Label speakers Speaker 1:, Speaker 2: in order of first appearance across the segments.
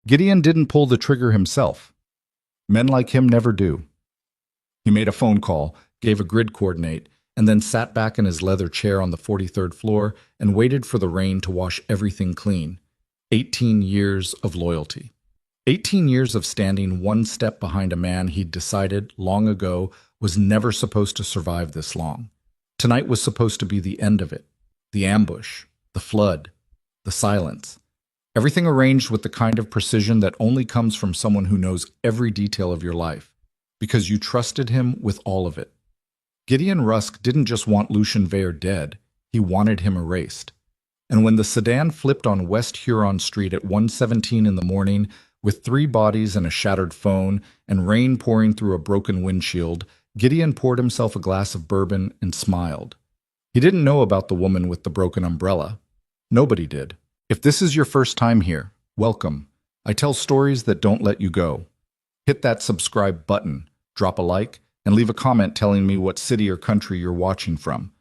Speaker 1: Gideon didn't pull the trigger himself. Men like him never do. He made a phone call, gave a grid coordinate, and then sat back in his leather chair on the 43rd floor and waited for the rain to wash everything clean. 18 years of loyalty. 18 years of standing one step behind a man he'd decided long ago was never supposed to survive this long. Tonight was supposed to be the end of it. The ambush, the flood, the silence. Everything arranged with the kind of precision that only comes from someone who knows every detail of your life, because you trusted him with all of it. Gideon Rusk didn't just want Lucien Weyer dead, he wanted him erased. And when the sedan flipped on West Huron Street at 1:17 in the morning, with 3 bodies and a shattered phone and rain pouring through a broken windshield, Gideon poured himself a glass of bourbon and smiled. He didn't know about the woman with the broken umbrella. Nobody did. If this is your first time here, welcome. I tell stories that don't let you go. Hit that subscribe button, drop a like, and leave a comment telling me what city or country you're watching from.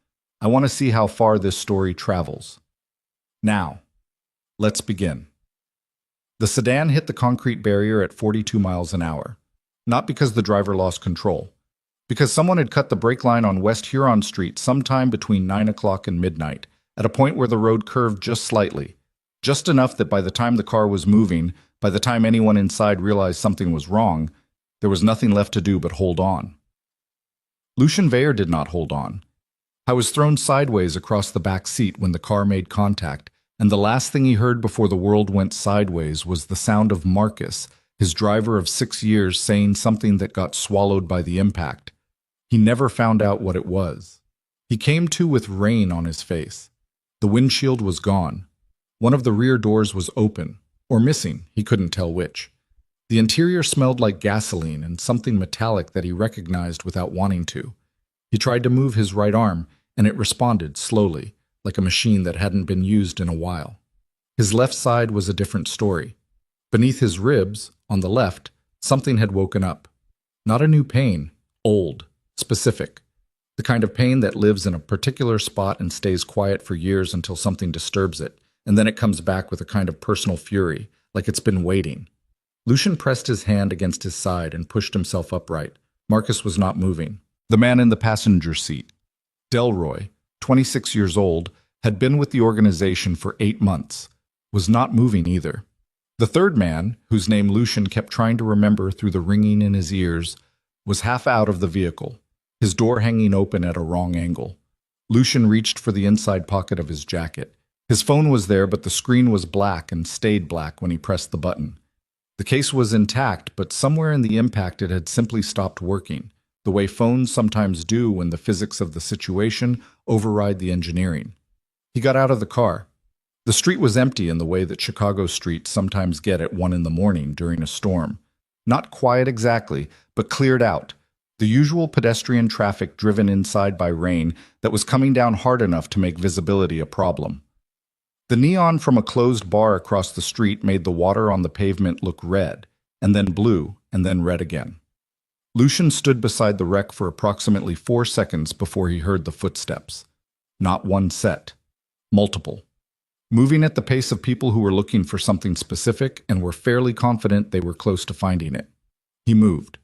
Speaker 1: I want to see how far this story travels. Now, let's begin. The sedan hit the concrete barrier at 42 miles an hour. Not because the driver lost control. Because someone had cut the brake line on West Huron Street sometime between 9 o'clock and midnight, at a point where the road curved just slightly. Just enough that by the time the car was moving, by the time anyone inside realized something was wrong, there was nothing left to do but hold on. Lucien Weyer did not hold on. I was thrown sideways across the back seat when the car made contact, and the last thing he heard before the world went sideways was the sound of Marcus, his driver of 6 years, saying something that got swallowed by the impact. He never found out what it was. He came to with rain on his face. The windshield was gone. One of the rear doors was open, or missing, he couldn't tell which. The interior smelled like gasoline and something metallic that he recognized without wanting to. He tried to move his right arm, and it responded slowly, like a machine that hadn't been used in a while. His left side was a different story. Beneath his ribs, on the left, something had woken up. Not a new pain, old, specific. The kind of pain that lives in a particular spot and stays quiet for years until something disturbs it, and then it comes back with a kind of personal fury, like it's been waiting. Lucien pressed his hand against his side and pushed himself upright. Marcus was not moving. The man in the passenger seat, Delroy, 26 years old, had been with the organization for 8 months, was not moving either. The third man, whose name Lucien kept trying to remember through the ringing in his ears, was half out of the vehicle, his door hanging open at a wrong angle. Lucien reached for the inside pocket of his jacket. His phone was there, but the screen was black and stayed black when he pressed the button. The case was intact, but somewhere in the impact it had simply stopped working, the way phones sometimes do when the physics of the situation override the engineering. He got out of the car. The street was empty in the way that Chicago streets sometimes get at 1 in the morning during a storm. Not quiet exactly, but cleared out. The usual pedestrian traffic driven inside by rain that was coming down hard enough to make visibility a problem. The neon from a closed bar across the street made the water on the pavement look red, and then blue, and then red again. Lucien stood beside the wreck for approximately 4 seconds before he heard the footsteps. Not one set. Multiple. Moving at the pace of people who were looking for something specific and were fairly confident they were close to finding it. He moved.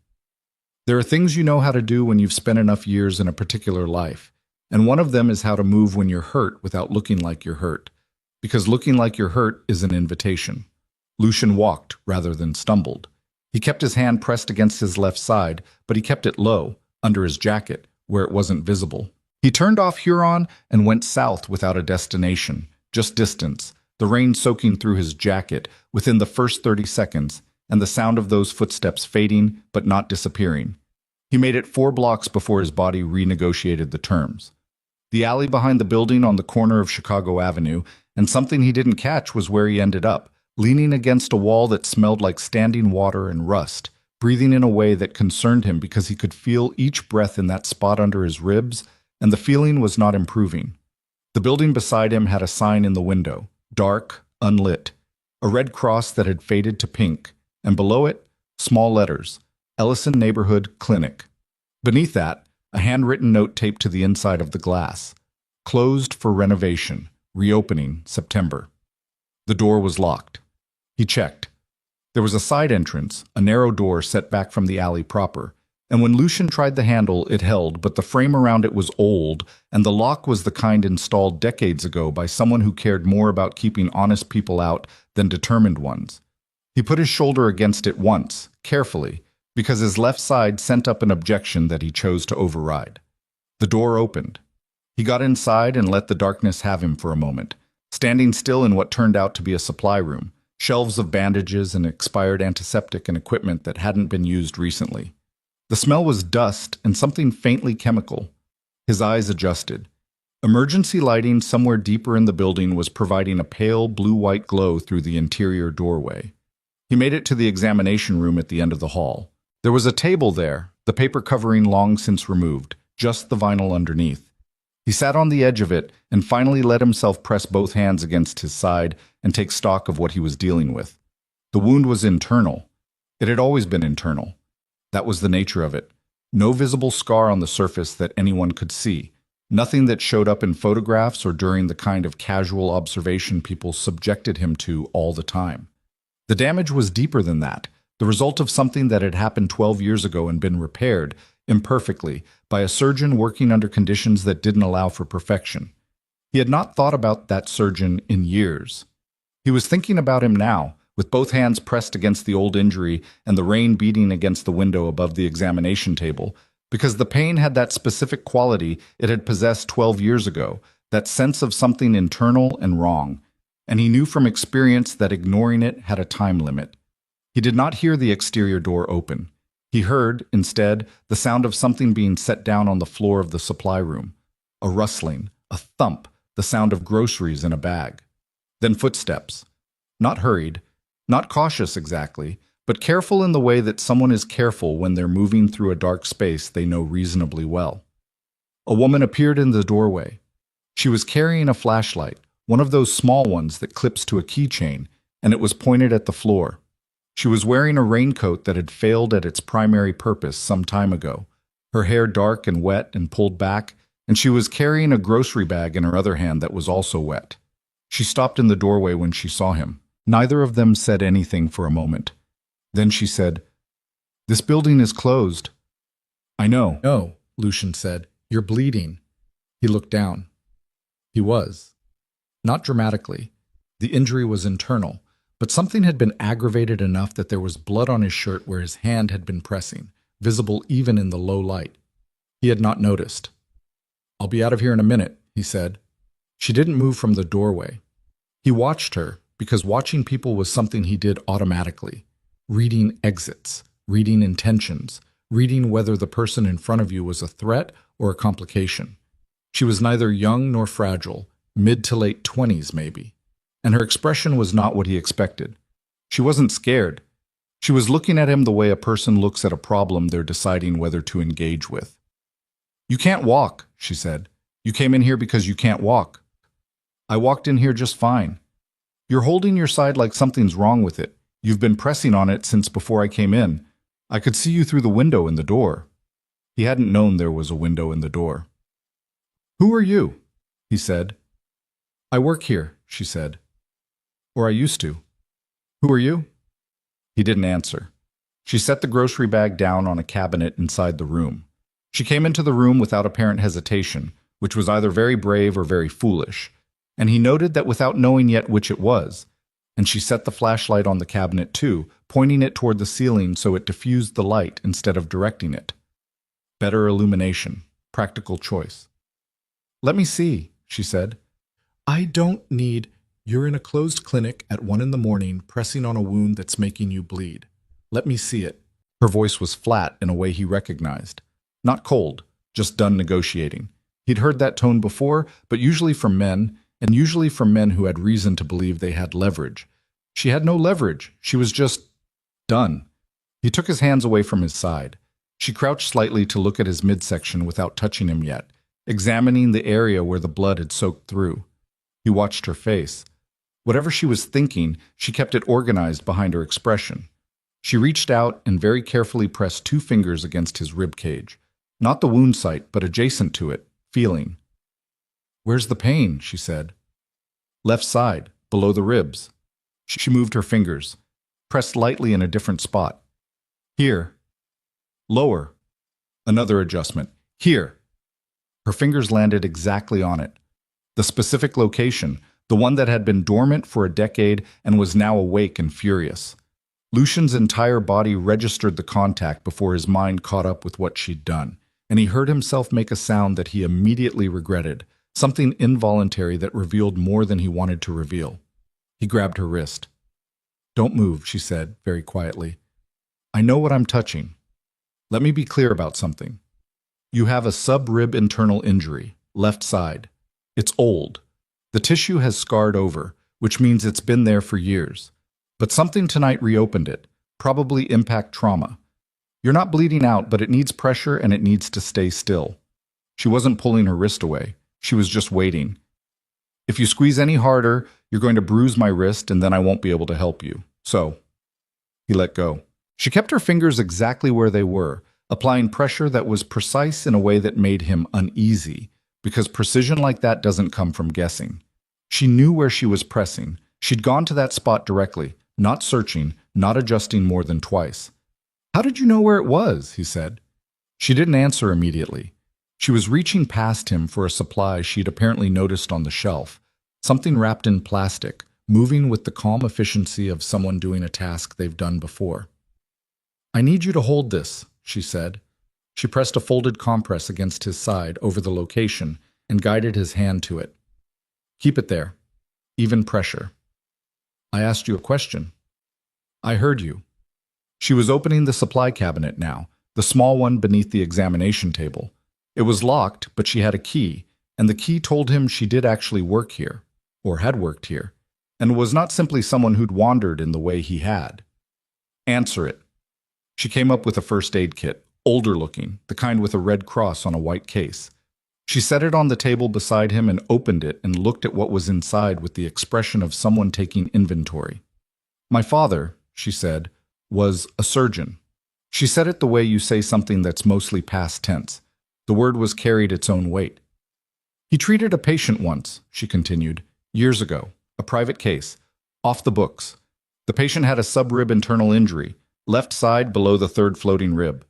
Speaker 1: There are things you know how to do when you've spent enough years in a particular life, and one of them is how to move when you're hurt without looking like you're hurt. Because looking like you're hurt is an invitation. Lucien walked rather than stumbled. He kept his hand pressed against his left side, but he kept it low, under his jacket, where it wasn't visible. He turned off Huron and went south without a destination, just distance, the rain soaking through his jacket within the first 30 seconds, and the sound of those footsteps fading but not disappearing. He made it 4 blocks before his body renegotiated the terms. The alley behind the building on the corner of Chicago Avenue, and something he didn't catch was where he ended up, leaning against a wall that smelled like standing water and rust, breathing in a way that concerned him because he could feel each breath in that spot under his ribs, and the feeling was not improving. The building beside him had a sign in the window, dark, unlit, a red cross that had faded to pink, and below it, small letters, Ellison Neighborhood Clinic. Beneath that, a handwritten note taped to the inside of the glass. Closed for renovation, reopening September. The door was locked. He checked. There was a side entrance, a narrow door set back from the alley proper, and when Lucian tried the handle, it held, but the frame around it was old, and the lock was the kind installed decades ago by someone who cared more about keeping honest people out than determined ones. He put his shoulder against it once, carefully, because his left side sent up an objection that he chose to override. The door opened. He got inside and let the darkness have him for a moment, standing still in what turned out to be a supply room, shelves of bandages and expired antiseptic and equipment that hadn't been used recently. The smell was dust and something faintly chemical. His eyes adjusted. Emergency lighting somewhere deeper in the building was providing a pale blue-white glow through the interior doorway. He made it to the examination room at the end of the hall. There was a table there, the paper covering long since removed, just the vinyl underneath. He sat on the edge of it and finally let himself press both hands against his side and take stock of what he was dealing with. The wound was internal. It had always been internal. That was the nature of it. No visible scar on the surface that anyone could see. Nothing that showed up in photographs or during the kind of casual observation people subjected him to all the time. The damage was deeper than that, the result of something that had happened 12 years ago and been repaired, imperfectly, by a surgeon working under conditions that didn't allow for perfection. He had not thought about that surgeon in years. He was thinking about him now, with both hands pressed against the old injury and the rain beating against the window above the examination table, because the pain had that specific quality it had possessed 12 years ago, that sense of something internal and wrong, and he knew from experience that ignoring it had a time limit. He did not hear the exterior door open. He heard, instead, the sound of something being set down on the floor of the supply room. A rustling, a thump, the sound of groceries in a bag. Then footsteps. Not hurried, not cautious exactly, but careful in the way that someone is careful when they're moving through a dark space they know reasonably well. A woman appeared in the doorway. She was carrying a flashlight, one of those small ones that clips to a keychain, and it was pointed at the floor. She was wearing a raincoat that had failed at its primary purpose some time ago, her hair dark and wet and pulled back, and she was carrying a grocery bag in her other hand that was also wet. She stopped in the doorway when she saw him. Neither of them said anything for a moment. Then she said, "This building is closed." "I know." "No," Lucian said. "You're bleeding." He looked down. He was. Not dramatically. The injury was internal, but something had been aggravated enough that there was blood on his shirt where his hand had been pressing, visible even in the low light. He had not noticed. "I'll be out of here in a minute," he said. She didn't move from the doorway. He watched her, because watching people was something he did automatically. Reading exits, reading intentions, reading whether the person in front of you was a threat or a complication. She was neither young nor fragile, mid to late 20s maybe, and her expression was not what he expected. She wasn't scared. She was looking at him the way a person looks at a problem they're deciding whether to engage with. "You can't walk," she said. "You came in here because you can't walk." "I walked in here just fine." "You're holding your side like something's wrong with it. You've been pressing on it since before I came in. I could see you through the window in the door." He hadn't known there was a window in the door. "Who are you?" he said. "I work here," she said. "Or I used to." "Who are you?" He didn't answer. She set the grocery bag down on a cabinet inside the room. She came into the room without apparent hesitation, which was either very brave or very foolish, and he noted that without knowing yet which it was. And she set the flashlight on the cabinet too, pointing it toward the ceiling so it diffused the light instead of directing it. Better illumination, practical choice. "Let me see," she said. "I don't need—" "You're in a closed clinic at 1 in the morning pressing on a wound that's making you bleed. Let me see it." Her voice was flat in a way he recognized. Not cold, just done negotiating. He'd heard that tone before, but usually from men, and usually from men who had reason to believe they had leverage. She had no leverage. She was just done. He took his hands away from his side. She crouched slightly to look at his midsection without touching him yet, examining the area where the blood had soaked through. He watched her face. Whatever she was thinking, she kept it organized behind her expression. She reached out and very carefully pressed 2 fingers against his rib cage. Not the wound site, but adjacent to it, feeling. "Where's the pain?" she said. "Left side, below the ribs." She moved her fingers. pressed lightly in a different spot. Here. Lower. Another adjustment. Here. Her fingers landed exactly on it. The specific location, the one that had been dormant for a decade and was now awake and furious. Lucian's entire body registered the contact before his mind caught up with what she'd done, and he heard himself make a sound that he immediately regretted, something involuntary that revealed more than he wanted to reveal. He grabbed her wrist. "Don't move," she said, very quietly. "I know what I'm touching. Let me be clear about something. You have a subrib internal injury, left side. It's old. The tissue has scarred over, which means it's been there for years. But something tonight reopened it, probably impact trauma. You're not bleeding out, but it needs pressure and it needs to stay still." She wasn't pulling her wrist away. She was just waiting. "If you squeeze any harder, you're going to bruise my wrist and then I won't be able to help you. So." He let go. She kept her fingers exactly where they were, applying pressure that was precise in a way that made him uneasy, because precision like that doesn't come from guessing. She knew where she was pressing. She'd gone to that spot directly, not searching, not adjusting more than twice. "How did you know where it was?" he said. She didn't answer immediately. She was reaching past him for a supply she'd apparently noticed on the shelf, something wrapped in plastic, moving with the calm efficiency of someone doing a task they've done before. "I need you to hold this," she said. She pressed a folded compress against his side over the location and guided his hand to it. "Keep it there. Even pressure." "I asked you a question." "I heard you." She was opening the supply cabinet now, the small one beneath the examination table. It was locked, but she had a key, and the key told him she did actually work here, or had worked here, and was not simply someone who'd wandered in the way he had. "Answer it." She came up with a first aid kit, older looking, the kind with a red cross on a white case. She set it on the table beside him and opened it and looked at what was inside with the expression of someone taking inventory. "My father," she said, "was a surgeon." She said it the way you say something that's mostly past tense. The word was carried its own weight. "He treated a patient once," she continued, "years ago, a private case, off the books. The patient had a subrib internal injury, left side below the third floating rib.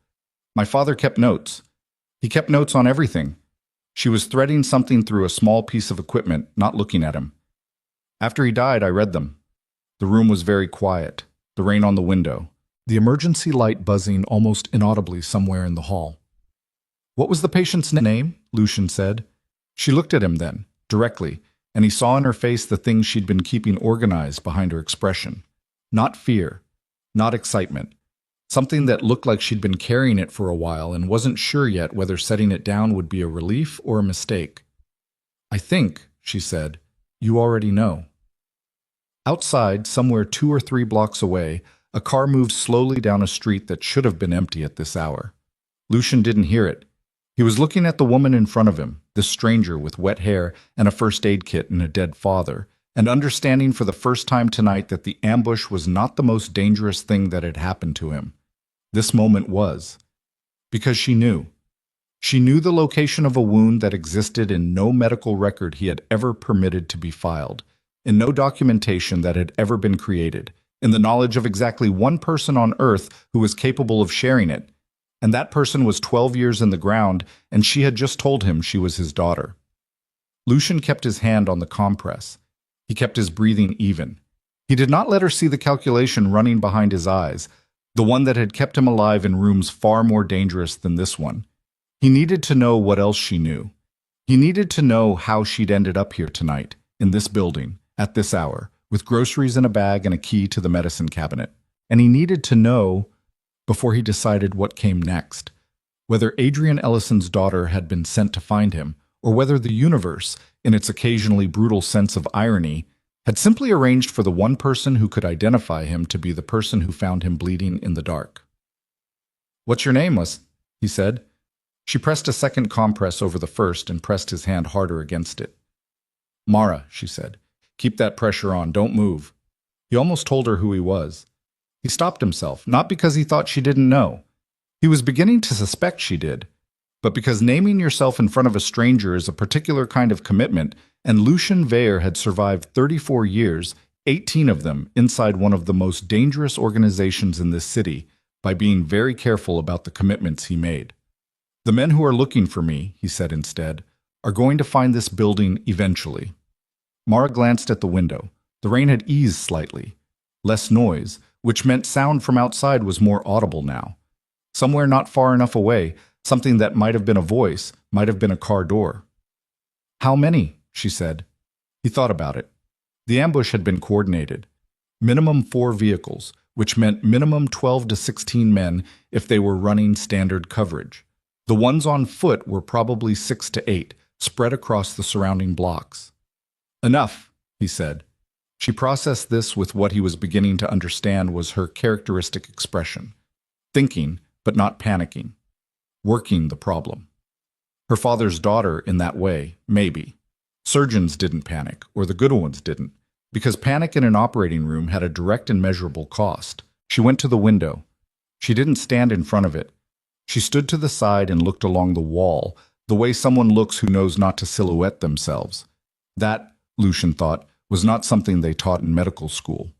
Speaker 1: My father kept notes. He kept notes on everything. She was threading something through a small piece of equipment, not looking at him. After he died, I read them. The room was very quiet, the rain on the window, the emergency light buzzing almost inaudibly somewhere in the hall. "What was the patient's name?" Lucian said. She looked at him then, directly, and he saw in her face the things she'd been keeping organized behind her expression. Not fear, not excitement. Something that looked like she'd been carrying it for a while and wasn't sure yet whether setting it down would be a relief or a mistake. "I think," she said, "you already know." Outside, somewhere 2 or 3 blocks away, a car moved slowly down a street that should have been empty at this hour. Lucian didn't hear it. He was looking at the woman in front of him, this stranger with wet hair and a first aid kit and a dead father, and understanding for the first time tonight that the ambush was not the most dangerous thing that had happened to him. This moment was. Because she knew. She knew the location of a wound that existed in no medical record he had ever permitted to be filed, in no documentation that had ever been created, in the knowledge of exactly one person on Earth who was capable of sharing it. And that person was 12 years in the ground, and she had just told him she was his daughter. Lucian kept his hand on the compress. He kept his breathing even. He did not let her see the calculation running behind his eyes, the one that had kept him alive in rooms far more dangerous than this one. He needed to know what else she knew. He needed to know how she'd ended up here tonight, in this building, at this hour, with groceries in a bag and a key to the medicine cabinet. And he needed to know, before he decided what came next, whether Adrian Ellison's daughter had been sent to find him, or whether the universe, in its occasionally brutal sense of irony, had simply arranged for the one person who could identify him to be the person who found him bleeding in the dark. "What's your name, he said. She pressed a second compress over the first and pressed his hand harder against it. "Mara," she said. "Keep that pressure on, don't move." He almost told her who he was. He stopped himself, not because he thought she didn't know. He was beginning to suspect she did, but because naming yourself in front of a stranger is a particular kind of commitment, and Lucian Weyer had survived 34 years, 18 of them inside one of the most dangerous organizations in this city by being very careful about the commitments he made. The men who are looking for me, he said instead, are going to find this building eventually. Mara glanced at the window. The rain had eased slightly. Less noise, which meant sound from outside was more audible now. Somewhere not far enough away, something that might have been a voice, might have been a car door. How many? She said. He thought about it. The ambush had been coordinated. Minimum 4 vehicles, which meant minimum 12 to 16 men if they were running standard coverage. The ones on foot were probably 6 to 8, spread across the surrounding blocks. Enough, he said. She processed this with what he was beginning to understand was her characteristic expression. Thinking, but not panicking. Working the problem. Her father's daughter in that way, maybe. Surgeons didn't panic, or the good ones didn't, because panic in an operating room had a direct and measurable cost. She went to the window. She didn't stand in front of it. She stood to the side and looked along the wall, the way someone looks who knows not to silhouette themselves. That, Lucian thought, was not something they taught in medical school.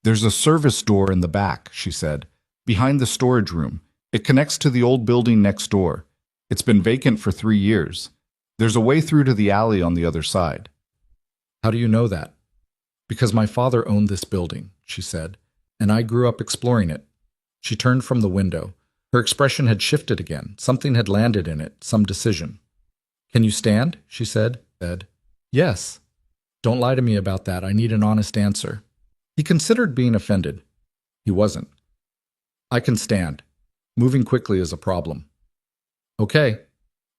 Speaker 1: There's a service door in the back, she said, behind the storage room. It connects to the old building next door. It's been vacant for 3 years. There's a way through to the alley on the other side. How do you know that? Because my father owned this building, she said, and I grew up exploring it. She turned from the window. Her expression had shifted again. Something had landed in it, some decision. Can you stand? She said. Yes. Don't lie to me about that. I need an honest answer. He considered being offended. He wasn't. I can stand. Moving quickly is a problem. Okay.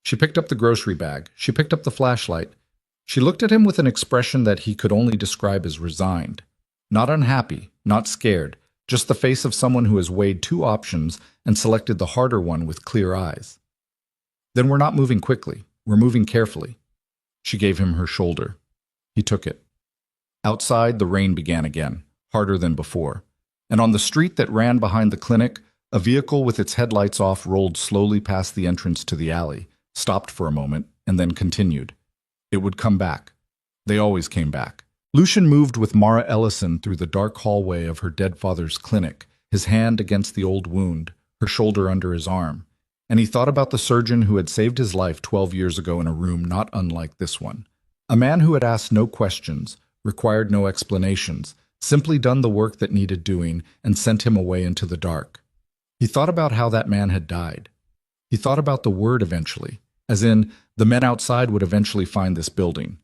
Speaker 1: She picked up the grocery bag. She picked up the flashlight. She looked at him with an expression that he could only describe as resigned. Not unhappy, not scared, just the face of someone who has weighed 2 options and selected the harder one with clear eyes. Then we're not moving quickly. We're moving carefully. She gave him her shoulder. He took it. Outside, the rain began again, harder than before. And on the street that ran behind the clinic, a vehicle with its headlights off rolled slowly past the entrance to the alley, stopped for a moment, and then continued. It would come back. They always came back. Lucian moved with Mara Ellison through the dark hallway of her dead father's clinic, his hand against the old wound, her shoulder under his arm. And he thought about the surgeon who had saved his life 12 years ago in a room not unlike this one. A man who had asked no questions, required no explanations, simply done the work that needed doing and sent him away into the dark. He thought about how that man had died. He thought about the word eventually, as in, the men outside would eventually find this building.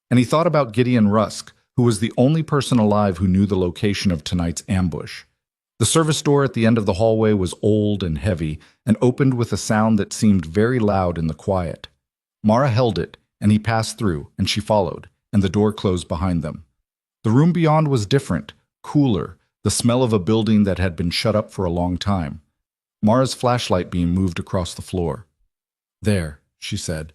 Speaker 1: And he thought about Gideon Rusk, who was the only person alive who knew the location of tonight's ambush. The service door at the end of the hallway was old and heavy and opened with a sound that seemed very loud in the quiet. Mara held it, and he passed through, and she followed, and the door closed behind them. The room beyond was different, cooler, the smell of a building that had been shut up for a long time. Mara's flashlight beam moved across the floor. There, she said.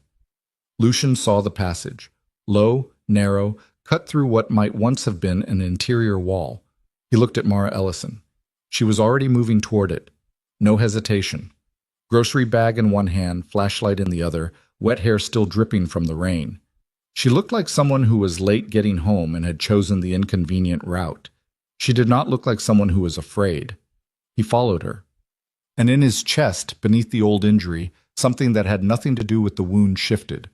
Speaker 1: Lucian saw the passage, low, narrow, cut through what might once have been an interior wall. He looked at Mara Ellison. She was already moving toward it. No hesitation. Grocery bag in one hand, flashlight in the other, wet hair still dripping from the rain. She looked like someone who was late getting home and had chosen the inconvenient route. She did not look like someone who was afraid. He followed her. And in his chest, beneath the old injury, something that had nothing to do with the wound shifted.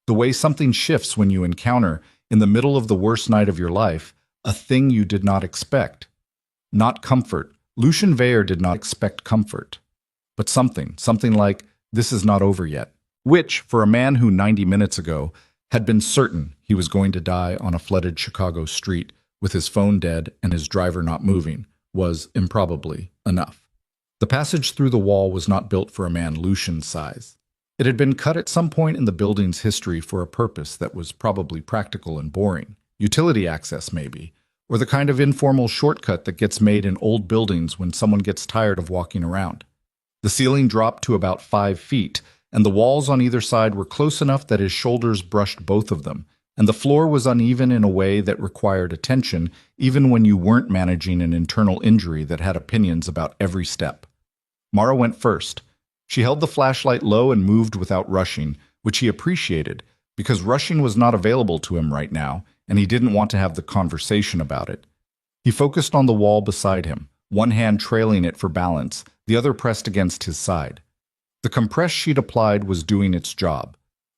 Speaker 1: The way something shifts when you encounter, in the middle of the worst night of your life, a thing you did not expect. Not comfort. Lucian Veyer did not expect comfort. But something like, this is not over yet. Which, for a man who 90 minutes ago had been certain he was going to die on a flooded Chicago street with his phone dead and his driver not moving, was, improbably, enough. The passage through the wall was not built for a man Lucian's size. It had been cut at some point in the building's history for a purpose that was probably practical and boring. Utility access, maybe, or the kind of informal shortcut that gets made in old buildings when someone gets tired of walking around. The ceiling dropped to about 5 feet, and the walls on either side were close enough that his shoulders brushed both of them, and the floor was uneven in a way that required attention even when you weren't managing an internal injury that had opinions about every step. Mara went first. She held the flashlight low and moved without rushing, which he appreciated, because rushing was not available to him right now, and he didn't want to have the conversation about it. He focused on the wall beside him, one hand trailing it for balance, the other pressed against his side. The compressed sheet applied was doing its job.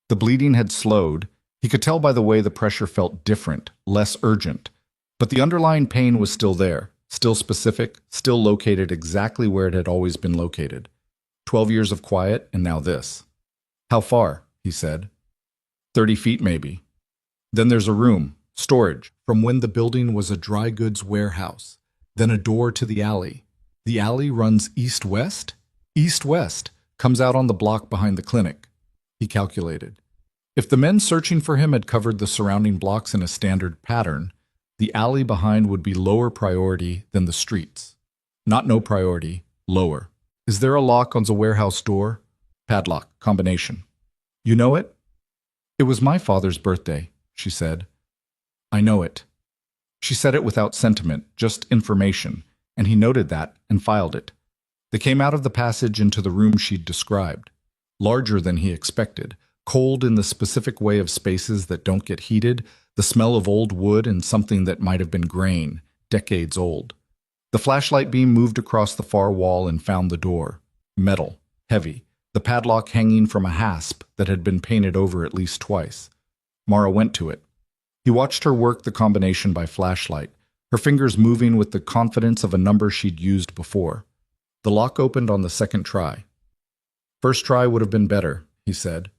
Speaker 1: The bleeding had slowed. He could tell by the way the pressure felt different, less urgent. But the underlying pain was still there, still specific, still located exactly where it had always been located. 12 years of quiet, and now this. "How far?" he said. 30 feet, maybe. Then there's a room, storage, from when the building was a dry goods warehouse. Then a door to the alley. The alley runs east-west? East-west, comes out on the block behind the clinic. He calculated. If the men searching for him had covered the surrounding blocks in a standard pattern, the alley behind would be lower priority than the streets. Not no priority, lower. Is there a lock on the warehouse door? Padlock, combination. You know it? It was my father's birthday, she said. I know it. She said it without sentiment, just information, and he noted that and filed it. They came out of the passage into the room she'd described. Larger than he expected, cold in the specific way of spaces that don't get heated, the smell of old wood and something that might have been grain, decades old. The flashlight beam moved across the far wall and found the door. Metal, heavy, the padlock hanging from a hasp that had been painted over at least twice. Mara went to it. He watched her work the combination by flashlight, her fingers moving with the confidence of a number she'd used before. The lock opened on the second try. First try would have been better, he said.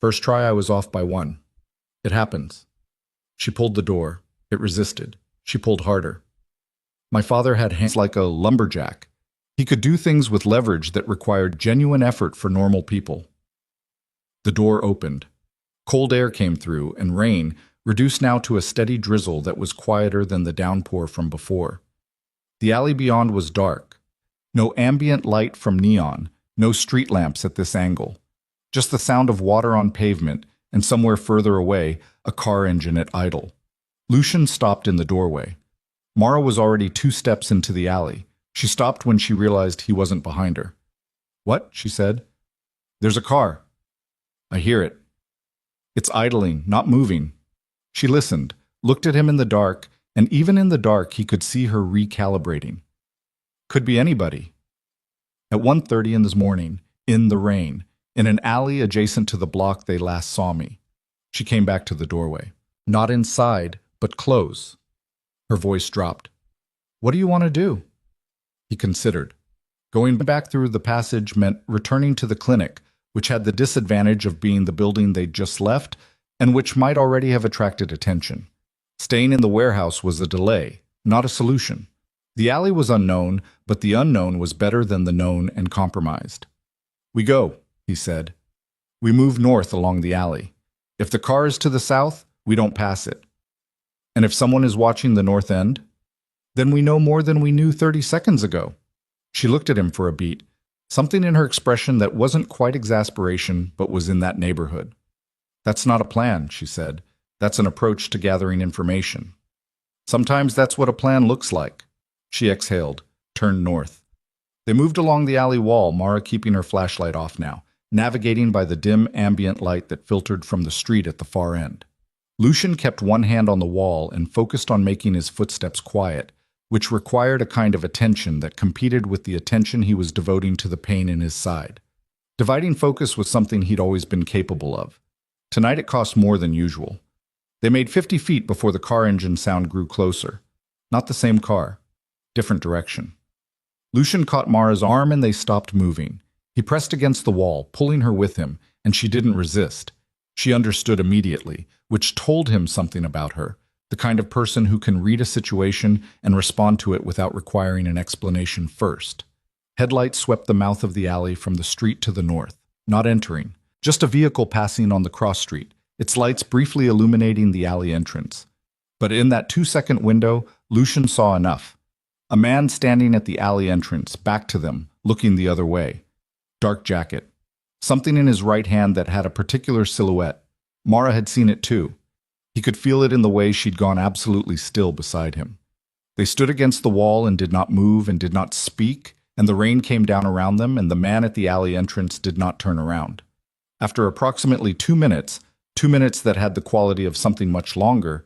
Speaker 1: First try I was off by 1. It happens. She pulled the door. It resisted. She pulled harder. My father had hands like a lumberjack. He could do things with leverage that required genuine effort for normal people. The door opened. Cold air came through, and rain, reduced now to a steady drizzle that was quieter than the downpour from before. The alley beyond was dark. No ambient light from neon, no street lamps at this angle. Just the sound of water on pavement, and somewhere further away, a car engine at idle. Lucian stopped in the doorway. Mara was already 2 steps into the alley. She stopped when she realized he wasn't behind her. What? She said. There's a car. I hear it. It's idling, not moving. She listened, looked at him in the dark, and even in the dark he could see her recalibrating. Could be anybody. At 1:30 in this morning, in the rain, in an alley adjacent to the block they last saw me. She came back to the doorway. Not inside, but close. Her voice dropped. What do you want to do? He considered. Going back through the passage meant returning to the clinic, which had the disadvantage of being the building they'd just left, and which might already have attracted attention. Staying in the warehouse was a delay, not a solution. The alley was unknown, but the unknown was better than the known and compromised. We go, he said. We move north along the alley. If the car is to the south, we don't pass it. And if someone is watching the north end, then we know more than we knew 30 seconds ago. She looked at him for a beat, something in her expression that wasn't quite exasperation, but was in that neighborhood. That's not a plan, she said. That's an approach to gathering information. Sometimes that's what a plan looks like. She exhaled, turned north. They moved along the alley wall, Mara keeping her flashlight off now, navigating by the dim ambient light that filtered from the street at the far end. Lucian kept one hand on the wall and focused on making his footsteps quiet, which required a kind of attention that competed with the attention he was devoting to the pain in his side. Dividing focus was something he'd always been capable of. Tonight it cost more than usual. They made 50 feet before the car engine sound grew closer. Not the same car. Different direction. Lucian caught Mara's arm and they stopped moving. He pressed against the wall, pulling her with him, and she didn't resist. She understood immediately, which told him something about her, the kind of person who can read a situation and respond to it without requiring an explanation first. Headlights swept the mouth of the alley from the street to the north, not entering, just a vehicle passing on the cross street, its lights briefly illuminating the alley entrance. But in that 2-second window, Lucian saw enough. A man standing at the alley entrance, back to them, looking the other way. Dark jacket. Something in his right hand that had a particular silhouette. Mara had seen it too. He could feel it in the way she'd gone absolutely still beside him. They stood against the wall and did not move and did not speak, and the rain came down around them, and the man at the alley entrance did not turn around. After approximately 2 minutes, 2 minutes that had the quality of something much longer,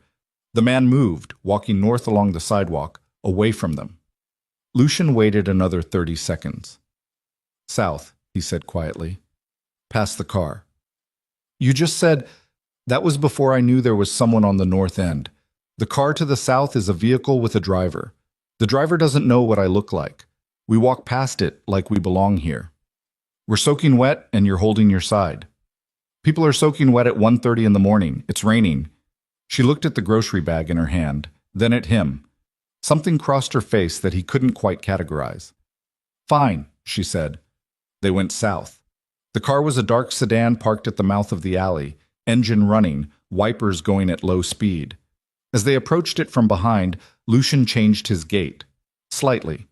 Speaker 1: The man moved, walking north along the sidewalk, away from them. Lucian waited another 30 seconds. South, he said quietly. Past the car. You just said... That was before I knew there was someone on the north end. The car to the south is a vehicle with a driver. The driver doesn't know what I look like. We walk past it like we belong here. We're soaking wet and you're holding your side. People are soaking wet at 1:30 in the morning. It's raining. She looked at the grocery bag in her hand, then at him. Something crossed her face that he couldn't quite categorize. Fine, she said. They went south. The car was a dark sedan parked at the mouth of the alley, engine running, wipers going at low speed. As they approached it from behind, Lucian changed his gait. Slightly.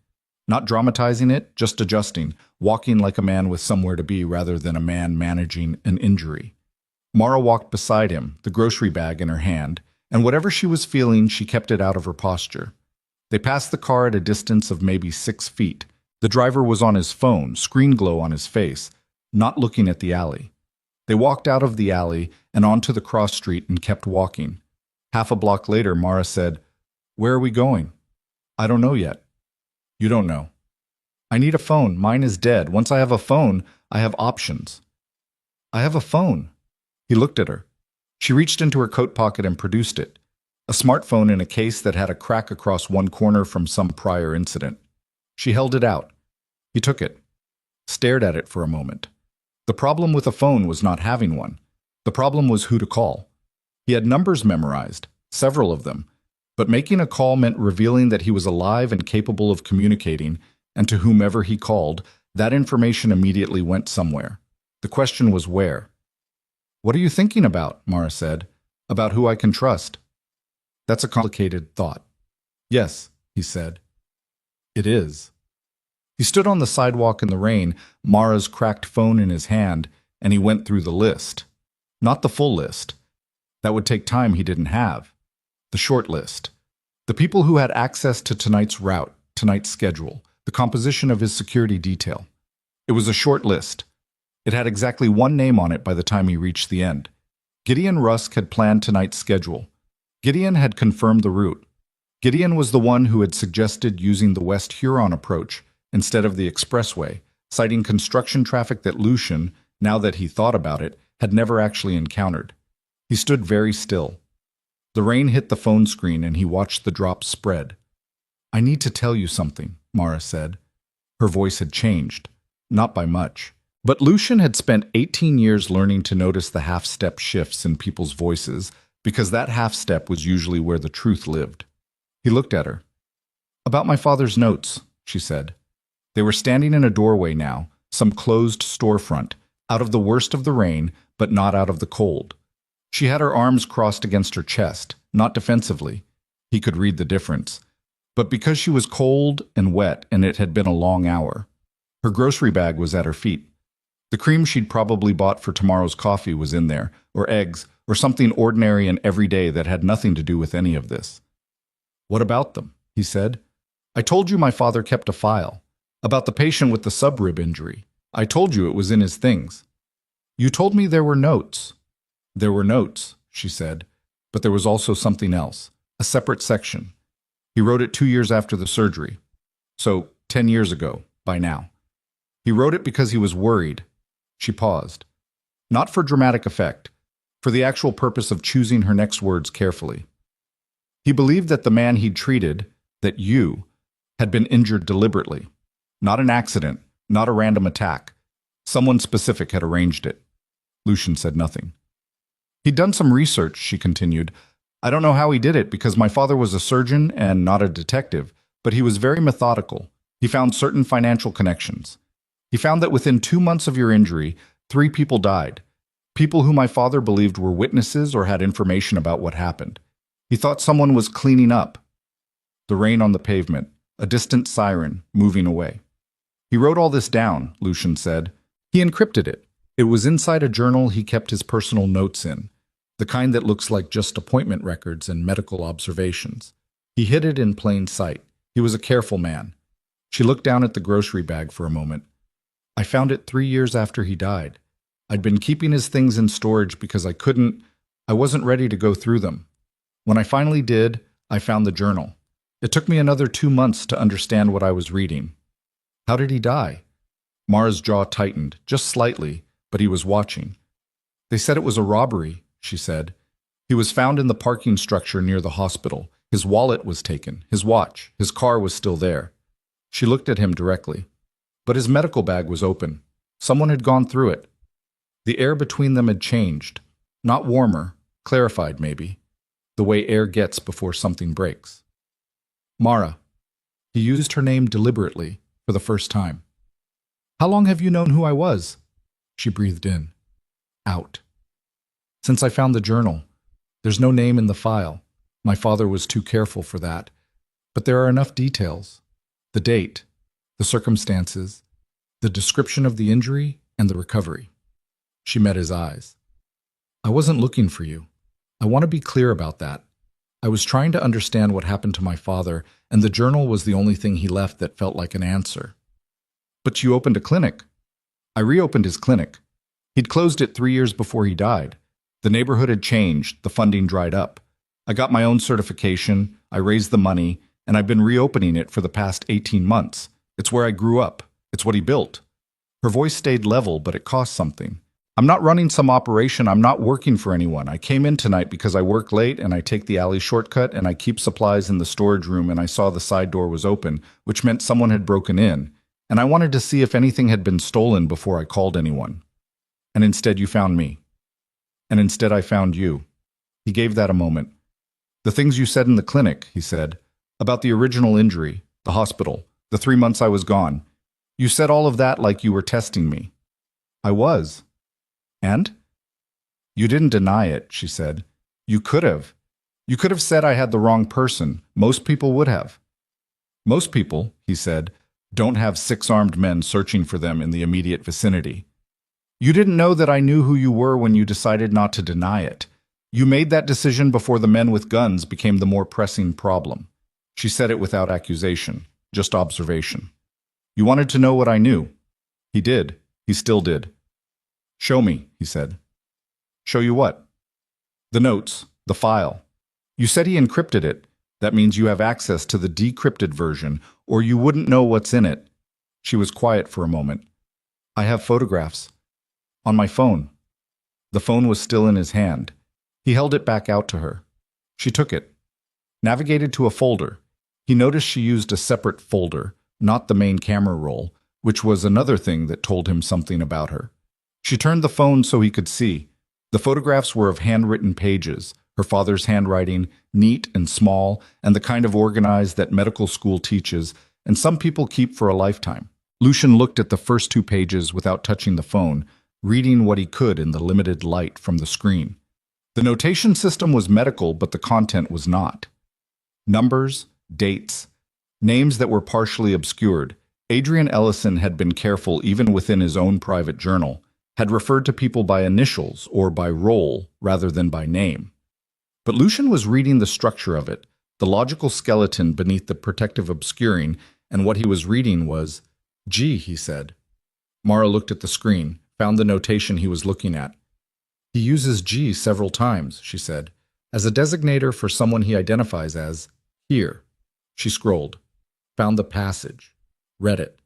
Speaker 1: Not dramatizing it, just adjusting, walking like a man with somewhere to be rather than a man managing an injury. Mara walked beside him, the grocery bag in her hand, and whatever she was feeling, she kept it out of her posture. They passed the car at a distance of maybe 6 feet. The driver was on his phone, screen glow on his face, not looking at the alley. They walked out of the alley and onto the cross street and kept walking. Half a block later, Mara said, Where are we going? I don't know yet. You don't know. I need a phone. Mine is dead. Once I have a phone, I have options. I have a phone. He looked at her. She reached into her coat pocket and produced it. A smartphone in a case that had a crack across one corner from some prior incident. She held it out. He took it, stared at it for a moment. The problem with a phone was not having one. The problem was who to call. He had numbers memorized, several of them, but making a call meant revealing that he was alive and capable of communicating, and to whomever he called, that information immediately went somewhere. The question was where. What are you thinking about? Mara said. About who I can trust. That's a complicated thought. Yes, he said. It is. He stood on the sidewalk in the rain, Mara's cracked phone in his hand, and he went through the list. Not the full list. That would take time he didn't have. The short list. The people who had access to tonight's route, tonight's schedule, the composition of his security detail. It was a short list. It had exactly one name on it by the time he reached the end. Gideon Rusk had planned tonight's schedule. Gideon had confirmed the route. Gideon was the one who had suggested using the West Huron approach instead of the expressway, citing construction traffic that Lucian, now that he thought about it, had never actually encountered. He stood very still. The rain hit the phone screen and he watched the drops spread. I need to tell you something, Mara said. Her voice had changed, not by much. But Lucian had spent 18 years learning to notice the half-step shifts in people's voices, because that half-step was usually where the truth lived. He looked at her. About my father's notes, she said. They were standing in a doorway now, some closed storefront, out of the worst of the rain, but not out of the cold. She had her arms crossed against her chest, not defensively. He could read the difference. But because she was cold and wet and it had been a long hour. Her grocery bag was at her feet. The cream she'd probably bought for tomorrow's coffee was in there, or eggs, or something ordinary and everyday that had nothing to do with any of this. What about them? He said. I told you my father kept a file. About the patient with the subrib injury. I told you it was in his things. You told me there were notes. There were notes, she said, but there was also something else, a separate section. He wrote it 2 years after the surgery. So, 10 years ago, by now. He wrote it because he was worried. She paused. Not for dramatic effect, for the actual purpose of choosing her next words carefully. He believed that the man he'd treated, that you, had been injured deliberately. Not an accident, not a random attack. Someone specific had arranged it. Lucian said nothing. He'd done some research, she continued. I don't know how he did it because my father was a surgeon and not a detective, but he was very methodical. He found certain financial connections. He found that within 2 months of your injury, 3 people died. People who my father believed were witnesses or had information about what happened. He thought someone was cleaning up. The rain on the pavement, a distant siren, moving away. He wrote all this down, Lucian said. He encrypted it. It was inside a journal he kept his personal notes in, the kind that looks like just appointment records and medical observations. He hid it in plain sight. He was a careful man. She looked down at the grocery bag for a moment. I found it 3 years after he died. I'd been keeping his things in storage because I wasn't ready to go through them. When I finally did, I found the journal. It took me another 2 months to understand what I was reading. How did he die? Mara's jaw tightened, just slightly, but he was watching. They said it was a robbery, she said. He was found in the parking structure near the hospital. His wallet was taken, his watch, his car was still there. She looked at him directly. But his medical bag was open. Someone had gone through it. The air between them had changed. Not warmer, clarified maybe. The way air gets before something breaks. Mara. He used her name deliberately, for the first time. How long have you known who I was? She breathed in. Out. Since I found the journal. There's no name in the file. My father was too careful for that. But there are enough details. The date, the circumstances, the description of the injury, and the recovery. She met his eyes. I wasn't looking for you. I want to be clear about that. I was trying to understand what happened to my father, and the journal was the only thing he left that felt like an answer. But you opened a clinic. I reopened his clinic. He'd closed it 3 years before he died. The neighborhood had changed, the funding dried up. I got my own certification, I raised the money, and I've been reopening it for the past 18 months. It's where I grew up. It's what he built. Her voice stayed level, but it cost something. I'm not running some operation. I'm not working for anyone. I came in tonight because I work late and I take the alley shortcut and I keep supplies in the storage room and I saw the side door was open, which meant someone had broken in. And I wanted to see if anything had been stolen before I called anyone. And instead you found me. And instead I found you. He gave that a moment. The things you said in the clinic, he said, about the original injury, the hospital, the 3 months I was gone. You said all of that like you were testing me. I was. And? You didn't deny it, she said. You could have. You could have said I had the wrong person. Most people would have. Most people, he said, don't have 6 armed men searching for them in the immediate vicinity. You didn't know that I knew who you were when you decided not to deny it. You made that decision before the men with guns became the more pressing problem. She said it without accusation, just observation. You wanted to know what I knew. He did. He still did. Show me, he said. Show you what? The notes, the file. You said he encrypted it. That means you have access to the decrypted version, or you wouldn't know what's in it. She was quiet for a moment. I have photographs. On my phone. The phone was still in his hand. He held it back out to her. She took it. Navigated to a folder. He noticed she used a separate folder, not the main camera roll, which was another thing that told him something about her. She turned the phone so he could see. The photographs were of handwritten pages, her father's handwriting, neat and small, and the kind of organized that medical school teaches, and some people keep for a lifetime. Lucian looked at the first 2 pages without touching the phone, reading what he could in the limited light from the screen. The notation system was medical, but the content was not. Numbers, dates, names that were partially obscured. Adrian Ellison had been careful even within his own private journal, had referred to people by initials or by role rather than by name. But Lucian was reading the structure of it, the logical skeleton beneath the protective obscuring, and what he was reading was, "Gee," he said. Mara looked at the screen, found the notation he was looking at. He uses G several times, she said, as a designator for someone he identifies as here. She scrolled, found the passage, read it.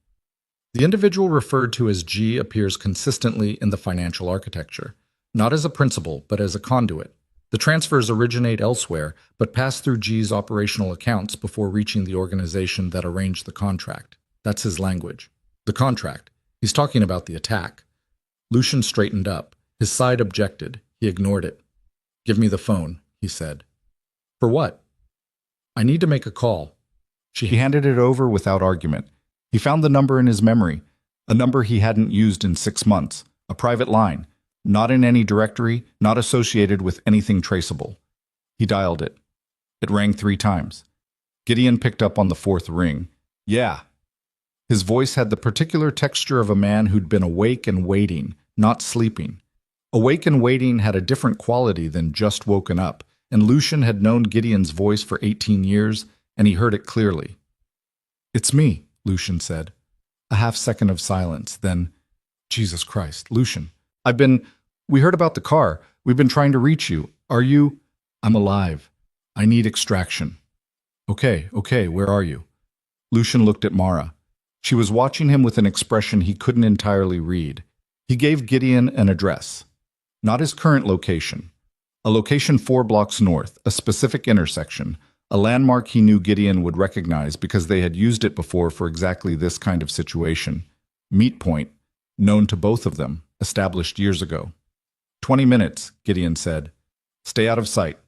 Speaker 1: The individual referred to as G appears consistently in the financial architecture, not as a principal, but as a conduit. The transfers originate elsewhere, but pass through G's operational accounts before reaching the organization that arranged the contract. That's his language. The contract. He's talking about the attack. Lucian straightened up. His side objected. He ignored it. "Give me the phone," he said. "For what?" "I need to make a call." She handed it over without argument. He found the number in his memory, a number he hadn't used in 6 months, a private line, not in any directory, not associated with anything traceable. He dialed it. It rang 3 times. Gideon picked up on the 4th ring. "Yeah." His voice had the particular texture of a man who'd been awake and waiting, not sleeping. Awake and waiting had a different quality than just woken up, and Lucian had known Gideon's voice for 18 years, and he heard it clearly. "It's me," Lucian said. A half-second of silence, then, "Jesus Christ, Lucian. We heard about the car. We've been trying to reach you. Are you—" "I'm alive." I need extraction. Okay, where are you? Lucian looked at Mara. She was watching him with an expression he couldn't entirely read. He gave Gideon an address. Not his current location. A location 4 blocks north, a specific intersection, a landmark he knew Gideon would recognize because they had used it before for exactly this kind of situation. Meet point, known to both of them, established years ago. 20 minutes, Gideon said. Stay out of sight.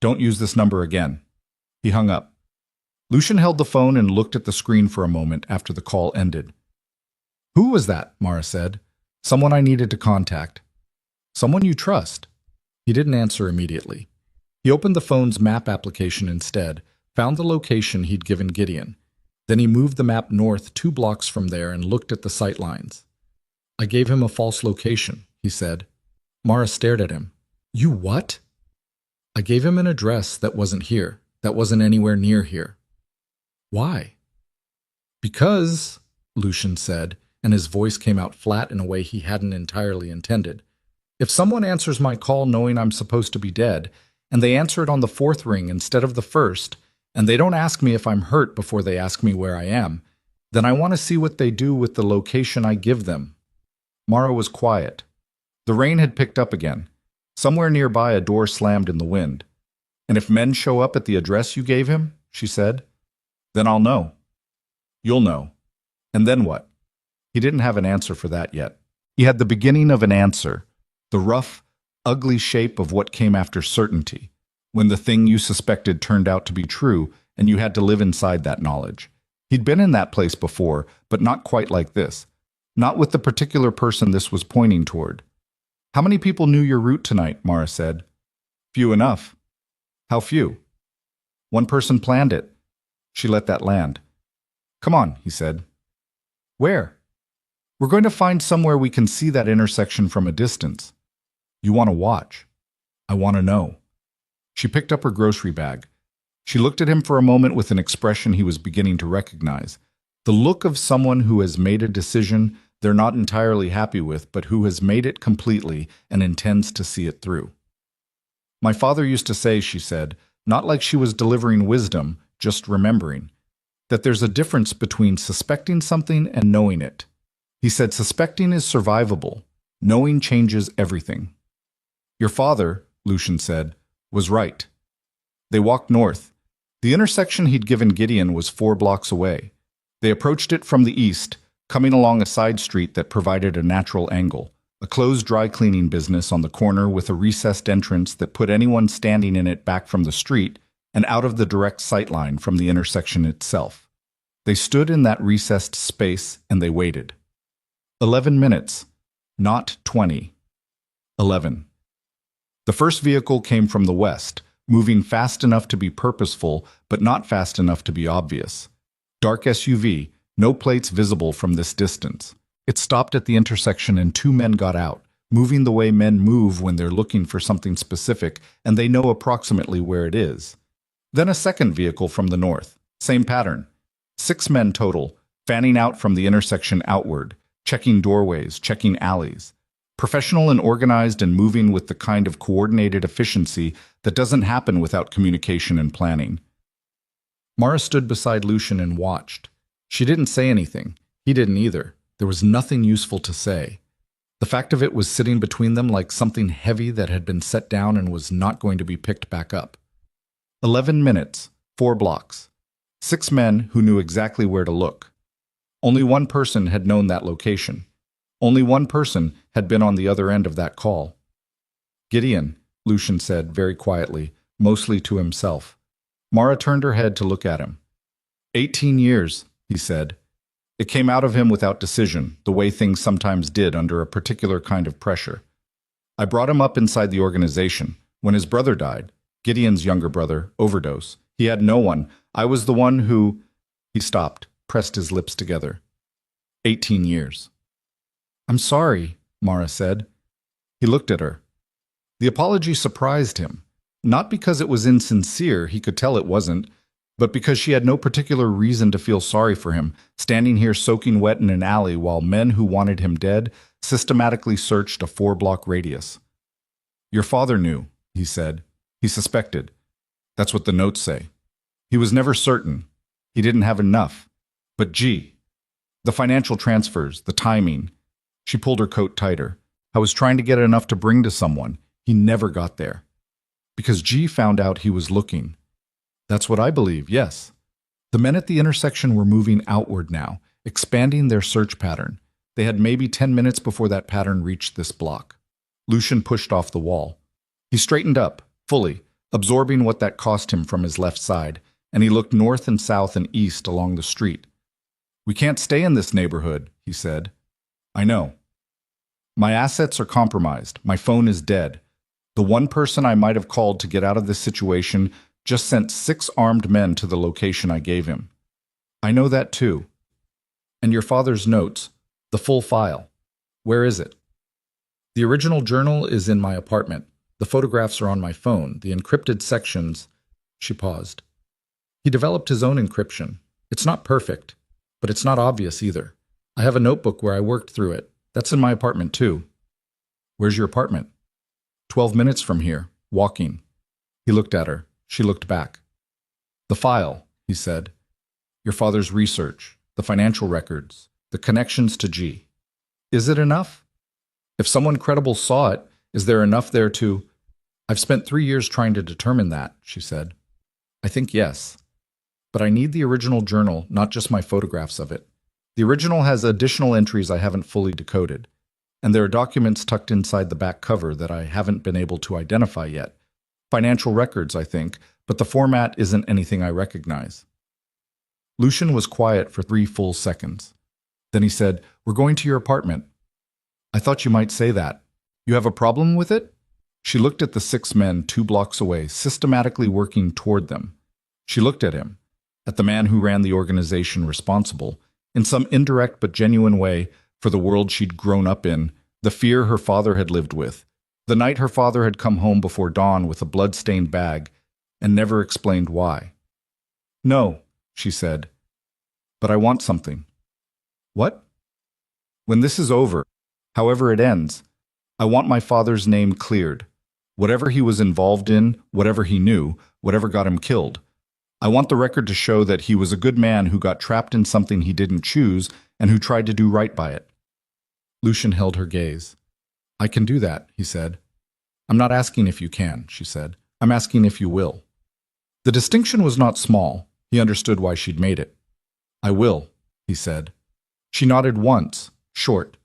Speaker 1: Don't use this number again. He hung up. Lucian held the phone and looked at the screen for a moment after the call ended. Who was that? Mara said. Someone I needed to contact. Someone you trust. He didn't answer immediately. He opened the phone's map application instead, found the location he'd given Gideon. Then he moved the map north 2 blocks from there and looked at the sight lines. I gave him a false location, he said. Mara stared at him. You what? I gave him an address that wasn't here, that wasn't anywhere near here. Why? Because, Lucian said, and his voice came out flat in a way he hadn't entirely intended. If someone answers my call knowing I'm supposed to be dead, and they answer it on the 4th ring instead of the 1st, and they don't ask me if I'm hurt before they ask me where I am, then I want to see what they do with the location I give them. Mara was quiet. The rain had picked up again. Somewhere nearby a door slammed in the wind. And if men show up at the address you gave him, she said, then I'll know. You'll know. And then what? He didn't have an answer for that yet. He had the beginning of an answer, the rough, ugly shape of what came after certainty, when the thing you suspected turned out to be true and you had to live inside that knowledge. He'd been in that place before, but not quite like this. Not with the particular person this was pointing toward. How many people knew your route tonight? Mara said. Few enough. How few? One person planned it. She let that land. Come on, he said. Where? We're going to find somewhere we can see that intersection from a distance. You want to watch. I want to know. She picked up her grocery bag. She looked at him for a moment with an expression he was beginning to recognize. The look of someone who has made a decision they're not entirely happy with, but who has made it completely and intends to see it through. My father used to say, she said, not like she was delivering wisdom, just remembering, that there's a difference between suspecting something and knowing it. He said suspecting is survivable. Knowing changes everything. Your father, Lucian said, was right. They walked north. The intersection he'd given Gideon was 4 blocks away. They approached it from the east, coming along a side street that provided a natural angle, a closed dry cleaning business on the corner with a recessed entrance that put anyone standing in it back from the street and out of the direct sightline from the intersection itself. They stood in that recessed space and they waited. 11 minutes, not 20. 11. The first vehicle came from the west, moving fast enough to be purposeful, but not fast enough to be obvious. Dark SUV, no plates visible from this distance. It stopped at the intersection and 2 men got out, moving the way men move when they're looking for something specific and they know approximately where it is. Then a second vehicle from the north, same pattern. 6 men total, fanning out from the intersection outward, checking doorways, checking alleys. Professional and organized and moving with the kind of coordinated efficiency that doesn't happen without communication and planning. Mara stood beside Lucian and watched. She didn't say anything. He didn't either. There was nothing useful to say. The fact of it was sitting between them like something heavy that had been set down and was not going to be picked back up. 11 minutes, 4 blocks. 6 men who knew exactly where to look. Only one person had known that location. Only one person had been on the other end of that call. Gideon, Lucian said very quietly, mostly to himself. Mara turned her head to look at him. 18 years, he said. It came out of him without decision, the way things sometimes did under a particular kind of pressure. I brought him up inside the organization. When his brother died, Gideon's younger brother, overdose, he had no one. I was the one who... He stopped, pressed his lips together. 18 years. I'm sorry, Mara said. He looked at her. The apology surprised him, not because it was insincere, he could tell it wasn't, but because she had no particular reason to feel sorry for him, standing here soaking wet in an alley while men who wanted him dead systematically searched a 4-block radius. Your father knew, he said. He suspected. That's what the notes say. He was never certain. He didn't have enough. But G, the financial transfers, the timing. She pulled her coat tighter. I was trying to get enough to bring to someone. He never got there. Because G found out he was looking. That's what I believe, yes. The men at the intersection were moving outward now, expanding their search pattern. They had maybe 10 minutes before that pattern reached this block. Lucian pushed off the wall. He straightened up, fully, absorbing what that cost him from his left side, and he looked north and south and east along the street. We can't stay in this neighborhood, he said. I know. My assets are compromised. My phone is dead. The one person I might have called to get out of this situation just sent 6 armed men to the location I gave him. I know that too. And your father's notes, the full file. Where is it? The original journal is in my apartment. The photographs are on my phone. The encrypted sections... She paused. He developed his own encryption. It's not perfect, but it's not obvious either. I have a notebook where I worked through it. That's in my apartment too. Where's your apartment? 12 minutes from here, walking. He looked at her. She looked back. The file, he said. Your father's research, the financial records, the connections to G. Is it enough? If someone credible saw it, is there enough there to... I've spent 3 years trying to determine that, she said. I think yes. But I need the original journal, not just my photographs of it. The original has additional entries I haven't fully decoded, and there are documents tucked inside the back cover that I haven't been able to identify yet. Financial records, I think, but the format isn't anything I recognize. Lucian was quiet for 3 full seconds. Then he said, We're going to your apartment. I thought you might say that. You have a problem with it? She looked at the 6 men 2 blocks away, systematically working toward them. She looked at him, at the man who ran the organization responsible, in some indirect but genuine way, for the world she'd grown up in, the fear her father had lived with, the night her father had come home before dawn with a blood-stained bag, and never explained why. No, she said, but I want something. What? When this is over, however it ends, I want my father's name cleared. Whatever he was involved in, whatever he knew, whatever got him killed. I want the record to show that he was a good man who got trapped in something he didn't choose and who tried to do right by it. Lucian held her gaze. I can do that, he said. I'm not asking if you can, she said. I'm asking if you will. The distinction was not small. He understood why she'd made it. I will, he said. She nodded once, short.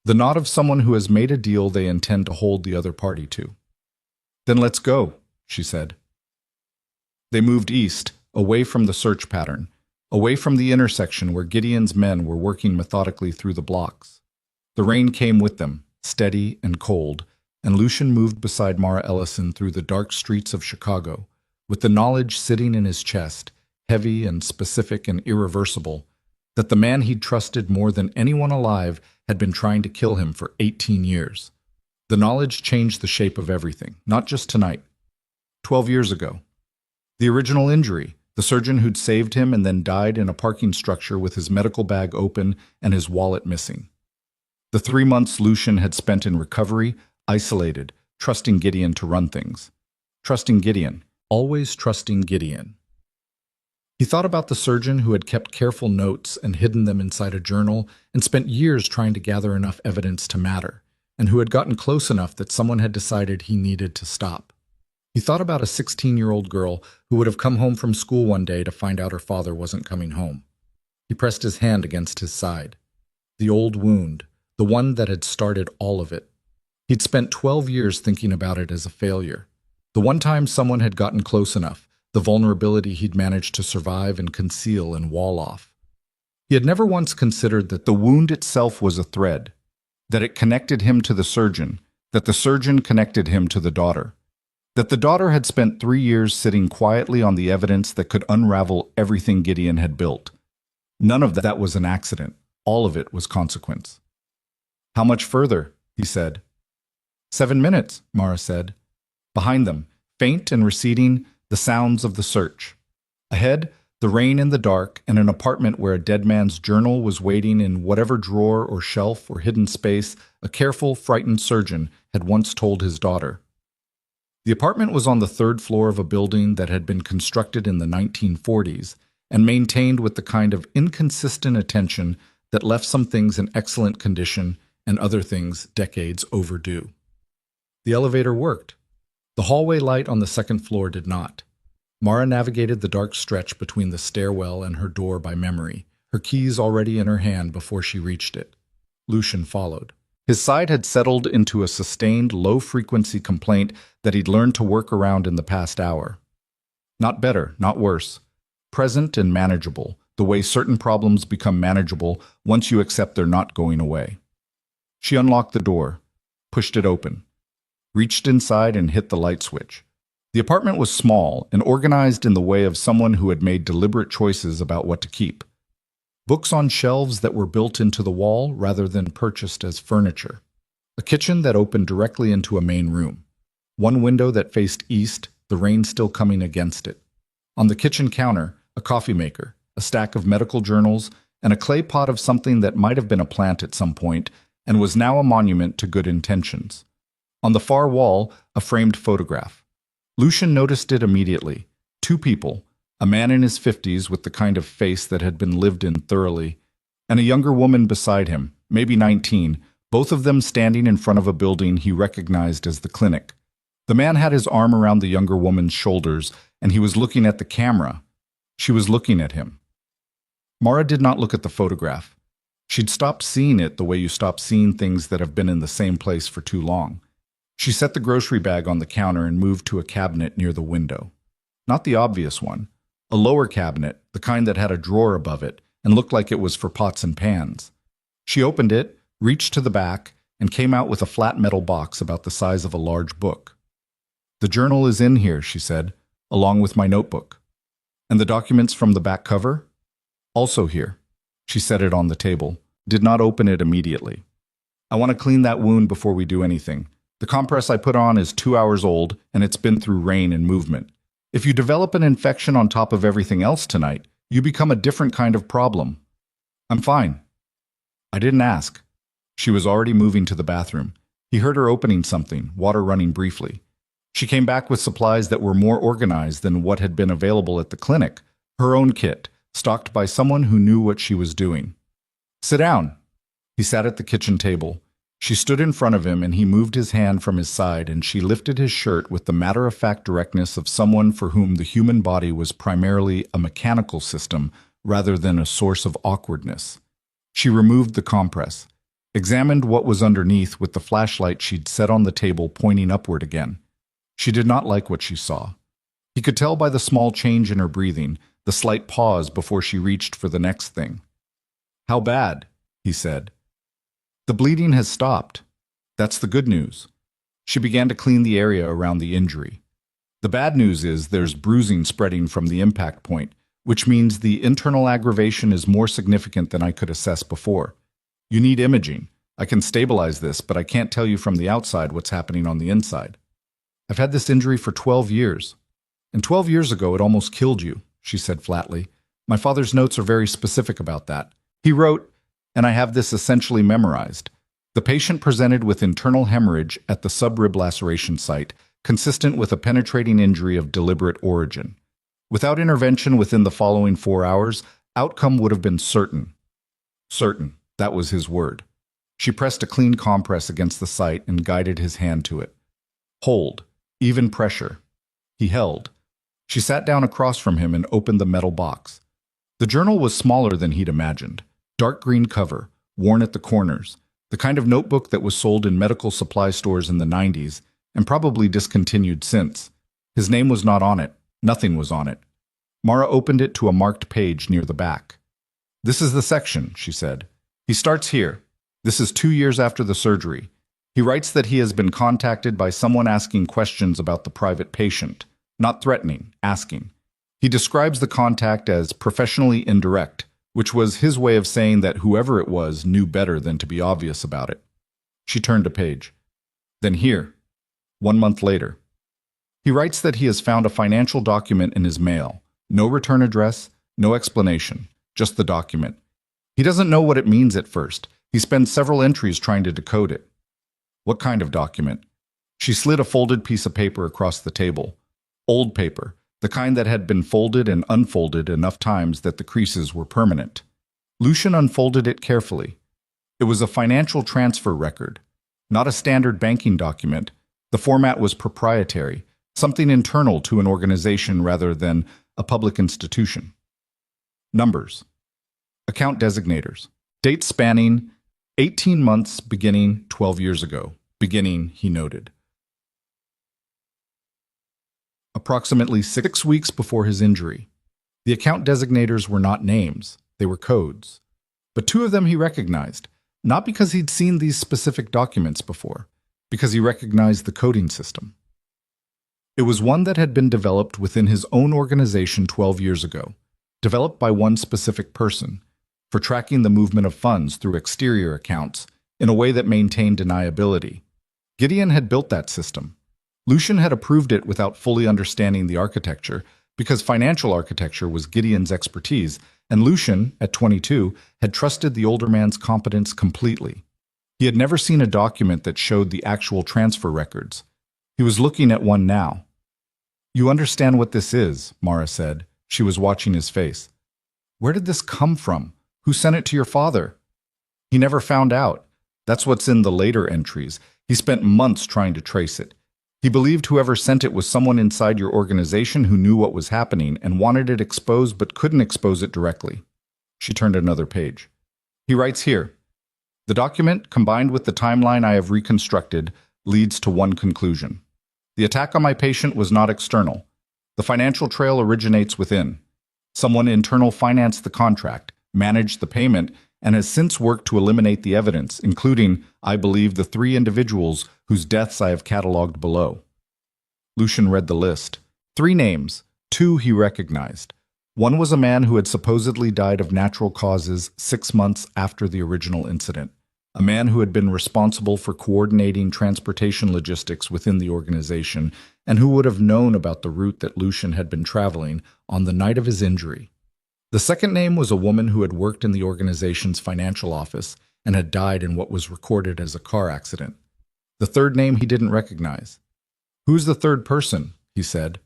Speaker 1: The nod of someone who has made a deal they intend to hold the other party to. Then let's go, she said. They moved east, away from the search pattern, away from the intersection where Gideon's men were working methodically through the blocks. The rain came with them, steady and cold, and Lucian moved beside Mara Ellison through the dark streets of Chicago, with the knowledge sitting in his chest, heavy and specific and irreversible, that the man he'd trusted more than anyone alive had been trying to kill him for 18 years. The knowledge changed the shape of everything, not just tonight. 12 years ago. The original injury, the surgeon who'd saved him and then died in a parking structure with his medical bag open and his wallet missing. The 3 months Lucian had spent in recovery, isolated, trusting Gideon to run things. Trusting Gideon, always trusting Gideon. He thought about the surgeon who had kept careful notes and hidden them inside a journal and spent years trying to gather enough evidence to matter, and who had gotten close enough that someone had decided he needed to stop. He thought about a 16-year-old girl who would have come home from school one day to find out her father wasn't coming home. He pressed his hand against his side. The old wound, the one that had started all of it. He'd spent 12 years thinking about it as a failure. The one time someone had gotten close enough, the vulnerability he'd managed to survive and conceal and wall off. He had never once considered that the wound itself was a thread, that it connected him to the surgeon, that the surgeon connected him to the daughter. That the daughter had spent 3 years sitting quietly on the evidence that could unravel everything Gideon had built. None of that was an accident. All of it was consequence. How much further? He said. 7 minutes, Mara said. Behind them, faint and receding, the sounds of the search. Ahead, the rain in the dark and an apartment where a dead man's journal was waiting in whatever drawer or shelf or hidden space a careful, frightened surgeon had once told his daughter. The apartment was on the third floor of a building that had been constructed in the 1940s and maintained with the kind of inconsistent attention that left some things in excellent condition and other things decades overdue. The elevator worked. The hallway light on the second floor did not. Mara navigated the dark stretch between the stairwell and her door by memory, her keys already in her hand before she reached it. Lucian followed. His side had settled into a sustained, low-frequency complaint that he'd learned to work around in the past hour. Not better, not worse. Present and manageable, the way certain problems become manageable once you accept they're not going away. She unlocked the door, pushed it open, reached inside and hit the light switch. The apartment was small and organized in the way of someone who had made deliberate choices about what to keep. Books on shelves that were built into the wall rather than purchased as furniture. A kitchen that opened directly into a main room. One window that faced east, the rain still coming against it. On the kitchen counter, a coffee maker, a stack of medical journals, and a clay pot of something that might have been a plant at some point and was now a monument to good intentions. On the far wall, a framed photograph. Lucian noticed it immediately. Two people, a man in his 50s with the kind of face that had been lived in thoroughly, and a younger woman beside him, maybe 19, both of them standing in front of a building he recognized as the clinic. The man had his arm around the younger woman's shoulders, and he was looking at the camera. She was looking at him. Mara did not look at the photograph. She'd stopped seeing it the way you stop seeing things that have been in the same place for too long. She set the grocery bag on the counter and moved to a cabinet near the window. Not the obvious one. A lower cabinet, the kind that had a drawer above it, and looked like it was for pots and pans. She opened it, reached to the back, and came out with a flat metal box about the size of a large book. "The journal is in here," she said, "along with my notebook. And the documents from the back cover? Also here." She set it on the table, did not open it immediately. "I want to clean that wound before we do anything. The compress I put on is 2 hours old, and it's been through rain and movement. If you develop an infection on top of everything else tonight, you become a different kind of problem." "I'm fine." "I didn't ask." She was already moving to the bathroom. He heard her opening something, water running briefly. She came back with supplies that were more organized than what had been available at the clinic, her own kit, stocked by someone who knew what she was doing. "Sit down." He sat at the kitchen table. She stood in front of him and he moved his hand from his side and she lifted his shirt with the matter-of-fact directness of someone for whom the human body was primarily a mechanical system rather than a source of awkwardness. She removed the compress, examined what was underneath with the flashlight she'd set on the table pointing upward again. She did not like what she saw. He could tell by the small change in her breathing, the slight pause before she reached for the next thing. "How bad?" he said. "The bleeding has stopped. That's the good news." She began to clean the area around the injury. "The bad news is there's bruising spreading from the impact point, which means the internal aggravation is more significant than I could assess before. You need imaging. I can stabilize this, but I can't tell you from the outside what's happening on the inside. I've had this injury for 12 years. And 12 years ago it almost killed you," she said flatly. "My father's notes are very specific about that. He wrote, and I have this essentially memorized. The patient presented with internal hemorrhage at the subrib laceration site, consistent with a penetrating injury of deliberate origin. Without intervention within the following 4 hours, outcome would have been certain." Certain, that was his word. She pressed a clean compress against the site and guided his hand to it. "Hold, even pressure." He held. She sat down across from him and opened the metal box. The journal was smaller than he'd imagined. Dark green cover, worn at the corners, the kind of notebook that was sold in medical supply stores in the 90s, and probably discontinued since. His name was not on it. Nothing was on it. Mara opened it to a marked page near the back. "This is the section," she said. "He starts here. This is 2 years after the surgery. He writes that he has been contacted by someone asking questions about the private patient. Not threatening, asking. He describes the contact as professionally indirect, which was his way of saying that whoever it was knew better than to be obvious about it." She turned a page. "Then here, 1 month later. He writes that he has found a financial document in his mail. No return address, no explanation, just the document. He doesn't know what it means at first. He spends several entries trying to decode it." "What kind of document?" She slid a folded piece of paper across the table. Old paper, the kind that had been folded and unfolded enough times that the creases were permanent. Lucian unfolded it carefully. It was a financial transfer record, not a standard banking document. The format was proprietary, something internal to an organization rather than a public institution. Numbers. Account designators. Dates spanning 18 months beginning 12 years ago. Beginning, he noted. Approximately 6 weeks before his injury. The account designators were not names, they were codes. But 2 of them he recognized, not because he'd seen these specific documents before, because he recognized the coding system. It was one that had been developed within his own organization 12 years ago, developed by one specific person, for tracking the movement of funds through exterior accounts in a way that maintained deniability. Gideon had built that system. Lucian had approved it without fully understanding the architecture, because financial architecture was Gideon's expertise, and Lucian, at 22, had trusted the older man's competence completely. He had never seen a document that showed the actual transfer records. He was looking at one now. "You understand what this is," Mara said. She was watching his face. "Where did this come from? Who sent it to your father?" "He never found out. That's what's in the later entries. He spent months trying to trace it. He believed whoever sent it was someone inside your organization who knew what was happening and wanted it exposed but couldn't expose it directly." She turned another page. "He writes here, 'The document, combined with the timeline I have reconstructed, leads to one conclusion. The attack on my patient was not external. The financial trail originates within. Someone internal financed the contract, managed the payment, and has since worked to eliminate the evidence, including, I believe, the 3 individuals whose deaths I have catalogued below.'" Lucian read the list. 3 names, 2 he recognized. One was a man who had supposedly died of natural causes 6 months after the original incident, a man who had been responsible for coordinating transportation logistics within the organization and who would have known about the route that Lucian had been traveling on the night of his injury. The second name was a woman who had worked in the organization's financial office and had died in what was recorded as a car accident. The third name he didn't recognize. "Who's the third person?" he said.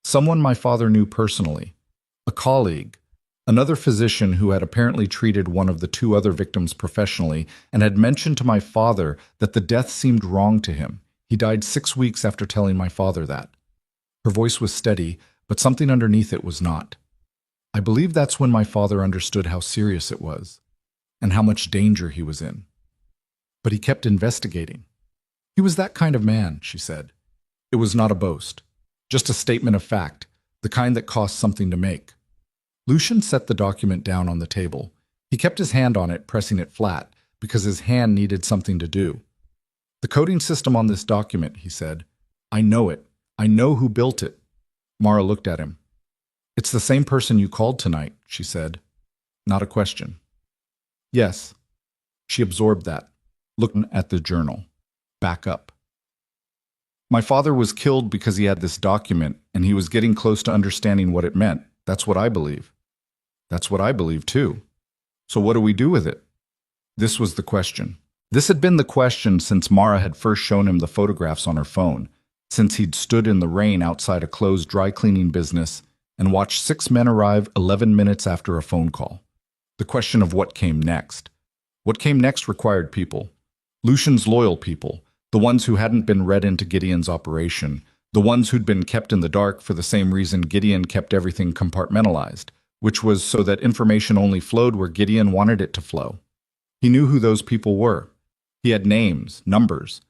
Speaker 1: "Someone my father knew personally. A colleague. Another physician who had apparently treated one of the 2 other victims professionally and had mentioned to my father that the death seemed wrong to him. He died 6 weeks after telling my father that." Her voice was steady, but something underneath it was not. "I believe that's when my father understood how serious it was, and how much danger he was in. But he kept investigating. He was that kind of man," she said. "It was not a boast, just a statement of fact, the kind that costs something to make." Lucian set the document down on the table. He kept his hand on it, pressing it flat, because his hand needed something to do. "The coding system on this document," he said. "I know it. I know who built it." Mara looked at him. "It's the same person you called tonight," she said. Not a question. "Yes." She absorbed that, looking at the journal. Back up. "My father was killed because he had this document, and he was getting close to understanding what it meant. That's what I believe." "That's what I believe, too. So what do we do with it?" This was the question. This had been the question since Mara had first shown him the photographs on her phone, since he'd stood in the rain outside a closed dry cleaning business and watched 6 men arrive 11 minutes after a phone call. The question of what came next. What came next required people. Lucian's loyal people, the ones who hadn't been read into Gideon's operation, the ones who'd been kept in the dark for the same reason Gideon kept everything compartmentalized, which was so that information only flowed where Gideon wanted it to flow. He knew who those people were. He had names, numbers.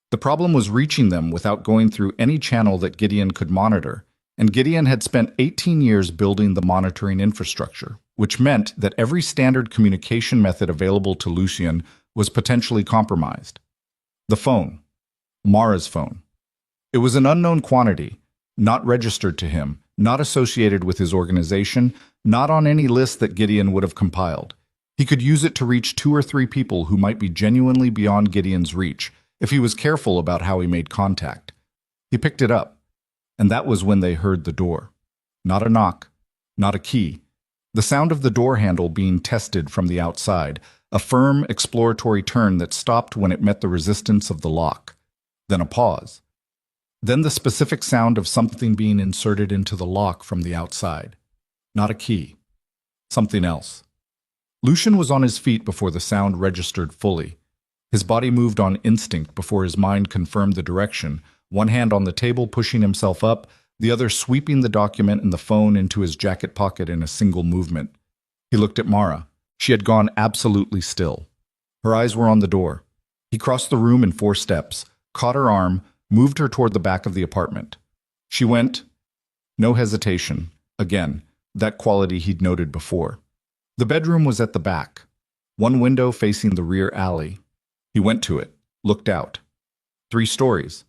Speaker 1: The problem was reaching them without going through any channel that Gideon could monitor, and Gideon had spent 18 years building the monitoring infrastructure, which meant that every standard communication method available to Lucian was potentially compromised. The phone. Mara's phone. It was an unknown quantity, not registered to him, not associated with his organization, not on any list that Gideon would have compiled. He could use it to reach 2 or 3 people who might be genuinely beyond Gideon's reach, if he was careful about how he made contact. He picked it up, and that was when they heard the door. Not a knock, not a key. The sound of the door handle being tested from the outside, a firm, exploratory turn that stopped when it met the resistance of the lock. Then a pause. Then the specific sound of something being inserted into the lock from the outside. Not a key. Something else. Lucian was on his feet before the sound registered fully. His body moved on instinct before his mind confirmed the direction, one hand on the table pushing himself up, the other sweeping the document and the phone into his jacket pocket in a single movement. He looked at Mara. She had gone absolutely still. Her eyes were on the door. He crossed the room in 4 steps, caught her arm, moved her toward the back of the apartment. She went. No hesitation. Again, that quality he'd noted before. The bedroom was at the back, one window facing the rear alley. He went to it, looked out. 3 stories.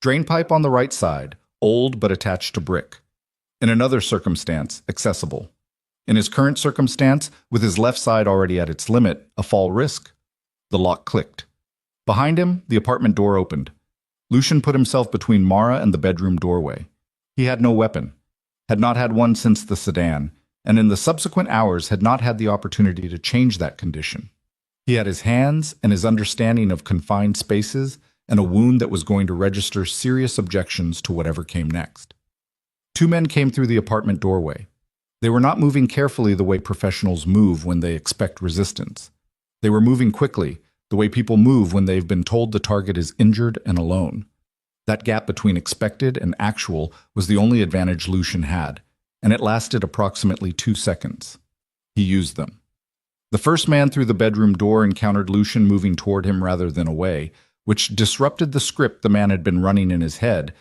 Speaker 1: Drainpipe on the right side, old but attached to brick. In another circumstance, accessible. In his current circumstance, with his left side already at its limit, a fall risk. The lock clicked. Behind him, the apartment door opened. Lucian put himself between Mara and the bedroom doorway. He had no weapon, had not had one since the sedan, and in the subsequent hours had not had the opportunity to change that condition. He had his hands and his understanding of confined spaces and a wound that was going to register serious objections to whatever came next. 2 men came through the apartment doorway. They were not moving carefully the way professionals move when they expect resistance. They were moving quickly, the way people move when they've been told the target is injured and alone. That gap between expected and actual was the only advantage Lucian had, and it lasted approximately 2 seconds. He used them. The first man through the bedroom door encountered Lucian moving toward him rather than away, which disrupted the script the man had been running in his head,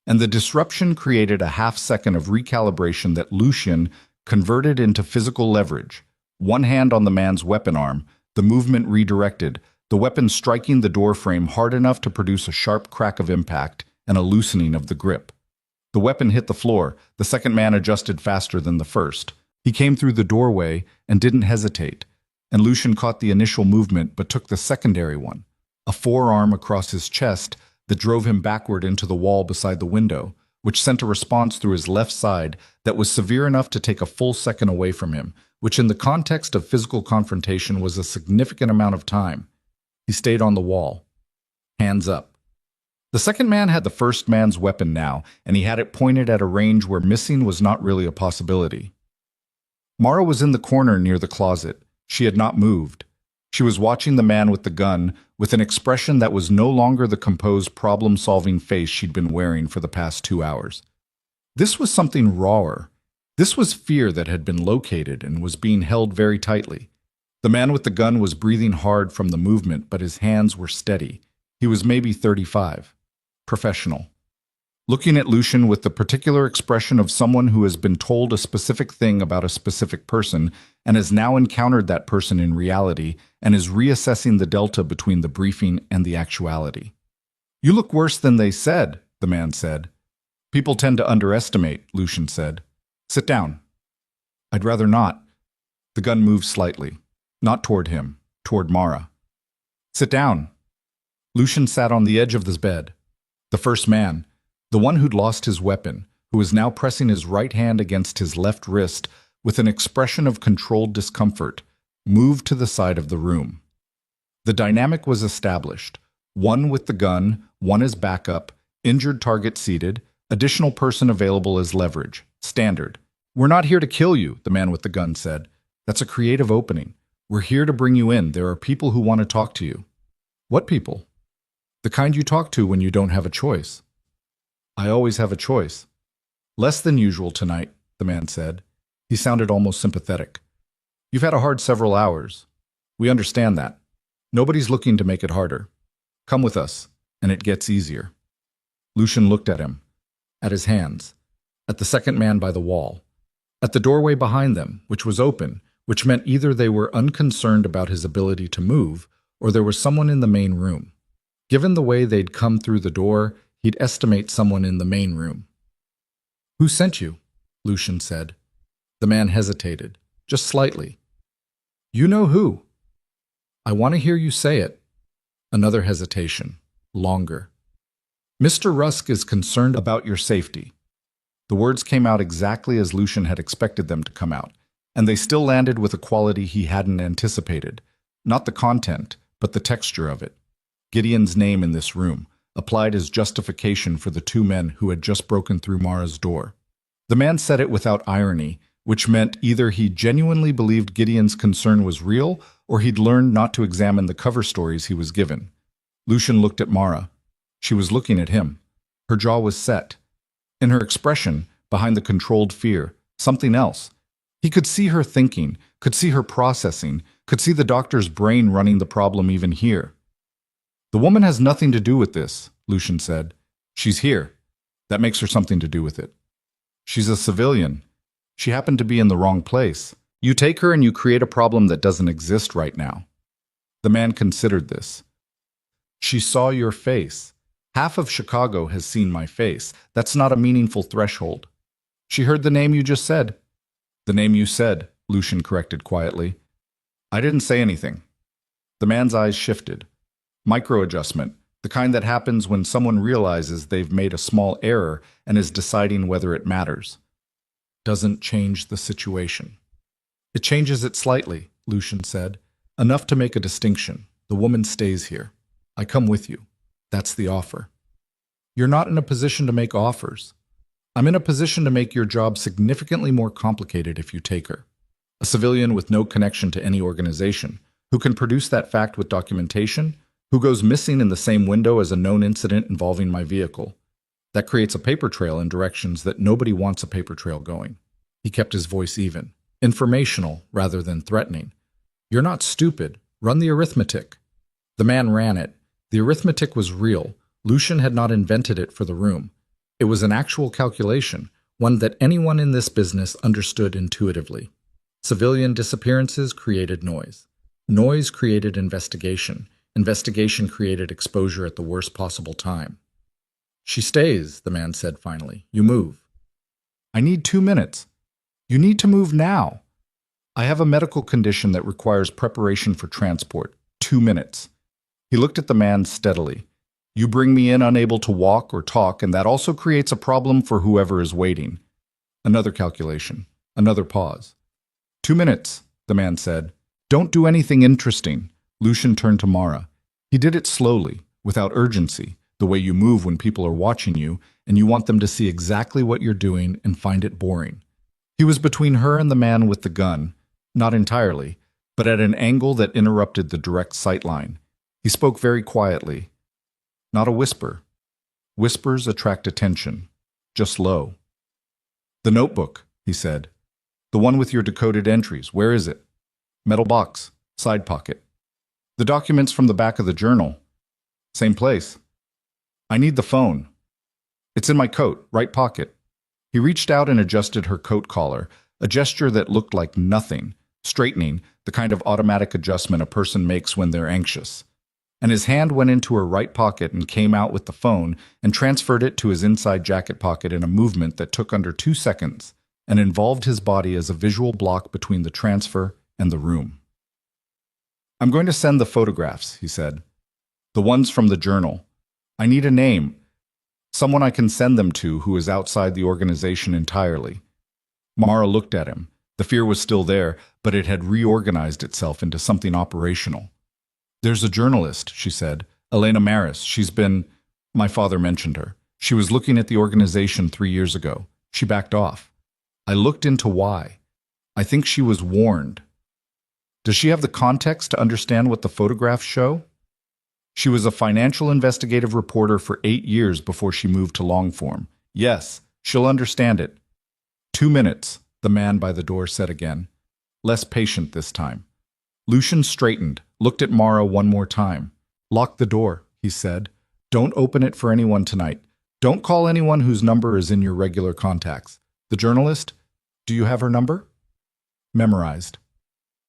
Speaker 1: and the disruption created a half-second of recalibration that Lucian converted into physical leverage. One hand on the man's weapon arm, the movement redirected, the weapon striking the door frame hard enough to produce a sharp crack of impact and a loosening of the grip. The weapon hit the floor. The second man adjusted faster than the first. He came through the doorway and didn't hesitate, and Lucian caught the initial movement but took the secondary one, a forearm across his chest that drove him backward into the wall beside the window, which sent a response through his left side that was severe enough to take a full second away from him, which in the context of physical confrontation was a significant amount of time. He stayed on the wall. Hands up. The second man had the first man's weapon now, and he had it pointed at a range where missing was not really a possibility. Mara was in the corner near the closet. She had not moved. She was watching the man with the gun with an expression that was no longer the composed problem-solving face she'd been wearing for the past 2 hours. This was something rawer. This was fear that had been located and was being held very tightly. The man with the gun was breathing hard from the movement, but his hands were steady. He was maybe 35. Professional. Looking at Lucian with the particular expression of someone who has been told a specific thing about a specific person and has now encountered that person in reality and is reassessing the delta between the briefing and the actuality. "You look worse than they said," the man said. "People tend to underestimate," Lucian said. "Sit down." "I'd rather not." The gun moved slightly. Not toward him, toward Mara. "Sit down." Lucian sat on the edge of the bed. The first man, the one who'd lost his weapon, who was now pressing his right hand against his left wrist with an expression of controlled discomfort, moved to the side of the room. The dynamic was established. One with the gun, one as backup, injured target seated, additional person available as leverage. Standard. "We're not here to kill you," the man with the gun said. "That's a creative opening. We're here to bring you in. There are people who want to talk to you." "What people?" "The kind you talk to when you don't have a choice." "I always have a choice." "Less than usual tonight," the man said. He sounded almost sympathetic. "You've had a hard several hours. We understand that. Nobody's looking to make it harder. Come with us, and it gets easier." Lucian looked at him, at his hands, at the second man by the wall, at the doorway behind them, which was open, which meant either they were unconcerned about his ability to move, or there was someone in the main room. Given the way they'd come through the door, he'd estimate someone in the main room. "Who sent you?" Lucian said. The man hesitated, just slightly. "You know who." "I want to hear you say it." Another hesitation, longer. "Mr. Rusk is concerned about your safety." The words came out exactly as Lucian had expected them to come out, and they still landed with a quality he hadn't anticipated. Not the content, but the texture of it. Gideon's name in this room, applied as justification for the two men who had just broken through Mara's door. The man said it without irony, which meant either he genuinely believed Gideon's concern was real or he'd learned not to examine the cover stories he was given. Lucian looked at Mara. She was looking at him. Her jaw was set. In her expression, behind the controlled fear, something else. He could see her thinking, could see her processing, could see the doctor's brain running the problem even here. "The woman has nothing to do with this," Lucian said. "She's here. That makes her something to do with it. She's a civilian. She happened to be in the wrong place. You take her and you create a problem that doesn't exist right now." The man considered this. "She saw your face. Half of Chicago has seen my face. That's not a meaningful threshold." "She heard the name you just said." "The name you said," Lucian corrected quietly. "I didn't say anything." The man's eyes shifted. Microadjustment, the kind that happens when someone realizes they've made a small error and is deciding whether it matters. Doesn't change the situation. "It changes it slightly," Lucian said. "Enough to make a distinction. The woman stays here. I come with you. That's the offer." "You're not in a position to make offers." "I'm in a position to make your job significantly more complicated if you take her. A civilian with no connection to any organization, who can produce that fact with documentation, who goes missing in the same window as a known incident involving my vehicle. That creates a paper trail in directions that nobody wants a paper trail going." He kept his voice even, informational rather than threatening. "You're not stupid. Run the arithmetic." The man ran it. The arithmetic was real. Lucian had not invented it for the room. It was an actual calculation, one that anyone in this business understood intuitively. Civilian disappearances created noise. Noise created investigation. Investigation created exposure at the worst possible time. "She stays," the man said finally. "You move." "I need 2 minutes." "You need to move now." "I have a medical condition that requires preparation for transport. 2 minutes." He looked at the man steadily. "You bring me in unable to walk or talk, and that also creates a problem for whoever is waiting." Another calculation. Another pause. 2 minutes, the man said. "Don't do anything interesting." Lucian turned to Mara. He did it slowly, without urgency, the way you move when people are watching you, and you want them to see exactly what you're doing and find it boring. He was between her and the man with the gun, not entirely, but at an angle that interrupted the direct sight line. He spoke very quietly. Not a whisper. Whispers attract attention. Just low. "The notebook," he said. "The one with your decoded entries. Where is it?" "Metal box. Side pocket." "The documents from the back of the journal." "Same place." "I need the phone." "It's in my coat, right pocket." He reached out and adjusted her coat collar, a gesture that looked like nothing, straightening, the kind of automatic adjustment a person makes when they're anxious. And his hand went into her right pocket and came out with the phone and transferred it to his inside jacket pocket in a movement that took under 2 seconds and involved his body as a visual block between the transfer and the room. "I'm going to send the photographs," he said. "The ones from the journal. I need a name. Someone I can send them to who is outside the organization entirely." Mara looked at him. The fear was still there, but it had reorganized itself into something operational. "There's a journalist," she said. "Elena Maris. She's been—" My father mentioned her. "She was looking at the organization 3 years ago. She backed off. I looked into why. I think she was warned." "Does she have the context to understand what the photographs show?" "She was a financial investigative reporter for 8 years before she moved to long form. Yes, she'll understand it." 2 minutes, the man by the door said again. Less patient this time. Lucian straightened, looked at Mara one more time. "Lock the door," he said. "Don't open it for anyone tonight. Don't call anyone whose number is in your regular contacts. The journalist? Do you have her number?" "Memorized."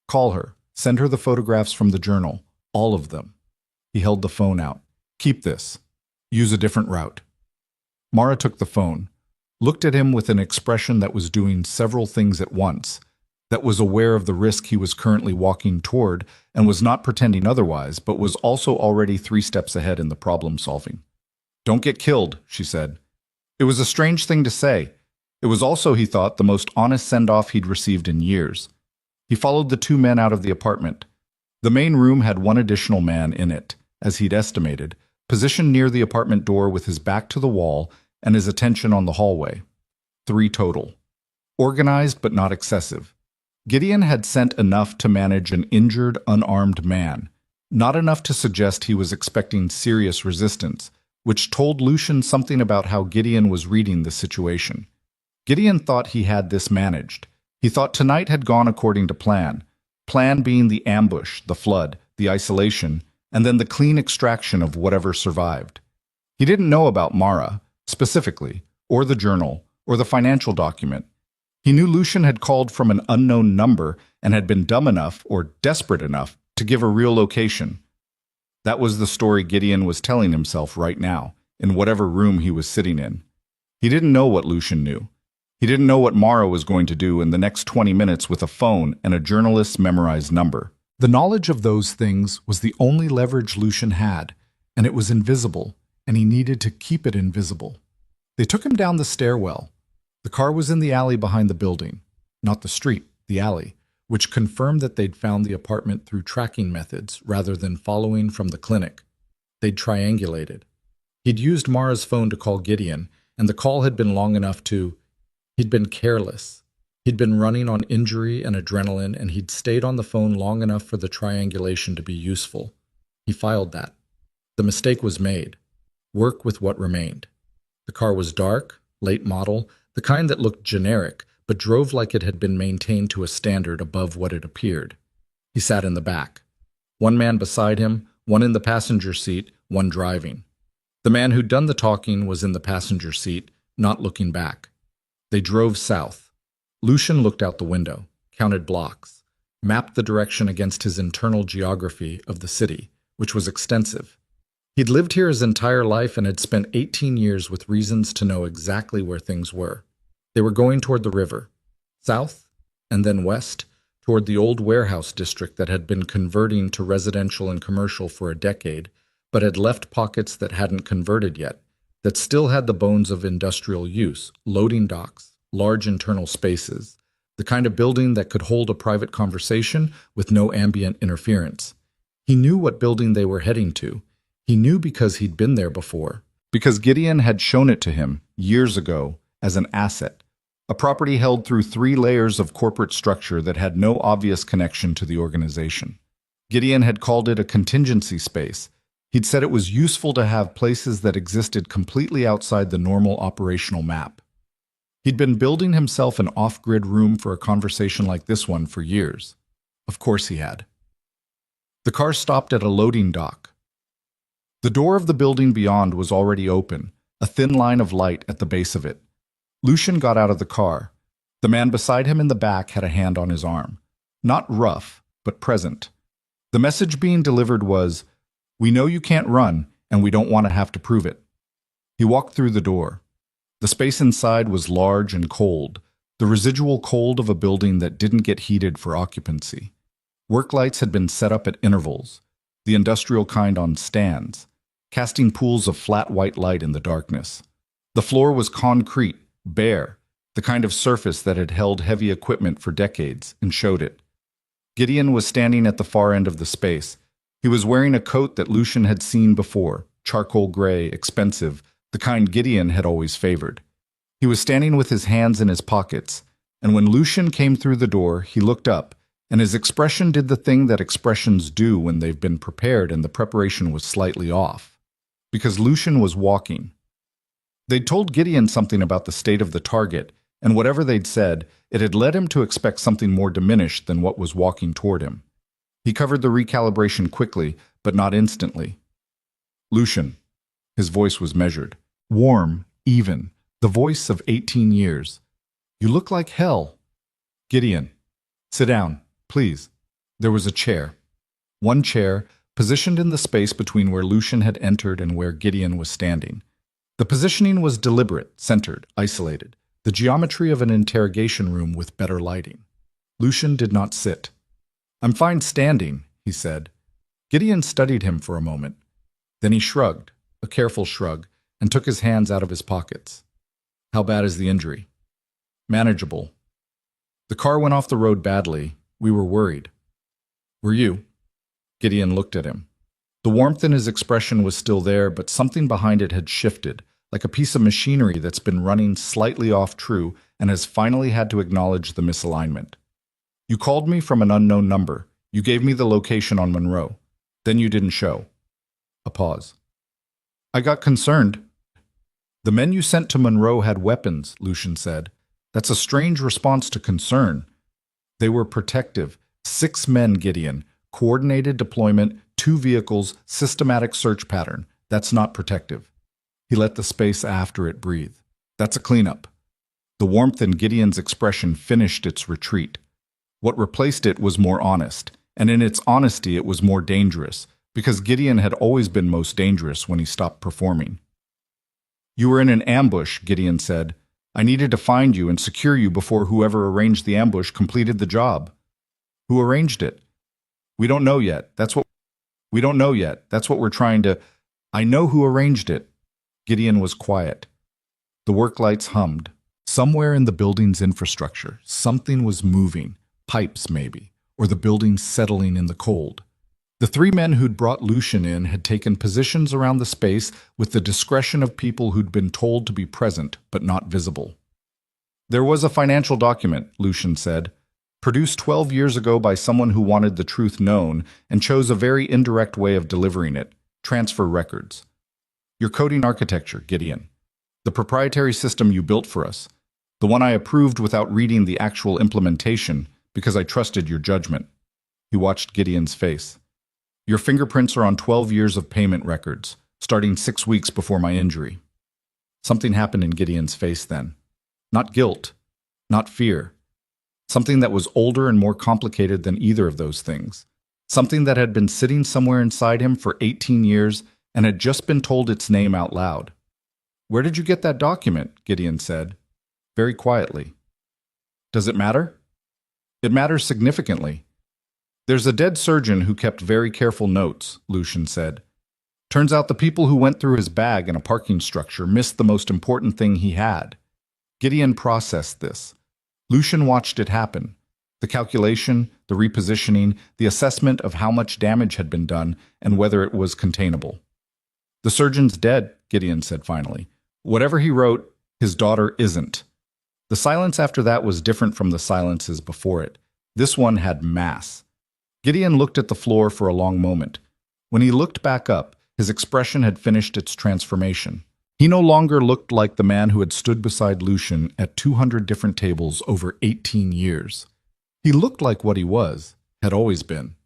Speaker 1: "Call her. Send her the photographs from the journal. All of them." He held the phone out. "Keep this. Use a different route." Mara took the phone, looked at him with an expression that was doing several things at once, that was aware of the risk he was currently walking toward and was not pretending otherwise, but was also already 3 steps ahead in the problem solving. "Don't get killed," she said. It was a strange thing to say. It was also, he thought, the most honest send-off he'd received in years. He followed the 2 men out of the apartment. The main room had 1 additional man in it, as he'd estimated, positioned near the apartment door with his back to the wall and his attention on the hallway. 3 total. Organized but not excessive. Gideon had sent enough to manage an injured, unarmed man, not enough to suggest he was expecting serious resistance, which told Lucian something about how Gideon was reading the situation. Gideon thought he had this managed. He thought tonight had gone according to plan. Plan being the ambush, the flood, the isolation, and then the clean extraction of whatever survived. He didn't know about Mara, specifically, or the journal, or the financial document. He knew Lucian had called from an unknown number and had been dumb enough or desperate enough to give a real location. That was the story Gideon was telling himself right now, in whatever room he was sitting in. He didn't know what Lucian knew. He didn't know what Mara was going to do in the next 20 minutes with a phone and a journalist's memorized number. The knowledge of those things was the only leverage Lucian had, and it was invisible, and he needed to keep it invisible. They took him down the stairwell. The car was in the alley behind the building, not the street, the alley, which confirmed that they'd found the apartment through tracking methods rather than following from the clinic. They'd triangulated. He'd used Mara's phone to call Gideon, and the call had been long enough to... He'd been careless. He'd been running on injury and adrenaline, and he'd stayed on the phone long enough for the triangulation to be useful. He filed that. The mistake was made. Work with what remained. The car was dark, late model, the kind that looked generic, but drove like it had been maintained to a standard above what it appeared. He sat in the back. One man beside him, one in the passenger seat, one driving. The man who'd done the talking was in the passenger seat, not looking back. They drove south. Lucian looked out the window, counted blocks, mapped the direction against his internal geography of the city, which was extensive. He'd lived here his entire life and had spent 18 years with reasons to know exactly where things were. They were going toward the river, south, and then west, toward the old warehouse district that had been converting to residential and commercial for a decade, but had left pockets that hadn't converted yet, that still had the bones of industrial use, loading docks, large internal spaces, the kind of building that could hold a private conversation with no ambient interference. He knew what building they were heading to. He knew because he'd been there before, because Gideon had shown it to him years ago as an asset, a property held through 3 layers of corporate structure that had no obvious connection to the organization. Gideon had called it a contingency space. He'd said it was useful to have places that existed completely outside the normal operational map. He'd been building himself an off-grid room for a conversation like this one for years. Of course he had. The car stopped at a loading dock. The door of the building beyond was already open, a thin line of light at the base of it. Lucian got out of the car. The man beside him in the back had a hand on his arm. Not rough, but present. The message being delivered was, "We know you can't run, and we don't want to have to prove it." He walked through the door. The space inside was large and cold, the residual cold of a building that didn't get heated for occupancy. Work lights had been set up at intervals, the industrial kind on stands, casting pools of flat white light in the darkness. The floor was concrete, bare, the kind of surface that had held heavy equipment for decades and showed it. Gideon was standing at the far end of the space. He was wearing a coat that Lucian had seen before, charcoal gray, expensive, the kind Gideon had always favored. He was standing with his hands in his pockets, and when Lucian came through the door, he looked up, and his expression did the thing that expressions do when they've been prepared and the preparation was slightly off. Because Lucian was walking. They'd told Gideon something about the state of the target, and whatever they'd said, it had led him to expect something more diminished than what was walking toward him. He covered the recalibration quickly, but not instantly. "Lucian." His voice was measured. Warm, even, the voice of 18 years. "You look like hell." "Gideon. Sit down, please." There was a chair. One chair, positioned in the space between where Lucian had entered and where Gideon was standing. The positioning was deliberate, centered, isolated, the geometry of an interrogation room with better lighting. Lucian did not sit. "I'm fine standing," he said. Gideon studied him for a moment. Then he shrugged, a careful shrug, and took his hands out of his pockets. "How bad is the injury?" "Manageable. The car went off the road badly. We were worried." "Were you?" Gideon looked at him. The warmth in his expression was still there, but something behind it had shifted, like a piece of machinery that's been running slightly off true and has finally had to acknowledge the misalignment. You called me from an unknown number. You gave me the location on Monroe. Then you didn't show. A pause. I got concerned. The men you sent to Monroe had weapons, Lucian said. That's a strange response to concern. They were protective. 6 men, Gideon. Coordinated deployment, 2 vehicles, systematic search pattern. That's not protective. He let the space after it breathe. That's a cleanup. The warmth in Gideon's expression finished its retreat. What replaced it was more honest, and in its honesty it was more dangerous, because Gideon had always been most dangerous when he stopped performing. You were in an ambush, Gideon said. I needed to find you and secure you before whoever arranged the ambush completed the job. Who arranged it? We don't know yet. That's what we're trying to... I know who arranged it. Gideon was quiet. The work lights hummed. Somewhere in the building's infrastructure, something was moving. Pipes, maybe, or the building settling in the cold. The 3 men who'd brought Lucian in had taken positions around the space with the discretion of people who'd been told to be present but not visible. There was a financial document, Lucian said, produced 12 years ago by someone who wanted the truth known and chose a very indirect way of delivering it: transfer records. Your coding architecture, Gideon. The proprietary system you built for us. The one I approved without reading the actual implementation because I trusted your judgment. He watched Gideon's face. Your fingerprints are on 12 years of payment records, starting 6 weeks before my injury. Something happened in Gideon's face then. Not guilt, not fear. Something that was older and more complicated than either of those things. Something that had been sitting somewhere inside him for 18 years and had just been told its name out loud. Where did you get that document? Gideon said, very quietly. Does it matter? It matters significantly. There's a dead surgeon who kept very careful notes, Lucian said. Turns out the people who went through his bag in a parking structure missed the most important thing he had. Gideon processed this. Lucian watched it happen. The calculation, the repositioning, the assessment of how much damage had been done and whether it was containable. The surgeon's dead, Gideon said finally. Whatever he wrote, his daughter isn't. The silence after that was different from the silences before it. This one had mass. Gideon looked at the floor for a long moment. When he looked back up, his expression had finished its transformation. He no longer looked like the man who had stood beside Lucian at 200 different tables over 18 years. He looked like what he was, had always been.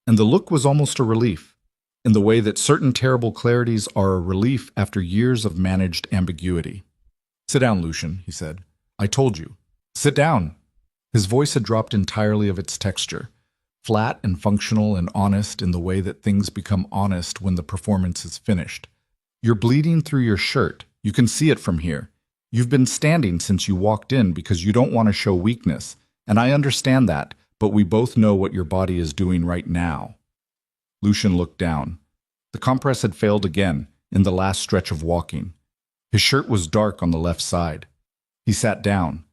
Speaker 1: And the look was almost a relief, in the way that certain terrible clarities are a relief after years of managed ambiguity. Sit down, Lucian, he said. I told you. Sit down. His voice had dropped entirely of its texture, flat and functional and honest in the way that things become honest when the performance is finished. You're bleeding through your shirt. You can see it from here. You've been standing since you walked in because you don't want to show weakness, and I understand that, but we both know what your body is doing right now. Lucian looked down. The compress had failed again, in the last stretch of walking. His shirt was dark on the left side. He sat down.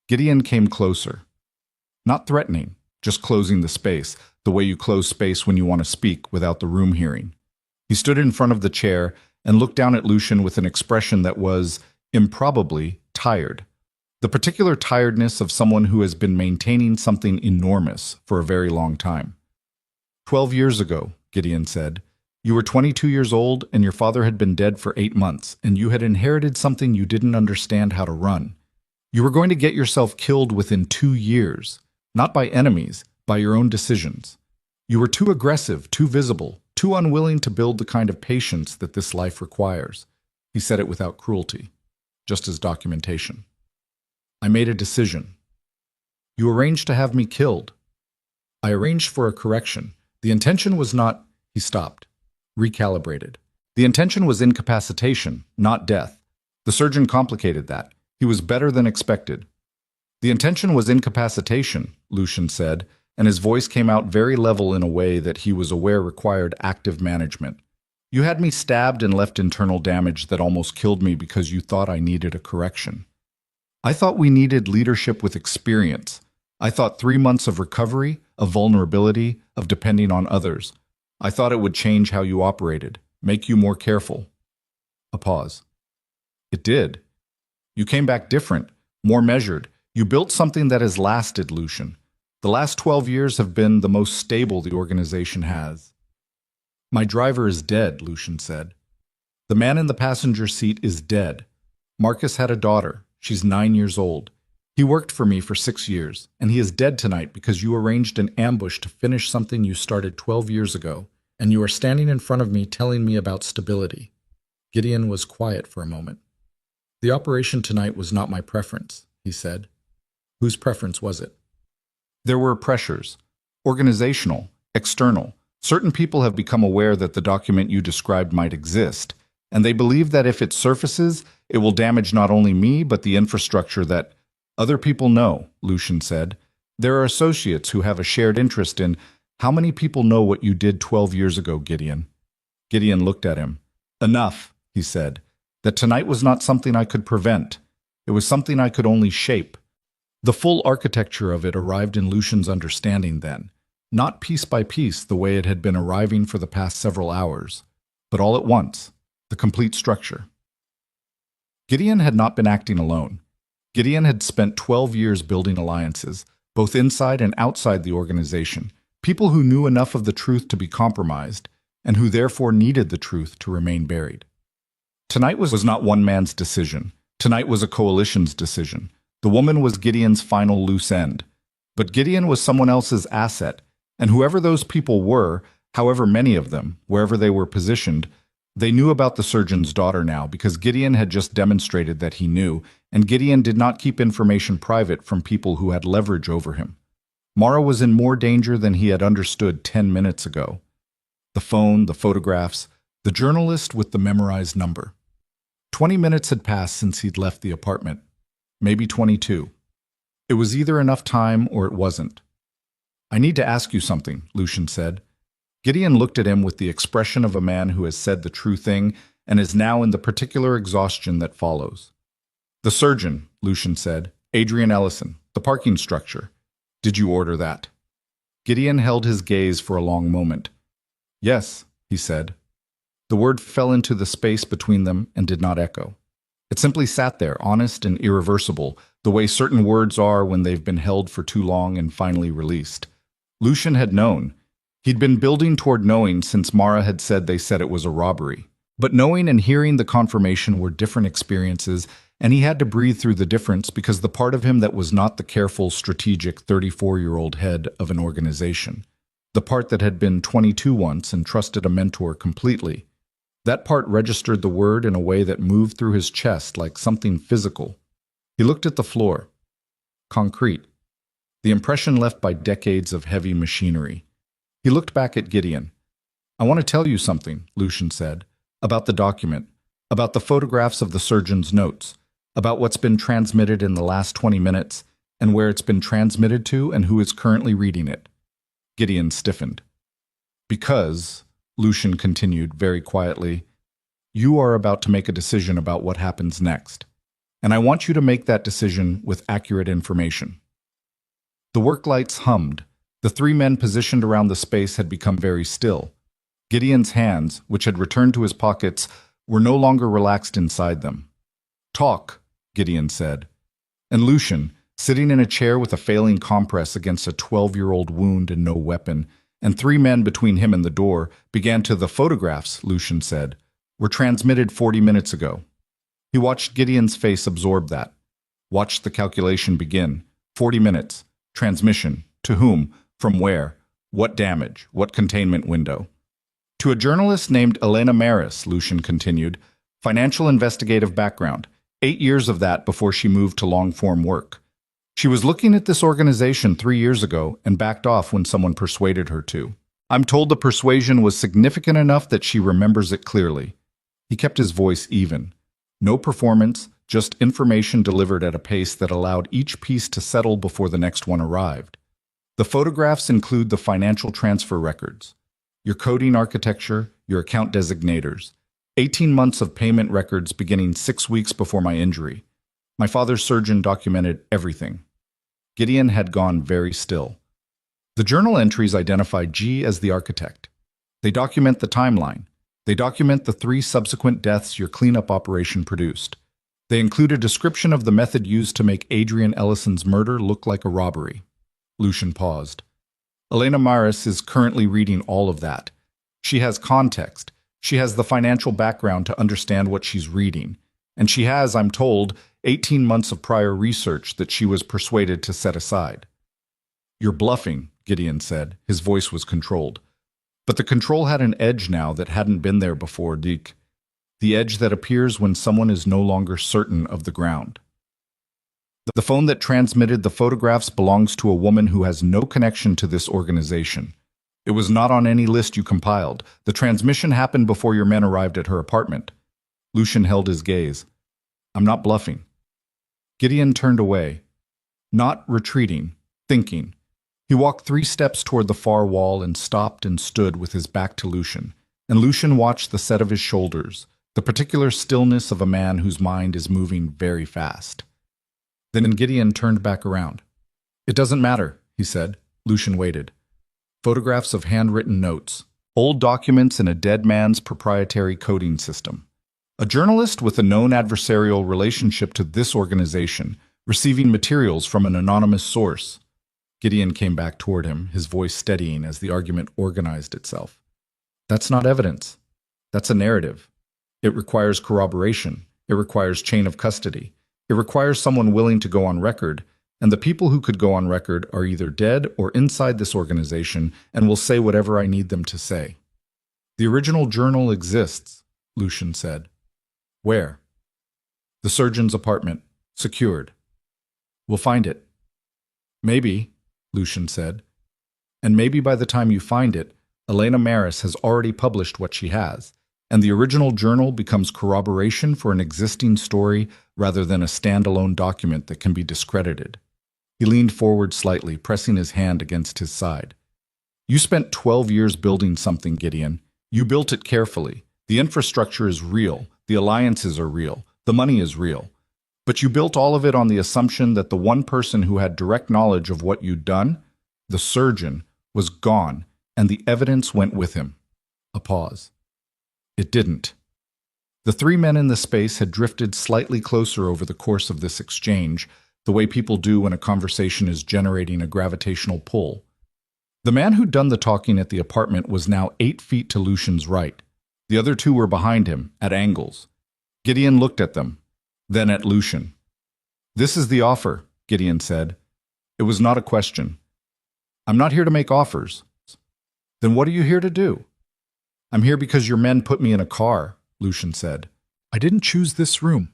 Speaker 1: Gideon came closer. Not threatening, just closing the space, the way you close space when you want to speak without the room hearing. He stood in front of the chair and looked down at Lucian with an expression that was, improbably, tired. The particular tiredness of someone who has been maintaining something enormous for a very long time. 12 years ago, Gideon said, you were 22 years old and your father had been dead for 8 months, and you had inherited something you didn't understand how to run. You were going to get yourself killed within 2 years, not by enemies, by your own decisions. You were too aggressive, too visible, too unwilling to build the kind of patience that this life requires. He said it without cruelty, just as documentation. I made a decision. You arranged to have me killed. I arranged for a correction. The intention was not... He stopped. Recalibrated. The intention was incapacitation, not death. The surgeon complicated that. He was better than expected. The intention was incapacitation, Lucian said, and his voice came out very level in a way that he was aware required active management. You had me stabbed and left internal damage that almost killed me because you thought I needed a correction. I thought we needed leadership with experience. I thought 3 months of recovery, of vulnerability, of depending on others. I thought it would change how you operated, make you more careful. A pause. It did. You came back different, more measured. You built something that has lasted, Lucian. The last 12 years have been the most stable the organization has. My driver is dead, Lucian said. The man in the passenger seat is dead. Marcus had a daughter. She's 9 years old. He worked for me for 6 years, and he is dead tonight because you arranged an ambush to finish something you started 12 years ago, and you are standing in front of me telling me about stability. Gideon was quiet for a moment. The operation tonight was not my preference, he said. Whose preference was it? There were pressures. Organizational, external. Certain people have become aware that the document you described might exist, and they believe that if it surfaces, it will damage not only me, but the infrastructure that other people know, Lucian said. There are associates who have a shared interest in how many people know what you did 12 years ago, Gideon. Gideon looked at him. Enough, he said. That tonight was not something I could prevent. It was something I could only shape. The full architecture of it arrived in Lucian's understanding then, not piece by piece the way it had been arriving for the past several hours, but all at once, the complete structure. Gideon had not been acting alone. Gideon had spent 12 years building alliances, both inside and outside the organization, people who knew enough of the truth to be compromised, and who therefore needed the truth to remain buried. Tonight was not one man's decision. Tonight was a coalition's decision. The woman was Gideon's final loose end. But Gideon was someone else's asset, and whoever those people were, however many of them, wherever they were positioned, they knew about the surgeon's daughter now because Gideon had just demonstrated that he knew, and Gideon did not keep information private from people who had leverage over him. Mara was in more danger than he had understood 10 minutes ago. The phone, the photographs, the journalist with the memorized number. 20 minutes had passed since he'd left the apartment. Maybe 22. It was either enough time or it wasn't. I need to ask you something, Lucian said. Gideon looked at him with the expression of a man who has said the true thing and is now in the particular exhaustion that follows. The surgeon, Lucian said, Adrian Ellison, the parking structure. Did you order that? Gideon held his gaze for a long moment. Yes, he said. The word fell into the space between them and did not echo. It simply sat there, honest and irreversible, the way certain words are when they've been held for too long and finally released. Lucian had known. He'd been building toward knowing since Mara had said they said it was a robbery. But knowing and hearing the confirmation were different experiences, and he had to breathe through the difference because the part of him that was not the careful, strategic 34-year-old head of an organization, the part that had been 22 once and trusted a mentor completely, that part registered the word in a way that moved through his chest like something physical. He looked at the floor. Concrete. The impression left by decades of heavy machinery. He looked back at Gideon. I want to tell you something, Lucian said, about the document, about the photographs of the surgeon's notes, about what's been transmitted in the last 20 minutes, and where it's been transmitted to and who is currently reading it. Gideon stiffened. Because, Lucian continued very quietly, you are about to make a decision about what happens next, and I want you to make that decision with accurate information. The work lights hummed. The three men positioned around the space had become very still. Gideon's hands, which had returned to his pockets, were no longer relaxed inside them. Talk, Gideon said. And Lucian, sitting in a chair with a failing compress against a 12-year-old wound and no weapon, and three men between him and the door, began to the photographs, Lucian said, were transmitted 40 minutes ago. He watched Gideon's face absorb that. Watched the calculation begin. 40 minutes. Transmission. To whom? From where? What damage? What containment window? To a journalist named Elena Maris, Lucian continued. Financial investigative background. 8 years of that before she moved to long-form work. She was looking at this organization 3 years ago and backed off when someone persuaded her to. I'm told the persuasion was significant enough that she remembers it clearly. He kept his voice even. No performance, just information delivered at a pace that allowed each piece to settle before the next one arrived. The photographs include the financial transfer records, your coding architecture, your account designators, 18 months of payment records beginning 6 weeks before my injury. My father's surgeon documented everything. Gideon had gone very still. The journal entries identified G as the architect. They document the timeline. They document the 3 subsequent deaths your cleanup operation produced. They include a description of the method used to make Adrian Ellison's murder look like a robbery. Lucian paused. Elena Maris is currently reading all of that. She has context. She has the financial background to understand what she's reading. And she has, I'm told, 18 months of prior research that she was persuaded to set aside. You're bluffing, Gideon said. His voice was controlled. But the control had an edge now that hadn't been there before, Deke. The edge that appears when someone is no longer certain of the ground. The phone that transmitted the photographs belongs to a woman who has no connection to this organization. It was not on any list you compiled. The transmission happened before your men arrived at her apartment. Lucian held his gaze. I'm not bluffing. Gideon turned away, not retreating, thinking. He walked 3 steps toward the far wall and stopped and stood with his back to Lucian. And Lucian watched the set of his shoulders, the particular stillness of a man whose mind is moving very fast. Then Gideon turned back around. It doesn't matter, he said. Lucian waited. Photographs of handwritten notes, old documents in a dead man's proprietary coding system. A journalist with a known adversarial relationship to this organization, receiving materials from an anonymous source. Gideon came back toward him, his voice steadying as the argument organized itself. That's not evidence. That's a narrative. It requires corroboration. It requires chain of custody. It requires someone willing to go on record, and the people who could go on record are either dead or inside this organization and will say whatever I need them to say. The original journal exists, Lucian said. Where? The surgeon's apartment, secured. We'll find it. Maybe, Lucian said. And maybe by the time you find it, Elena Maris has already published what she has, and the original journal becomes corroboration for an existing story rather than a standalone document that can be discredited. He leaned forward slightly, pressing his hand against his side. You spent 12 years building something, Gideon. You built it carefully. The infrastructure is real. The alliances are real. The money is real. But you built all of it on the assumption that the one person who had direct knowledge of what you'd done, the surgeon, was gone, and the evidence went with him. A pause. It didn't. The 3 men in the space had drifted slightly closer over the course of this exchange, the way people do when a conversation is generating a gravitational pull. The man who'd done the talking at the apartment was now 8 feet to Lucian's right. The other 2 were behind him, at angles. Gideon looked at them, then at Lucian. This is the offer, Gideon said. It was not a question. I'm not here to make offers. Then what are you here to do? I'm here because your men put me in a car, Lucian said. I didn't choose this room.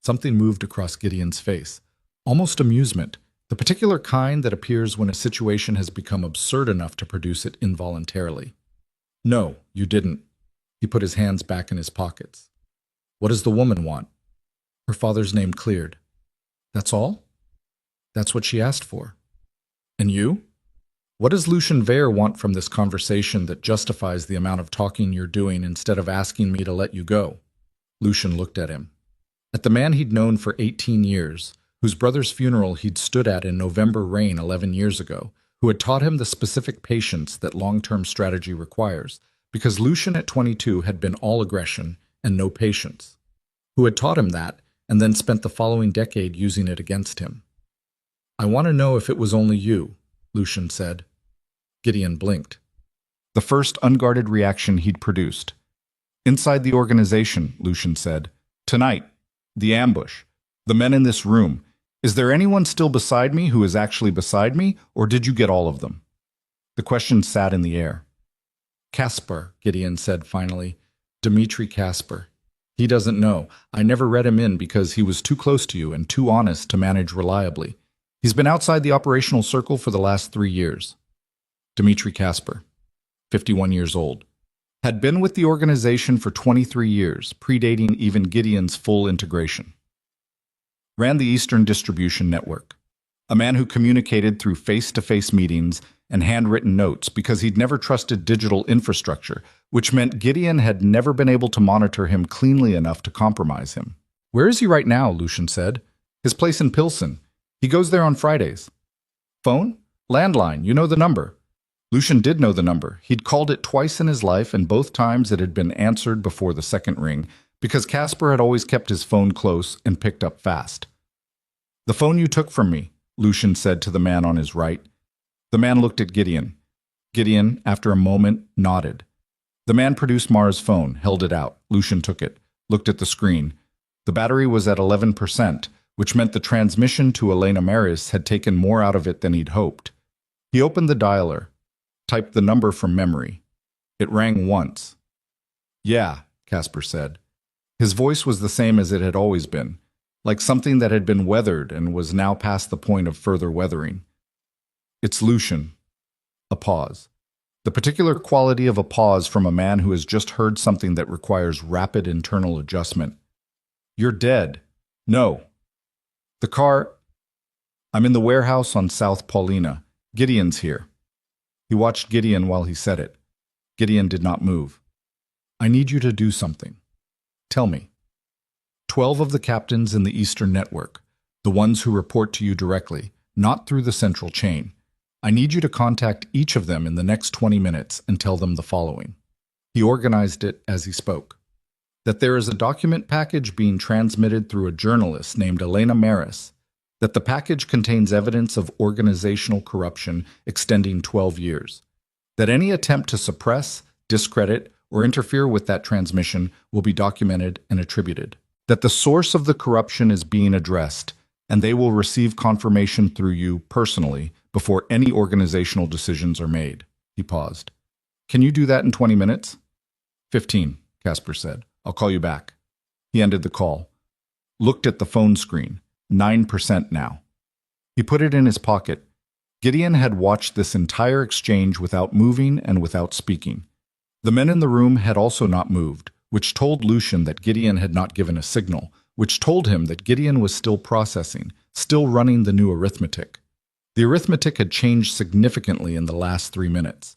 Speaker 1: Something moved across Gideon's face. Almost amusement, the particular kind that appears when a situation has become absurd enough to produce it involuntarily. No, you didn't. He put his hands back in his pockets. What does the woman want? Her father's name cleared. That's all? That's what she asked for. And you? What does Lucian Vare want from this conversation that justifies the amount of talking you're doing instead of asking me to let you go? Lucian looked at him. At the man he'd known for 18 years, whose brother's funeral he'd stood at in November rain 11 years ago, who had taught him the specific patience that long-term strategy requires, because Lucian at 22 had been all aggression and no patience, who had taught him that and then spent the following decade using it against him. I want to know if it was only you, Lucian said. Gideon blinked. The first unguarded reaction he'd produced. Inside the organization, Lucian said. Tonight, the ambush, the men in this room. Is there anyone still beside me who is actually beside me, or did you get all of them? The question sat in the air. Caspar, Gideon said finally. Dmitri Caspar. He doesn't know. I never read him in because he was too close to you and too honest to manage reliably. He's been outside the operational circle for the last 3 years. Dmitri Caspar, 51 years old, had been with the organization for 23 years, predating even Gideon's full integration. Ran the Eastern Distribution Network, a man who communicated through face-to-face meetings and handwritten notes because he'd never trusted digital infrastructure, which meant Gideon had never been able to monitor him cleanly enough to compromise him. Where is he right now? Lucian said. His place in Pilsen. He goes there on Fridays. Phone? Landline, you know the number. Lucian did know the number. He'd called it twice in his life, and both times it had been answered before the second ring, because Casper had always kept his phone close and picked up fast. "The phone you took from me," Lucian said to the man on his right. The man looked at Gideon. Gideon, after a moment, nodded. The man produced Mara's phone, held it out. Lucian took it, looked at the screen. The battery was at 11%, which meant the transmission to Elena Maris had taken more out of it than he'd hoped. He opened the dialer, typed the number from memory. It rang once. "Yeah," Casper said. His voice was the same as it had always been, like something that had been weathered and was now past the point of further weathering. "It's Lucian." A pause. The particular quality of a pause from a man who has just heard something that requires rapid internal adjustment. "You're dead." "No." "The car—" "I'm in the warehouse on South Paulina. Gideon's here." He watched Gideon while he said it. Gideon did not move. "I need you to do something." "Tell me." 12 of the captains in the Eastern Network, the ones who report to you directly, not through the central chain. I need you to contact each of them in the next 20 minutes and tell them the following. He organized it as he spoke. That there is a document package being transmitted through a journalist named Elena Maris. That the package contains evidence of organizational corruption extending 12 years. That any attempt to suppress, discredit, or interfere with that transmission will be documented and attributed. That the source of the corruption is being addressed, and they will receive confirmation through you personally before any organizational decisions are made. He paused. "Can you do that in 20 minutes? 15, Casper said. "I'll call you back." He ended the call. Looked at the phone screen. 9% now. He put it in his pocket. Gideon had watched this entire exchange without moving and without speaking. The men in the room had also not moved, which told Lucian that Gideon had not given a signal, which told him that Gideon was still processing, still running the new arithmetic. The arithmetic had changed significantly in the last 3 minutes.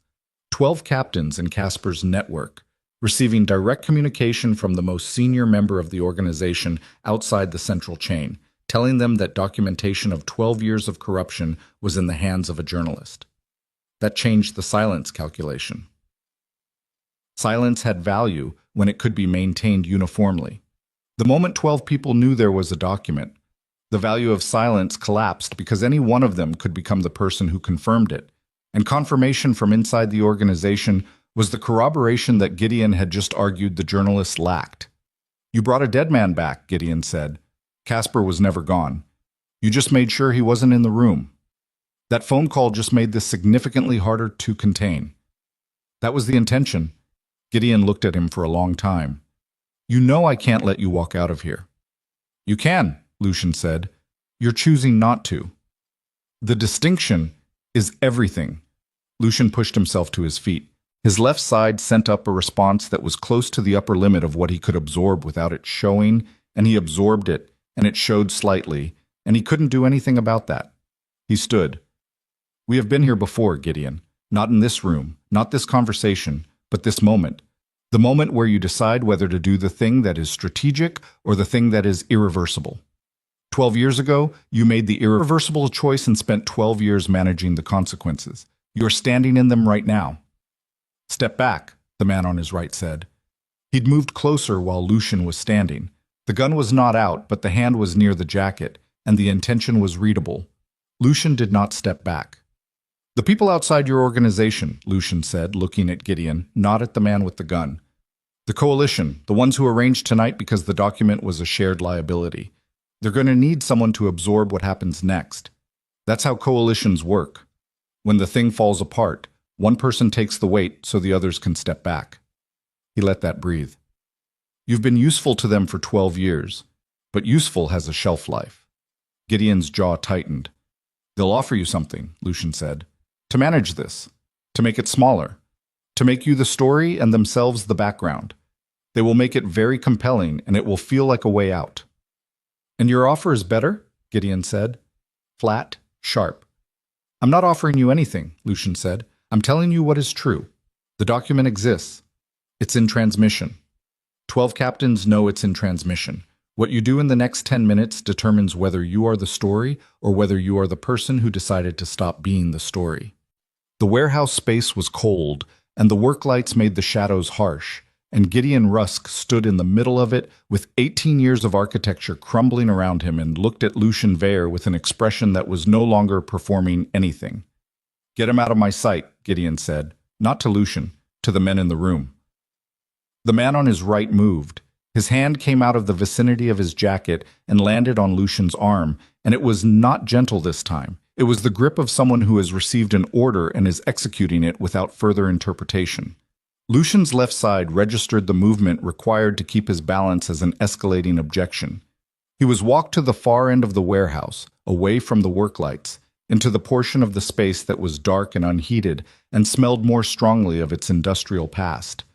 Speaker 1: 12 captains in Casper's network, receiving direct communication from the most senior member of the organization outside the central chain, telling them that documentation of 12 years of corruption was in the hands of a journalist. That changed the silence calculation. Silence had value when it could be maintained uniformly. The moment 12 people knew there was a document, the value of silence collapsed because any one of them could become the person who confirmed it, and confirmation from inside the organization was the corroboration that Gideon had just argued the journalist lacked. "You brought a dead man back," Gideon said. "Casper was never gone. You just made sure he wasn't in the room. That phone call just made this significantly harder to contain." "That was the intention." Gideon looked at him for a long time. "You know I can't let you walk out of here." "You can," Lucian said. "You're choosing not to." "The distinction is everything." Lucian pushed himself to his feet. His left side sent up a response that was close to the upper limit of what he could absorb without it showing, and he absorbed it, and it showed slightly, and he couldn't do anything about that. He stood. "We have been here before, Gideon. Not in this room, not this conversation, but this moment. The moment where you decide whether to do the thing that is strategic or the thing that is irreversible. 12 years ago, you made the irreversible choice and spent 12 years managing the consequences. You're standing in them right now." "Step back," the man on his right said. He'd moved closer while Lucian was standing. The gun was not out, but the hand was near the jacket, and the intention was readable. Lucian did not step back. "The people outside your organization," Lucian said, looking at Gideon, not at the man with the gun. "The coalition, the ones who arranged tonight because the document was a shared liability. They're going to need someone to absorb what happens next. That's how coalitions work. When the thing falls apart, one person takes the weight so the others can step back." He let that breathe. "You've been useful to them for 12 years, but useful has a shelf life." Gideon's jaw tightened. "They'll offer you something," Lucian said, "to manage this, to make it smaller, to make you the story and themselves the background. They will make it very compelling, and it will feel like a way out." "And your offer is better?" Gideon said. Flat, sharp. "I'm not offering you anything," Lucian said. "I'm telling you what is true. The document exists. It's in transmission. 12 captains know it's in transmission. What you do in the next 10 minutes determines whether you are the story or whether you are the person who decided to stop being the story." The warehouse space was cold, and the work lights made the shadows harsh, and Gideon Rusk stood in the middle of it with 18 years of architecture crumbling around him and looked at Lucien Weyer with an expression that was no longer performing anything. "Get him out of my sight," Gideon said, not to Lucien, to the men in the room. The man on his right moved. His hand came out of the vicinity of his jacket and landed on Lucien's arm, and it was not gentle this time. It was the grip of someone who has received an order and is executing it without further interpretation. Lucien's left side registered the movement required to keep his balance as an escalating objection. He was walked to the far end of the warehouse, away from the work lights, into the portion of the space that was dark and unheated and smelled more strongly of its industrial past.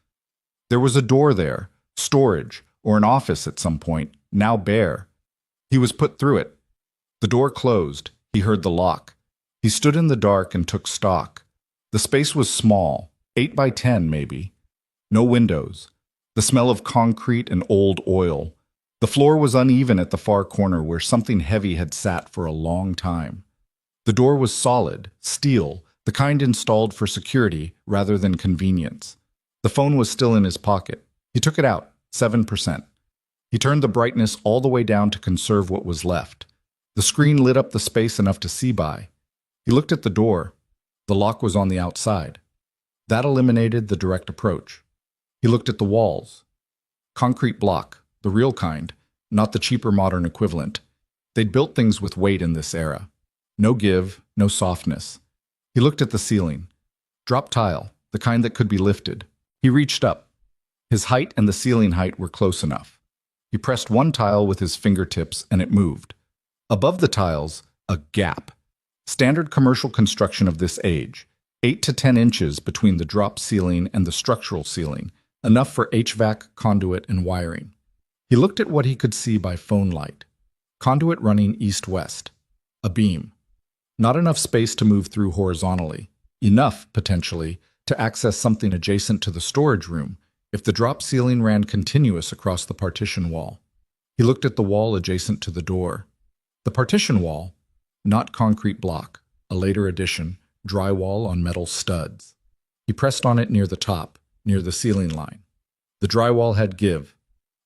Speaker 1: There was a door there, storage, or an office at some point, now bare. He was put through it. The door closed. He heard the lock. He stood in the dark and took stock. The space was small, 8 by 10 maybe. No windows. The smell of concrete and old oil. The floor was uneven at the far corner where something heavy had sat for a long time. The door was solid, steel, the kind installed for security rather than convenience. The phone was still in his pocket. He took it out, 7%. He turned the brightness all the way down to conserve what was left. The screen lit up the space enough to see by. He looked at the door. The lock was on the outside. That eliminated the direct approach. He looked at the walls. Concrete block, the real kind, not the cheaper modern equivalent. They'd built things with weight in this era. No give, no softness. He looked at the ceiling. Drop tile, the kind that could be lifted. He reached up. His height and the ceiling height were close enough. He pressed one tile with his fingertips and it moved. Above the tiles, a gap. Standard commercial construction of this age, 8 to 10 inches between the drop ceiling and the structural ceiling, enough for HVAC, conduit, and wiring. He looked at what he could see by phone light. Conduit running east-west. A beam. Not enough space to move through horizontally. Enough, potentially, to access something adjacent to the storage room if the drop ceiling ran continuous across the partition wall. He looked at the wall adjacent to the door. The partition wall, not concrete block, a later addition, drywall on metal studs. He pressed on it near the top, near the ceiling line. The drywall had give.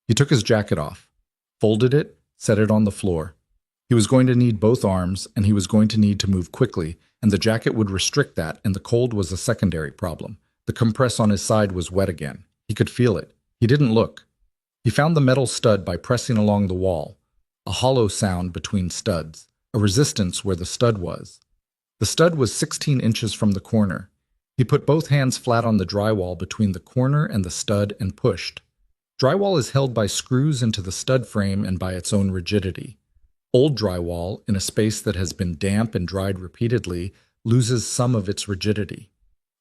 Speaker 1: He took his jacket off, folded it, set it on the floor. He was going to need both arms, and he was going to need to move quickly, and the jacket would restrict that, and the cold was a secondary problem. The compress on his side was wet again. He could feel it. He didn't look. He found the metal stud by pressing along the wall. A hollow sound between studs, a resistance where the stud was. The stud was 16 inches from the corner. He put both hands flat on the drywall between the corner and the stud and pushed. Drywall is held by screws into the stud frame and by its own rigidity. Old drywall, in a space that has been damp and dried repeatedly, loses some of its rigidity.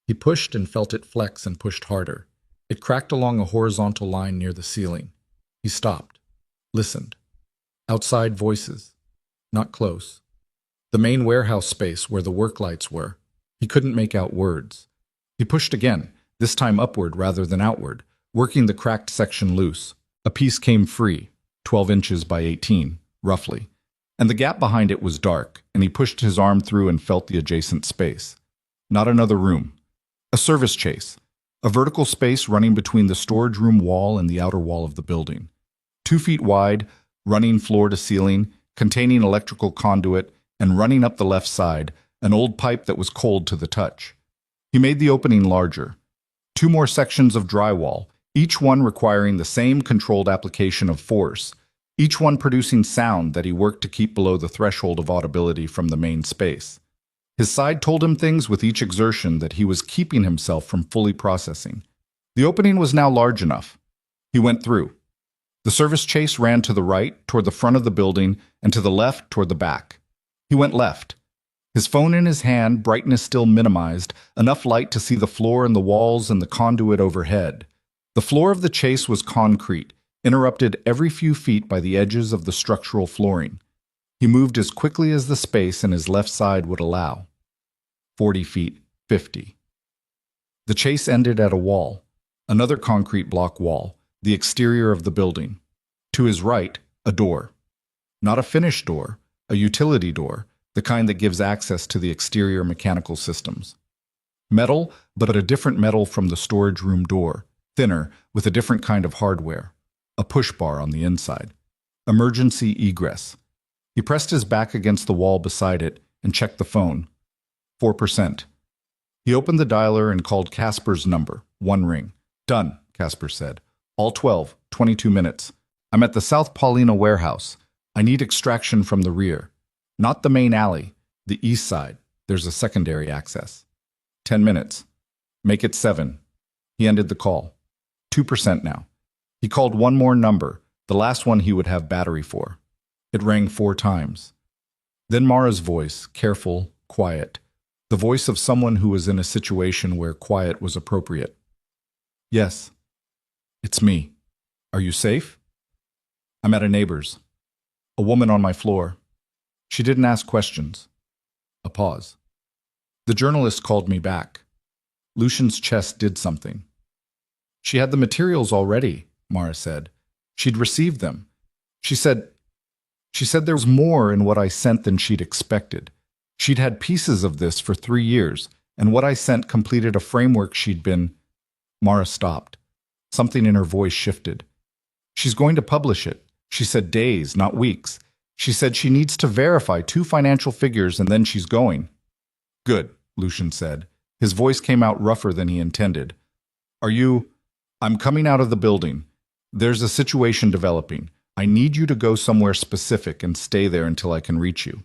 Speaker 1: He pushed and felt it flex and pushed harder. It cracked along a horizontal line near the ceiling. He stopped, listened. Outside voices. Not close. The main warehouse space where the work lights were. He couldn't make out words. He pushed again, this time upward rather than outward, working the cracked section loose. A piece came free, 12 inches by 18, roughly. And the gap behind it was dark, and he pushed his arm through and felt the adjacent space. Not another room. A service chase. A vertical space running between the storage room wall and the outer wall of the building. 2 feet wide, running floor to ceiling, containing electrical conduit, and running up the left side, an old pipe that was cold to the touch. He made the opening larger. 2 more sections of drywall, each one requiring the same controlled application of force, each one producing sound that he worked to keep below the threshold of audibility from the main space. His side told him things with each exertion that he was keeping himself from fully processing. The opening was now large enough. He went through. The service chase ran to the right, toward the front of the building, and to the left, toward the back. He went left. His phone in his hand, brightness still minimized, enough light to see the floor and the walls and the conduit overhead. The floor of the chase was concrete, interrupted every few feet by the edges of the structural flooring. He moved as quickly as the space in his left side would allow. 40 feet, 50. The chase ended at a wall, another concrete block wall, the exterior of the building. To his right, a door. Not a finished door, a utility door, the kind that gives access to the exterior mechanical systems. Metal, but a different metal from the storage room door, thinner, with a different kind of hardware. A push bar on the inside. Emergency egress. He pressed his back against the wall beside it and checked the phone. 4%. He opened the dialer and called Casper's number. One ring. Done, Casper said. All 12, 22 minutes. I'm at the South Paulina warehouse. I need extraction from the rear. Not the main alley, the east side. There's a secondary access. 10 minutes. Make it 7. He ended the call. 2% now. He called one more number, the last one he would have battery for. It rang 4 times. Then Mara's voice, careful, quiet. The voice of someone who was in a situation where quiet was appropriate. Yes. It's me. Are you safe? I'm at a neighbor's. A woman on my floor. She didn't ask questions. A pause. The journalist called me back. Lucian's chest did something. She had the materials already, Mara said. She'd received them. She said there was more in what I sent than she'd expected. She'd had pieces of this for 3 years, and what I sent completed a framework she'd been... Mara stopped. Something in her voice shifted. She's going to publish it. She said days, not weeks. She said she needs to verify 2 financial figures and then she's going. Good, Lucian said. His voice came out rougher than he intended. I'm coming out of the building. There's a situation developing. I need you to go somewhere specific and stay there until I can reach you.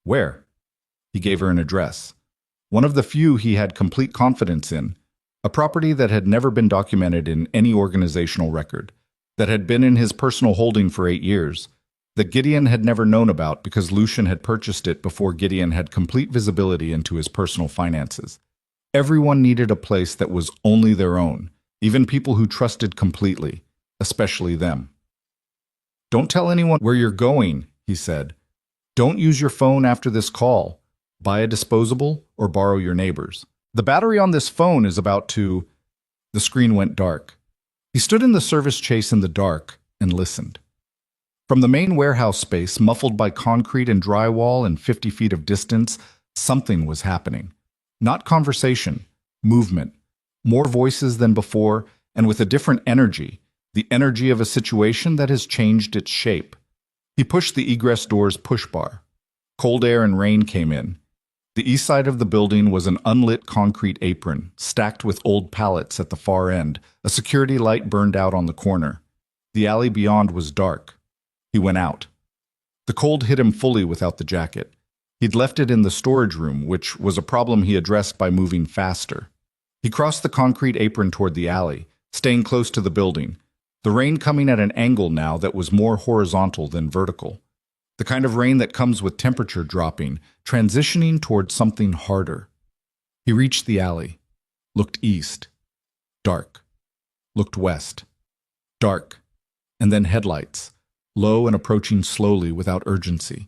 Speaker 1: Where? He gave her an address. One of the few he had complete confidence in. A property that had never been documented in any organizational record. That had been in his personal holding for 8 years. That Gideon had never known about because Lucian had purchased it before Gideon had complete visibility into his personal finances. Everyone needed a place that was only their own, even people who trusted completely, especially them. Don't tell anyone where you're going, he said. Don't use your phone after this call. Buy a disposable or borrow your neighbor's. The battery on this phone is about to... The screen went dark. He stood in the service chase in the dark and listened. From the main warehouse space, muffled by concrete and drywall and 50 feet of distance, something was happening. Not conversation, movement. More voices than before, and with a different energy, the energy of a situation that has changed its shape. He pushed the egress door's push bar. Cold air and rain came in. The east side of the building was an unlit concrete apron, stacked with old pallets at the far end. A security light burned out on the corner. The alley beyond was dark. He went out. The cold hit him fully without the jacket. He'd left it in the storage room, which was a problem he addressed by moving faster. He crossed the concrete apron toward the alley, staying close to the building, the rain coming at an angle now that was more horizontal than vertical. The kind of rain that comes with temperature dropping, transitioning toward something harder. He reached the alley, looked east. Dark. Looked west. Dark. And then headlights, low and approaching slowly without urgency.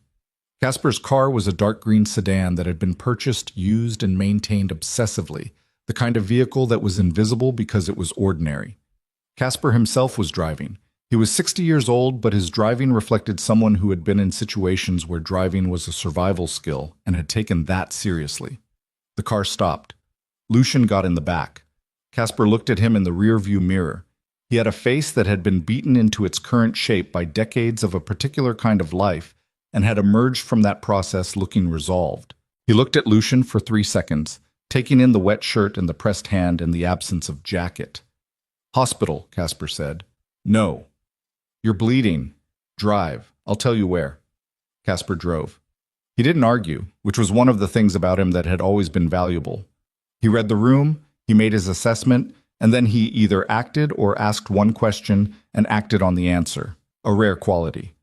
Speaker 1: Casper's car was a dark green sedan that had been purchased, used, and maintained obsessively, the kind of vehicle that was invisible because it was ordinary. Casper himself was driving. He was 60 years old, but his driving reflected someone who had been in situations where driving was a survival skill and had taken that seriously. The car stopped. Lucian got in the back. Casper looked at him in the rear-view mirror. He had a face that had been beaten into its current shape by decades of a particular kind of life and had emerged from that process looking resolved. He looked at Lucian for 3 seconds, taking in the wet shirt and the pressed hand and the absence of jacket. Hospital, Casper said. No. You're bleeding. Drive. I'll tell you where. Casper drove. He didn't argue, which was one of the things about him that had always been valuable. He read the room, he made his assessment, and then he either acted or asked one question and acted on the answer, a rare quality.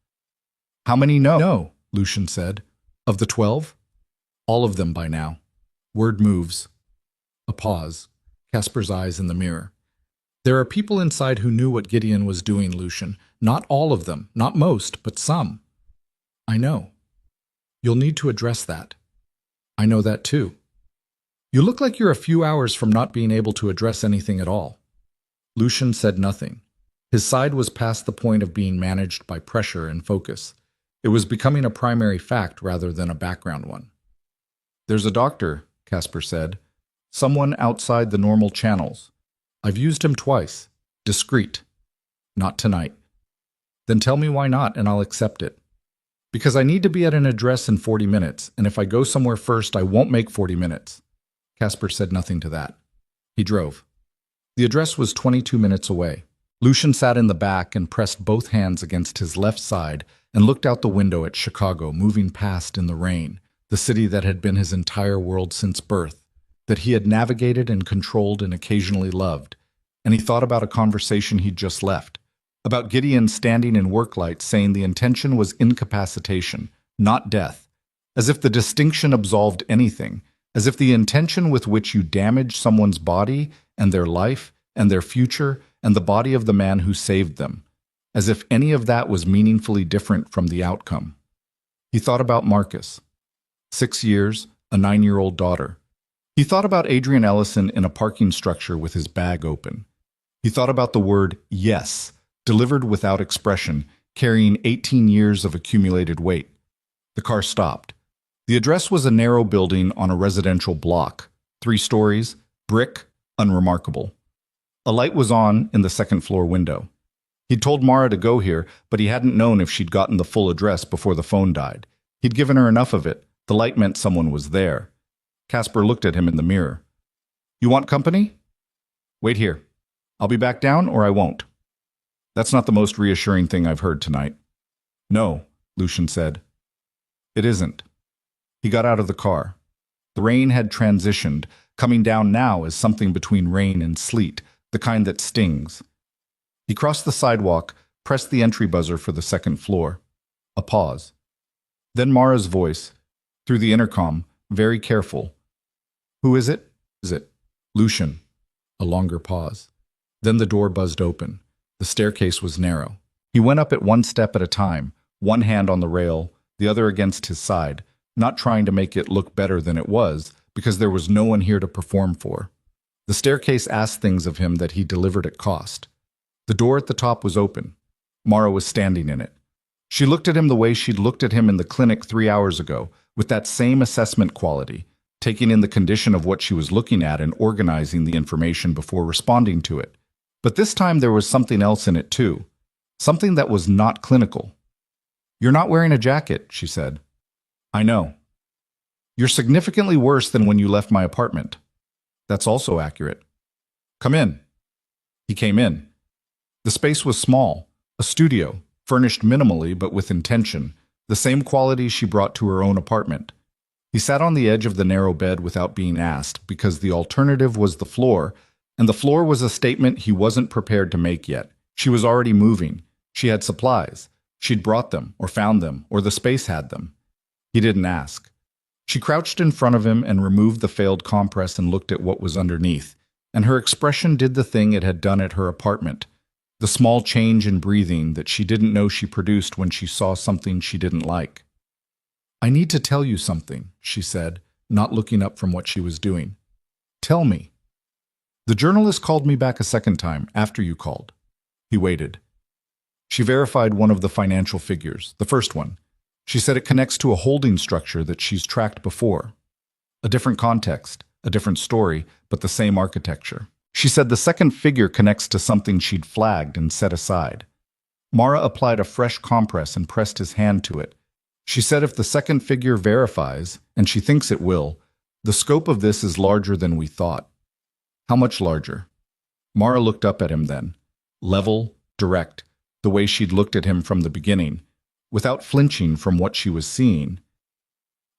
Speaker 1: How many know? No, Lucian said. Of the 12? All of them by now. Word moves. A pause. Casper's eyes in the mirror. There are people inside who knew what Gideon was doing, Lucian. Not all of them, not most, but some. I know. You'll need to address that. I know that too. You look like you're a few hours from not being able to address anything at all. Lucian said nothing. His side was past the point of being managed by pressure and focus. It was becoming a primary fact rather than a background one. There's a doctor, Casper said. Someone outside the normal channels. I've used him twice. Discreet. Not tonight. Then tell me why not, and I'll accept it. Because I need to be at an address in 40 minutes, and if I go somewhere first, I won't make 40 minutes. Casper said nothing to that. He drove. The address was 22 minutes away. Lucian sat in the back and pressed both hands against his left side and looked out the window at Chicago moving past in the rain, the city that had been his entire world since birth, that he had navigated and controlled and occasionally loved. And he thought about a conversation he'd just left, about Gideon standing in work light saying the intention was incapacitation, not death, as if the distinction absolved anything, as if the intention with which you damage someone's body and their life and their future and the body of the man who saved them, as if any of that was meaningfully different from the outcome. He thought about Marcus. 6 years, a 9-year-old daughter. He thought about Adrian Ellison in a parking structure with his bag open. He thought about the word yes, delivered without expression, carrying 18 years of accumulated weight. The car stopped. The address was a narrow building on a residential block, 3 stories, brick, unremarkable. A light was on in the second-floor window. He'd told Mara to go here, but he hadn't known if she'd gotten the full address before the phone died. He'd given her enough of it. The light meant someone was there. Casper looked at him in the mirror. You want company? Wait here. I'll be back down or I won't. That's not the most reassuring thing I've heard tonight. No, Lucian said. It isn't. He got out of the car. The rain had transitioned, coming down now as something between rain and sleet, the kind that stings. He crossed the sidewalk, pressed the entry buzzer for the second floor. A pause. Then Mara's voice, through the intercom, very careful. Who is it? Is it Lucian? A longer pause. Then the door buzzed open. The staircase was narrow. He went up it one step at a time, one hand on the rail, the other against his side, not trying to make it look better than it was, because there was no one here to perform for. The staircase asked things of him that he delivered at cost. The door at the top was open. Mara was standing in it. She looked at him the way she'd looked at him in the clinic 3 hours ago, with that same assessment quality, taking in the condition of what she was looking at and organizing the information before responding to it. But this time there was something else in it too, something that was not clinical. You're not wearing a jacket, she said. I know. You're significantly worse than when you left my apartment. That's also accurate. Come in. He came in. The space was small, a studio, furnished minimally but with intention, the same quality she brought to her own apartment. He sat on the edge of the narrow bed without being asked, because the alternative was the floor, and the floor was a statement he wasn't prepared to make yet. She was already moving. She had supplies. She'd brought them, or found them, or the space had them. He didn't ask. She crouched in front of him and removed the failed compress and looked at what was underneath, and her expression did the thing it had done at her apartment, the small change in breathing that she didn't know she produced when she saw something she didn't like. I need to tell you something, she said, not looking up from what she was doing. Tell me. The journalist called me back a second time, after you called. He waited. She verified one of the financial figures, the first one. She said it connects to a holding structure that she's tracked before. A different context, a different story, but the same architecture. She said the second figure connects to something she'd flagged and set aside. Mara applied a fresh compress and pressed his hand to it. She said if the second figure verifies, and she thinks it will, the scope of this is larger than we thought. How much larger? Mara looked up at him then. Level, direct, the way she'd looked at him from the beginning, without flinching from what she was seeing.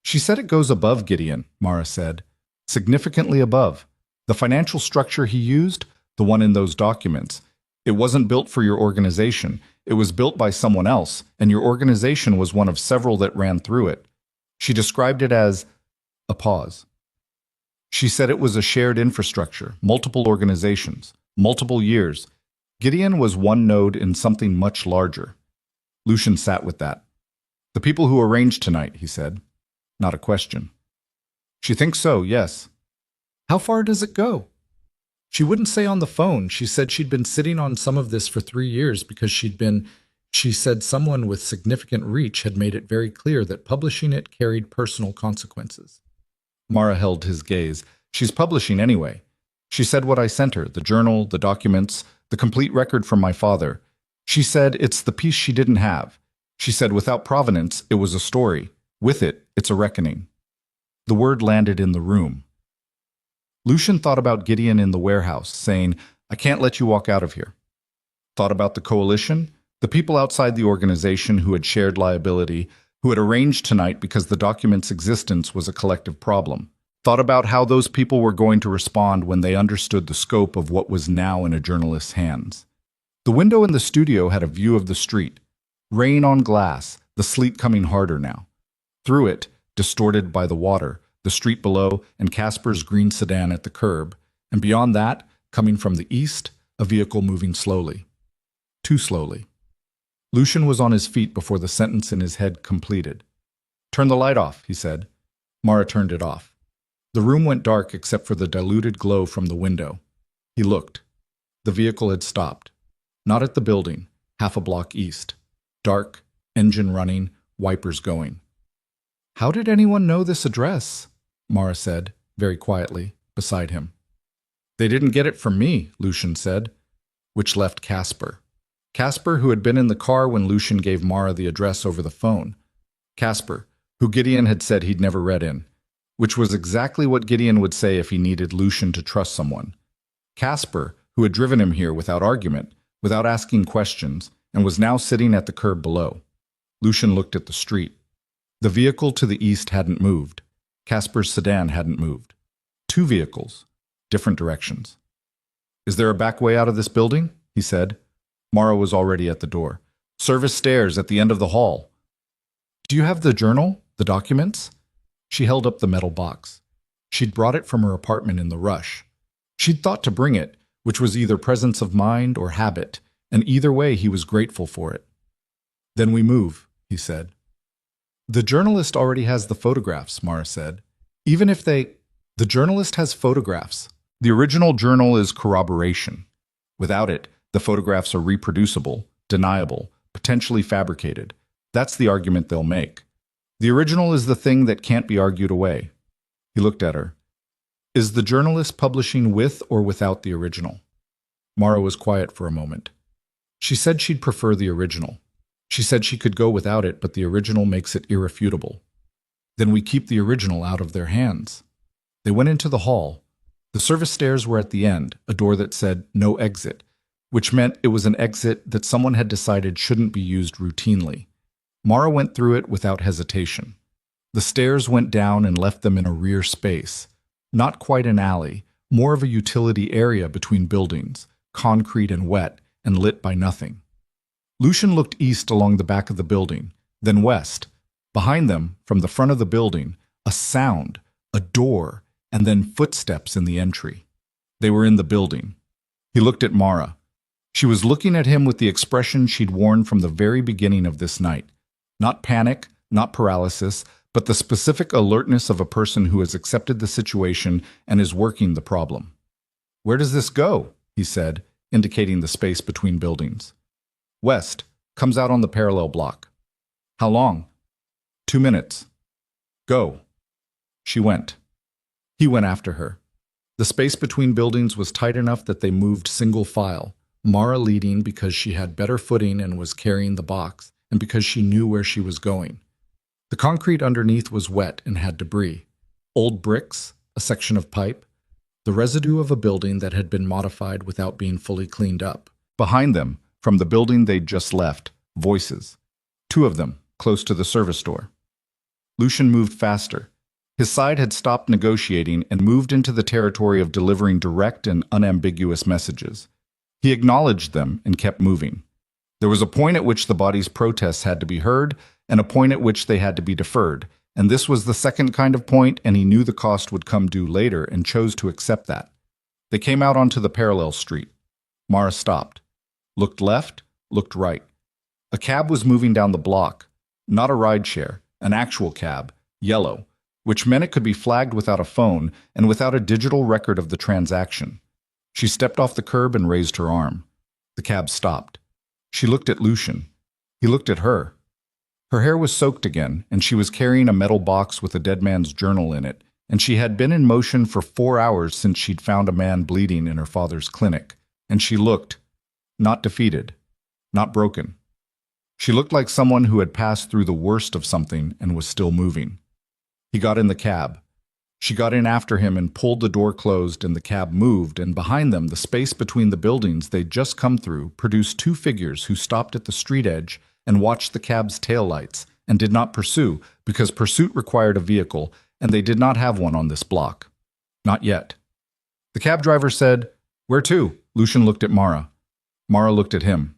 Speaker 1: She said it goes above Gideon, Mara said. Significantly above. The financial structure he used, the one in those documents, it wasn't built for your organization. It was built by someone else, and your organization was one of several that ran through it. She described it as a pause. She said it was a shared infrastructure, multiple organizations, multiple years. Gideon was one node in something much larger. Lucian sat with that. The people who arranged tonight, he said. Not a question. She thinks so, yes. How far does it go? She wouldn't say on the phone. She said she'd been sitting on some of this for 3 years because she said someone with significant reach had made it very clear that publishing it carried personal consequences. Mara held his gaze. She's publishing anyway. She said what I sent her, the journal, the documents, the complete record from my father. She said it's the piece she didn't have. She said without provenance, it was a story. With it, it's a reckoning. The word landed in the room. Lucian thought about Gideon in the warehouse, saying, I can't let you walk out of here. Thought about the coalition, the people outside the organization who had shared liability, who had arranged tonight because the document's existence was a collective problem. Thought about how those people were going to respond when they understood the scope of what was now in a journalist's hands. The window in the studio had a view of the street. Rain on glass, the sleet coming harder now. Through it, distorted by the water, the street below, and Casper's green sedan at the curb, and beyond that, coming from the east, a vehicle moving slowly. Too slowly. Lucian was on his feet before the sentence in his head completed. Turn the light off, he said. Mara turned it off. The room went dark except for the diluted glow from the window. He looked. The vehicle had stopped. Not at the building, half a block east. Dark, engine running, wipers going. How did anyone know this address? Mara said, very quietly, beside him. They didn't get it from me, Lucian said, which left Casper. Casper, who had been in the car when Lucian gave Mara the address over the phone. Casper, who Gideon had said he'd never read in, which was exactly what Gideon would say if he needed Lucian to trust someone. Casper, who had driven him here without argument, without asking questions, and was now sitting at the curb below. Lucian looked at the street. The vehicle to the east hadn't moved. Casper's sedan hadn't moved. Two vehicles, different directions. Is there a back way out of this building? He said. Mara was already at the door. Service stairs at the end of the hall. Do you have the journal, the documents? She held up the metal box. She'd brought it from her apartment in the rush. She'd thought to bring it, which was either presence of mind or habit, and either way he was grateful for it. Then we move, he said. The journalist already has the photographs, Mara said. Even if they... The journalist has photographs. The original journal is corroboration. Without it, the photographs are reproducible, deniable, potentially fabricated. That's the argument they'll make. The original is the thing that can't be argued away. He looked at her. Is the journalist publishing with or without the original? Mara was quiet for a moment. She said she'd prefer the original. She said she could go without it, but the original makes it irrefutable. Then we keep the original out of their hands. They went into the hall. The service stairs were at the end, a door that said no exit, which meant it was an exit that someone had decided shouldn't be used routinely. Mara went through it without hesitation. The stairs went down and left them in a rear space. Not quite an alley, more of a utility area between buildings, concrete and wet, and lit by nothing. Lucian looked east along the back of the building, then west. Behind them, from the front of the building, a sound, a door, and then footsteps in the entry. They were in the building. He looked at Mara. She was looking at him with the expression she'd worn from the very beginning of this night. Not panic, not paralysis, but the specific alertness of a person who has accepted the situation and is working the problem. Where does this go? He said, indicating the space between buildings. West, comes out on the parallel block. How long? 2 minutes. Go. She went. He went after her. The space between buildings was tight enough that they moved single file, Mara leading because she had better footing and was carrying the box, and because she knew where she was going. The concrete underneath was wet and had debris. Old bricks, a section of pipe, the residue of a building that had been modified without being fully cleaned up. Behind them, from the building they'd just left, voices. 2 of them, close to the service door. Lucian moved faster. His side had stopped negotiating and moved into the territory of delivering direct and unambiguous messages. He acknowledged them and kept moving. There was a point at which the body's protests had to be heard and a point at which they had to be deferred, and this was the second kind of point, and he knew the cost would come due later and chose to accept that. They came out onto the parallel street. Mara stopped. Looked left, looked right. A cab was moving down the block. Not a rideshare, an actual cab, yellow, which meant it could be flagged without a phone and without a digital record of the transaction. She stepped off the curb and raised her arm. The cab stopped. She looked at Lucian. He looked at her. Her hair was soaked again, and she was carrying a metal box with a dead man's journal in it, and she had been in motion for 4 hours since she'd found a man bleeding in her father's clinic, and she looked, not defeated, not broken. She looked like someone who had passed through the worst of something and was still moving. He got in the cab. She got in after him and pulled the door closed, and the cab moved, and behind them, the space between the buildings they'd just come through produced two figures who stopped at the street edge and watched the cab's taillights and did not pursue because pursuit required a vehicle, and they did not have one on this block. Not yet. The cab driver said, "Where to?" Lucian looked at Mara. Mara looked at him.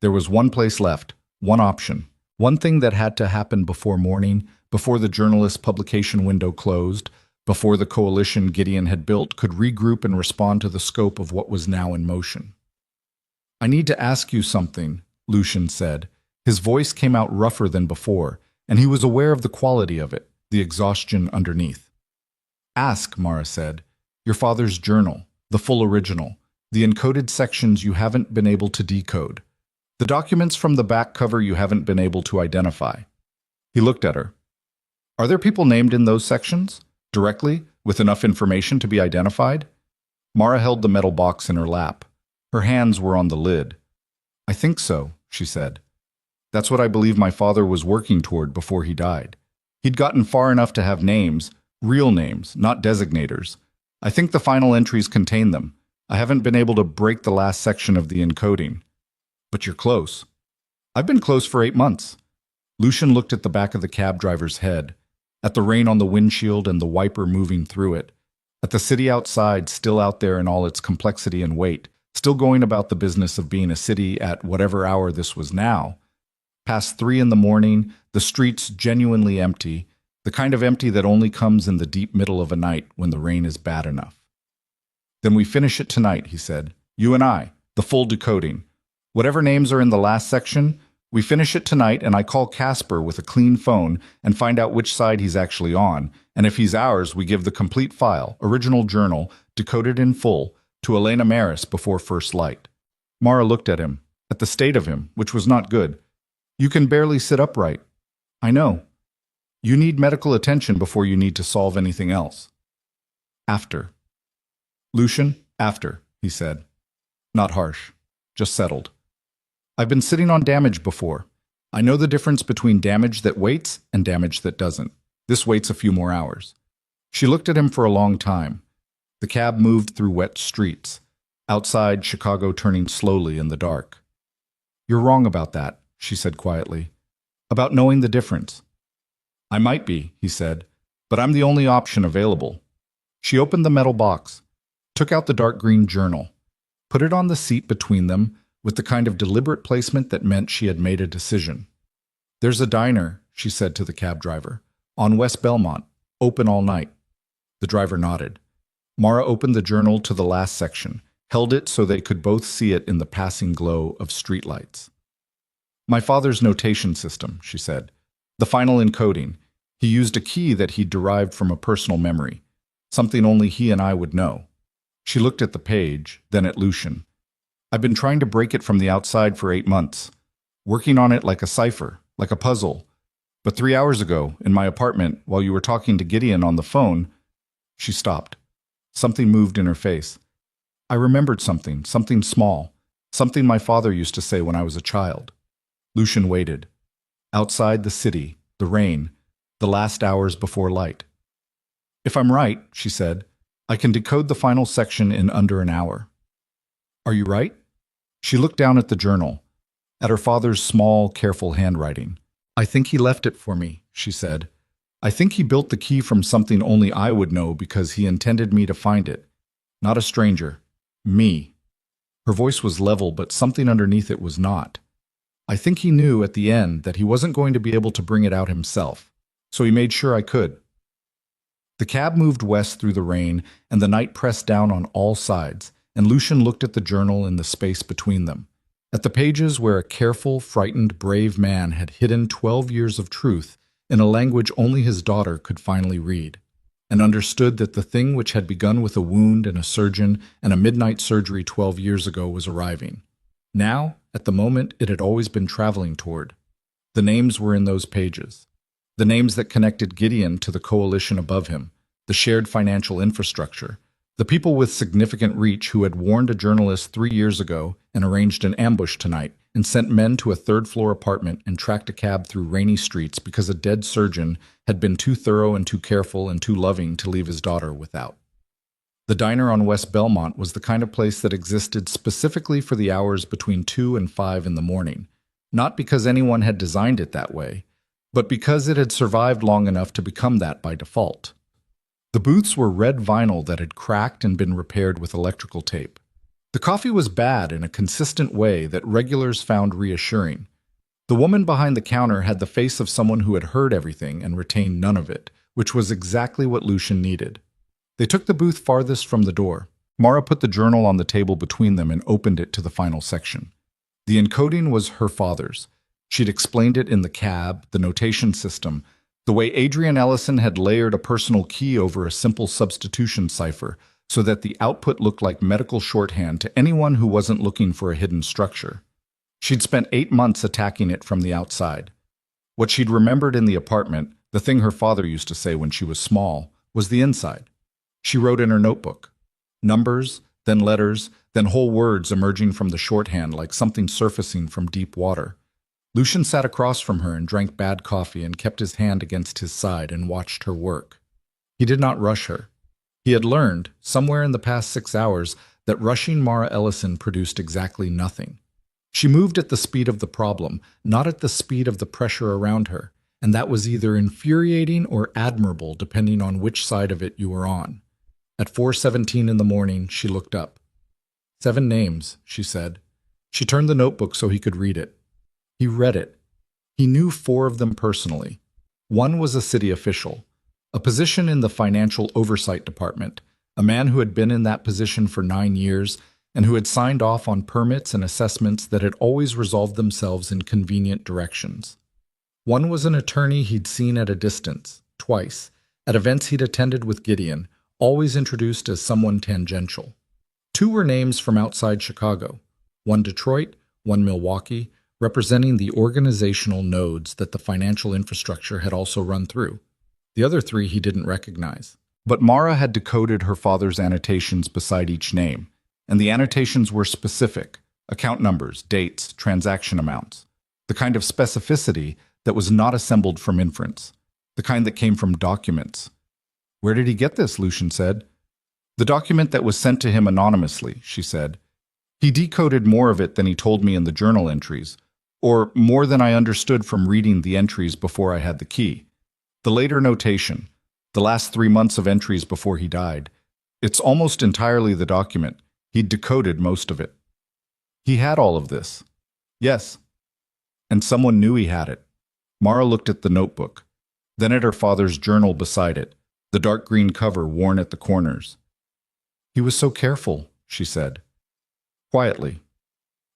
Speaker 1: There was one place left, one option, one thing that had to happen before morning, before the journalist's publication window closed, before the coalition Gideon had built could regroup and respond to the scope of what was now in motion. "I need to ask you something," Lucian said. His voice came out rougher than before, and he was aware of the quality of it, the exhaustion underneath. "Ask," Mara said. "Your father's journal, the full original, the encoded sections you haven't been able to decode, the documents from the back cover you haven't been able to identify." He looked at her. "Are there people named in those sections? Directly, with enough information to be identified?" Mara held the metal box in her lap. Her hands were on the lid. "I think so," she said. "That's what I believe my father was working toward before he died. He'd gotten far enough to have names, real names, not designators. I think the final entries contain them. I haven't been able to break the last section of the encoding." "But you're close." "I've been close for 8 months." Lucian looked at the back of the cab driver's head, at the rain on the windshield and the wiper moving through it, at the city outside still out there in all its complexity and weight, still going about the business of being a city at whatever hour this was now. Past 3 in the morning, the streets genuinely empty, the kind of empty that only comes in the deep middle of a night when the rain is bad enough. "Then we finish it tonight," he said. "You and I, the full decoding. Whatever names are in the last section, we finish it tonight, and I call Casper with a clean phone and find out which side he's actually on, and if he's ours, we give the complete file, original journal, decoded in full, to Elena Maris before first light." Mara looked at him, at the state of him, which was not good. "You can barely sit upright." "I know. You need medical attention before you need to solve anything else." "After." "Lucian, after," he said. Not harsh, just settled. "I've been sitting on damage before. I know the difference between damage that waits and damage that doesn't. This waits a few more hours." She looked at him for a long time. The cab moved through wet streets. Outside, Chicago turning slowly in the dark. "You're wrong about that," she said quietly. "About knowing the difference." "I might be," he said, "but I'm the only option available." She opened the metal box, took out the dark green journal, put it on the seat between them, with the kind of deliberate placement that meant she had made a decision. "There's a diner," she said to the cab driver, "on West Belmont, open all night." The driver nodded. Mara opened the journal to the last section, held it so they could both see it in the passing glow of streetlights. "My father's notation system," she said. "The final encoding. He used a key that he'd derived from a personal memory, something only he and I would know." She looked at the page, then at Lucian. "I've been trying to break it from the outside for 8 months, working on it like a cipher, like a puzzle. But 3 hours ago, in my apartment, while you were talking to Gideon on the phone..." She stopped. Something moved in her face. "I remembered something small, something my father used to say when I was a child." Lucian waited. Outside the city, the rain, the last hours before light. "If I'm right," she said, "I can decode the final section in under an hour." "Are you right?" She looked down at the journal, at her father's small, careful handwriting. "I think he left it for me," she said. "I think he built the key from something only I would know because he intended me to find it. Not a stranger. Me." Her voice was level, but something underneath it was not. "I think he knew at the end that he wasn't going to be able to bring it out himself, so he made sure I could." The cab moved west through the rain, and the night pressed down on all sides, and Lucian looked at the journal in the space between them, at the pages where a careful, frightened, brave man had hidden 12 years of truth in a language only his daughter could finally read, and understood that the thing which had begun with a wound and a surgeon and a midnight surgery 12 years ago was arriving. Now, at the moment it had always been traveling toward. The names were in those pages. The names that connected Gideon to the coalition above him, the shared financial infrastructure, the people with significant reach who had warned a journalist 3 years ago and arranged an ambush tonight and sent men to a third-floor apartment and tracked a cab through rainy streets because a dead surgeon had been too thorough and too careful and too loving to leave his daughter without. The diner on West Belmont was the kind of place that existed specifically for the hours between 2 and 5 in the morning, not because anyone had designed it that way, but because it had survived long enough to become that by default. The booths were red vinyl that had cracked and been repaired with electrical tape. The coffee was bad in a consistent way that regulars found reassuring. The woman behind the counter had the face of someone who had heard everything and retained none of it, which was exactly what Lucian needed. They took the booth farthest from the door. Mara put the journal on the table between them and opened it to the final section. The encoding was her father's. She'd explained it in the cab, the notation system, the way Adrian Ellison had layered a personal key over a simple substitution cipher so that the output looked like medical shorthand to anyone who wasn't looking for a hidden structure. She'd spent 8 months attacking it from the outside. What she'd remembered in the apartment, the thing her father used to say when she was small, was the inside. She wrote in her notebook. Numbers, then letters, then whole words emerging from the shorthand like something surfacing from deep water. Lucian sat across from her and drank bad coffee and kept his hand against his side and watched her work. He did not rush her. He had learned, somewhere in the past 6 hours, that rushing Mara Ellison produced exactly nothing. She moved at the speed of the problem, not at the speed of the pressure around her, and that was either infuriating or admirable depending on which side of it you were on. At 4:17 in the morning, she looked up. 7 names, she said. She turned the notebook so he could read it. He read it. He knew 4 of them personally. One was a city official, a position in the financial oversight department, a man who had been in that position for 9 years and who had signed off on permits and assessments that had always resolved themselves in convenient directions. One was an attorney he'd seen at a distance, twice, at events he'd attended with Gideon, always introduced as someone tangential. 2 were names from outside Chicago, one Detroit, one Milwaukee, representing the organizational nodes that the financial infrastructure had also run through. The other 3 he didn't recognize. But Mara had decoded her father's annotations beside each name, and the annotations were specific, account numbers, dates, transaction amounts, the kind of specificity that was not assembled from inference, the kind that came from documents. Where did he get this? Lucian said. The document that was sent to him anonymously, she said. He decoded more of it than he told me in the journal entries, or more than I understood from reading the entries before I had the key. The later notation, the last 3 months of entries before he died, it's almost entirely the document. He'd decoded most of it. He had all of this. Yes. And someone knew he had it. Mara looked at the notebook, then at her father's journal beside it, the dark green cover worn at the corners. He was so careful, she said. Quietly.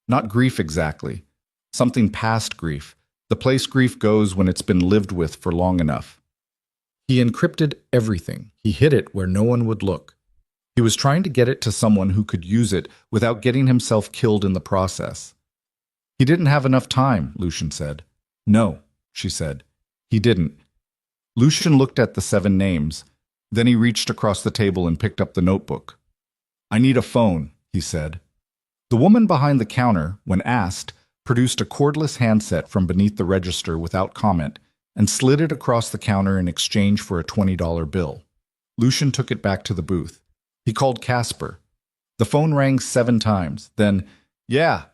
Speaker 1: Not grief exactly. Something past grief, the place grief goes when it's been lived with for long enough. He encrypted everything. He hid it where no one would look. He was trying to get it to someone who could use it without getting himself killed in the process. He didn't have enough time, Lucian said. No, she said. He didn't. Lucian looked at the 7 names. Then he reached across the table and picked up the notebook. I need a phone, he said. The woman behind the counter, when asked, produced a cordless handset from beneath the register without comment and slid it across the counter in exchange for a $20 bill. Lucian took it back to the booth. He called Casper. The phone rang 7 times. Then, yeah.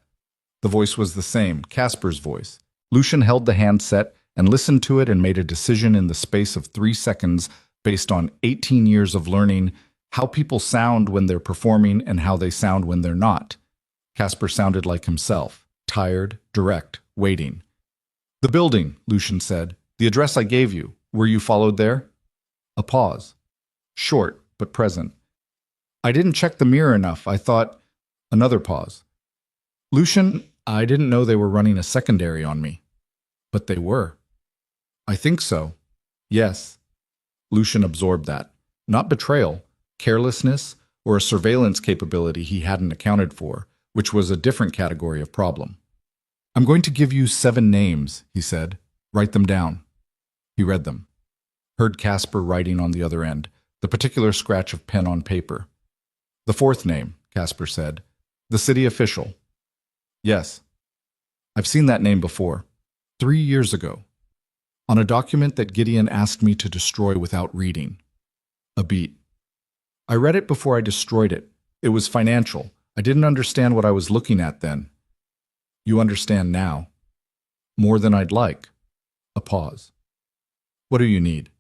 Speaker 1: The voice was the same, Casper's voice. Lucian held the handset and listened to it and made a decision in the space of 3 seconds based on 18 years of learning how people sound when they're performing and how they sound when they're not. Casper sounded like himself, tired, direct, waiting. The building, Lucian said. The address I gave you. Were you followed there? A pause. Short, but present. I didn't check the mirror enough. I thought... Another pause. Lucian, I didn't know they were running a secondary on me. But they were. I think so. Yes. Lucian absorbed that. Not betrayal, carelessness, or a surveillance capability he hadn't accounted for, which was a different category of problem. I'm going to give you 7 names, he said. Write them down. He read them. Heard Casper writing on the other end, the particular scratch of pen on paper. The fourth name, Casper said. The city official. Yes. I've seen that name before. 3 years ago. On a document that Gideon asked me to destroy without reading. A beat. I read it before I destroyed it. It was financial. I didn't understand what I was looking at then. You understand now. More than I'd like. A pause. What do you need?